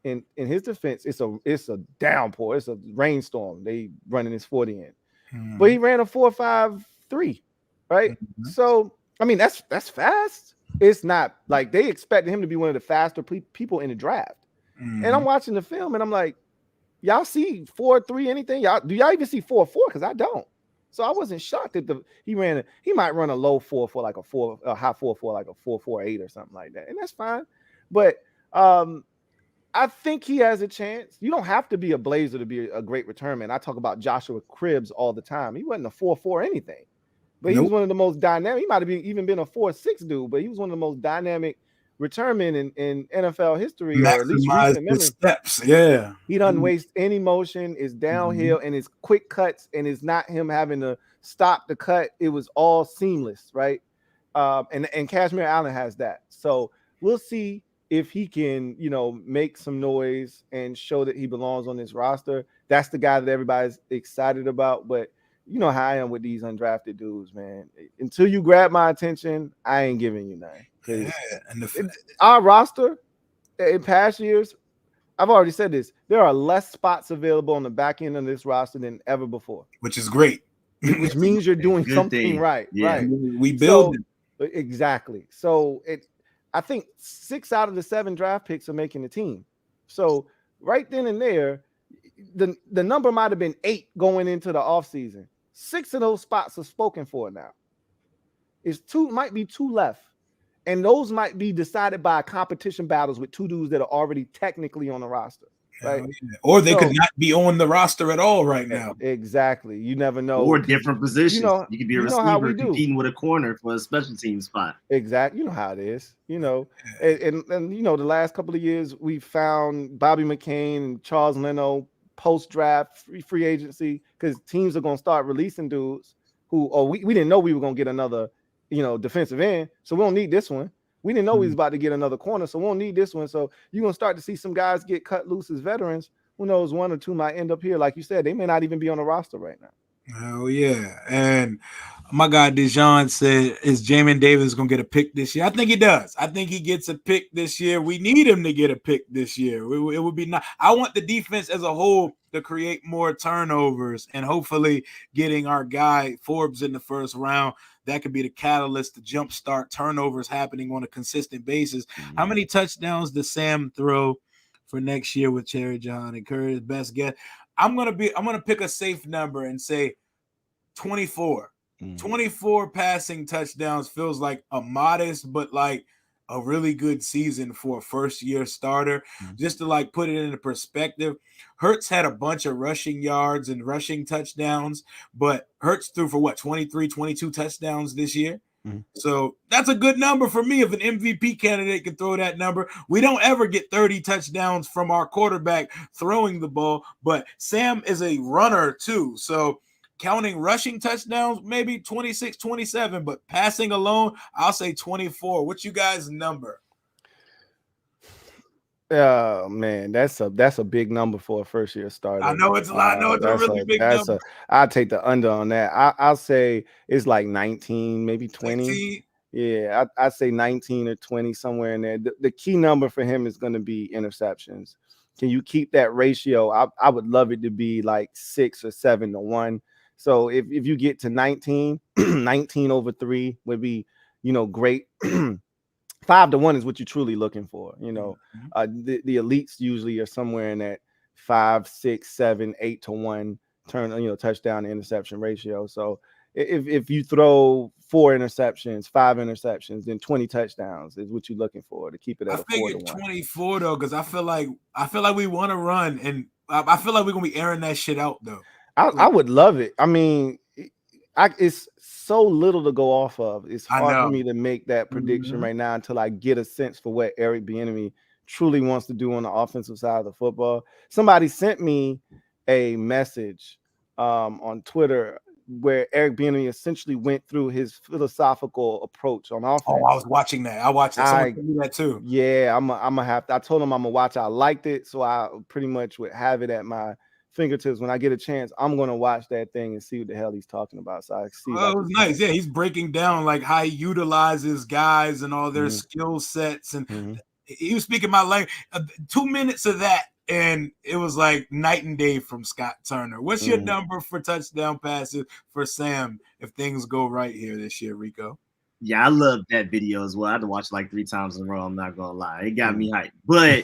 in his defense, it's a downpour. It's a rainstorm. They running his 40 in. But he ran a 4.53, right? So, I mean, that's fast. It's not like they expected him to be one of the faster people in the draft. And I'm watching the film and I'm like, y'all see 4.3 anything? Do y'all even see 4.4? Because I don't. So I wasn't shocked that he might run a low 4.4, like a high 4.4, like a 4.48 or something like that. And that's fine. But I think he has a chance. You don't have to be a blazer to be a great return man. I talk about Joshua Cribbs all the time. He wasn't a 4.4 anything. But he was one of the most dynamic. He might have even been a 4.6 dude, but he was one of the most dynamic return men in NFL history, or at least recent memory. Steps, yeah. He doesn't waste any motion. It's downhill and it's quick cuts, and it's not him having to stop the cut. It was all seamless, right? And Cashmere Allen has that. So we'll see if he can, make some noise and show that he belongs on this roster. That's the guy that everybody's excited about, but you know how I am with these undrafted dudes, man. Until you grab my attention, I ain't giving you none. Our roster in past years, I've already said this, there are less spots available on the back end of this roster than ever before. Which is great. Which means you're doing something right. Yeah. Right. We build it. Exactly. So I think 6 out of the 7 draft picks are making the team. So right then and there, the number might have been 8 going into the offseason. 6 of those spots are spoken for now. Might be 2 left. And those might be decided by competition battles with 2 dudes that are already technically on the roster. Right? Yeah. Or they could not be on the roster at all right now. Exactly. You never know. Or different positions. You could be a receiver competing with a corner for a special team spot. Exactly. You know how it is. And the last couple of years we found Bobby McCain and Charles Leno post-draft free agency because teams are going to start releasing dudes we didn't know we were going to get another, defensive end. So we don't need this one. We didn't know we was about to get another corner, so we won't need this one. So you're going to start to see some guys get cut loose as veterans. Who knows, 1 or 2 might end up here. Like you said, they may not even be on the roster right now. Oh, yeah. And my guy Dijon said, is Jamin Davis going to get a pick this year? I think he does. I think he gets a pick this year. We need him to get a pick this year. It would be nice. I want the defense as a whole to create more turnovers and hopefully getting our guy Forbes in the first round. That could be the catalyst to jumpstart turnovers happening on a consistent basis. How many touchdowns does Sam throw for next year with Cherry John and Curry? Best guess. I'm gonna pick a safe number and say 24. 24 passing touchdowns feels like a modest, but like a really good season for a first-year starter. Just to put it into perspective, Hurts had a bunch of rushing yards and rushing touchdowns, but Hurts threw for 23, 22 touchdowns this year. So that's a good number for me. If an MVP candidate can throw that number, we don't ever get 30 touchdowns from our quarterback throwing the ball, but Sam is a runner too. So counting rushing touchdowns, maybe 26, 27, but passing alone, I'll say 24. What's you guys' number? Man, that's a big number for a first year starter. I know it's a lot. I know it's a really big number. I'll take the under on that. I'll say it's like 19, maybe 20. 19. Yeah, I'd say 19 or 20, somewhere in there. The key number for him is going to be interceptions. Can you keep that ratio? I would love it to be like 6 or 7 to 1. So if you get to 19, 19 over 3 would be, great. 5 to 1 is what you're truly looking for. The elites usually are somewhere in that 5, 6, 7, 8 to 1 touchdown to interception ratio. So if you throw 4 interceptions, 5 interceptions, then 20 touchdowns is what you're looking for to keep it at a 4 to 1. 24 though, because I feel like we want to run, and I feel like we're gonna be airing that shit out though. I would love it. I mean, it's so little to go off of. It's hard for me to make that prediction right now until I get a sense for what Eric Bieniemy truly wants to do on the offensive side of the football. Somebody sent me a message on Twitter where Eric Bieniemy essentially went through his philosophical approach on offense. Oh, I was watching that. I watched it. Someone told me that too. Yeah, I'm gonna have to. I told him I'm gonna watch. I liked it, so I pretty much would have it at my fingertips when I get a chance. I'm gonna watch that thing and see what the hell he's talking about. So I see. Oh, it was nice. Yeah, he's breaking down like how he utilizes guys and all their skill sets, and he was speaking my language. 2 minutes of that, and it was like night and day from Scott Turner. What's your number for touchdown passes for Sam if things go right here this year, Rico? Yeah, I love that video as well. I had to watch it like 3 times in a row. I'm not gonna lie, it got me hyped. But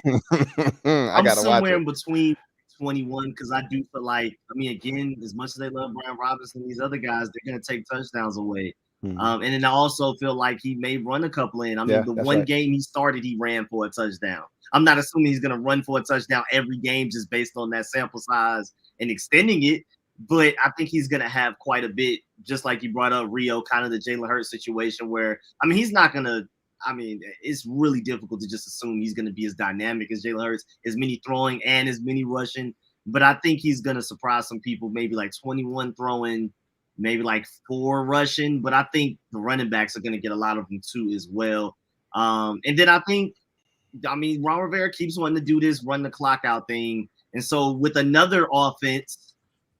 I'm somewhere in between 21 because I do feel like, again, as much as they love Brian Robinson and these other guys, they're gonna take touchdowns away. And then I also feel like he may run a couple in. The one game he started, he ran for a touchdown. I'm not assuming he's gonna run for a touchdown every game just based on that sample size and extending it. But I think he's going to have quite a bit, just like you brought up Rio, kind of the Jalen Hurts situation where, he's not going to, it's really difficult to just assume he's going to be as dynamic as Jalen Hurts, as many throwing and as many rushing. But I think he's going to surprise some people, maybe like 21 throwing, maybe like 4 rushing. But I think the running backs are going to get a lot of them too as well. And then I think, Ron Rivera keeps wanting to do this run the clock out thing. And so with another offense,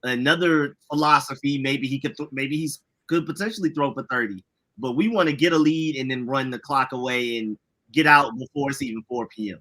another philosophy, maybe he could potentially throw for 30, but we want to get a lead and then run the clock away and get out before it's even 4 p.m.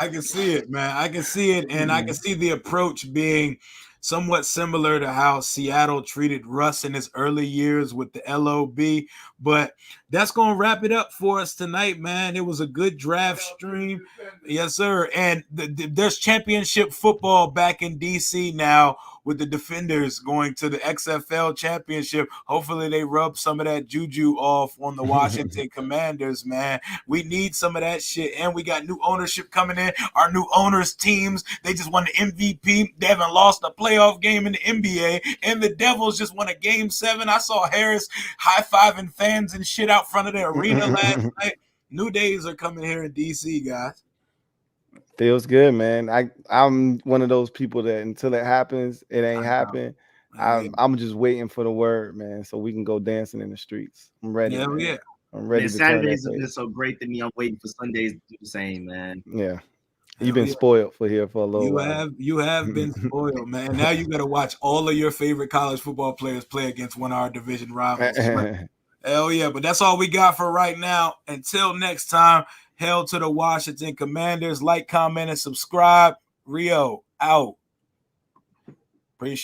I can see it, man. I can see it, and I can see the approach being somewhat similar to how Seattle treated Russ in his early years with the LOB. But that's going to wrap it up for us tonight, man. It was a good draft stream. Yes, sir. And there's championship football back in D.C. now with the Defenders going to the XFL championship. Hopefully they rub some of that juju off on the Washington Commanders, man. We need some of that shit. And we got new ownership coming in. Our new owners' teams, they just won the MVP. They haven't lost a playoff game in the NBA. And the Devils just won a Game 7. I saw Harris high-fiving fans and shit out front of the arena last night. New days are coming here in D.C., guys. Feels good, man. I'm one of those people that until it happens, it ain't happening. I'm just waiting for the word, man, so we can go dancing in the streets. I'm ready. Yeah, yeah. I'm ready. Saturdays have been so great to me. I'm waiting for Sundays to do the same, man. Yeah. You've been spoiled for a little while. You have been spoiled, man. Now you got to watch all of your favorite college football players play against one of our division rivals. Hell yeah, but that's all we got for right now. Until next time, hail to the Washington Commanders. Like, comment, and subscribe. Rio, out. Appreciate it.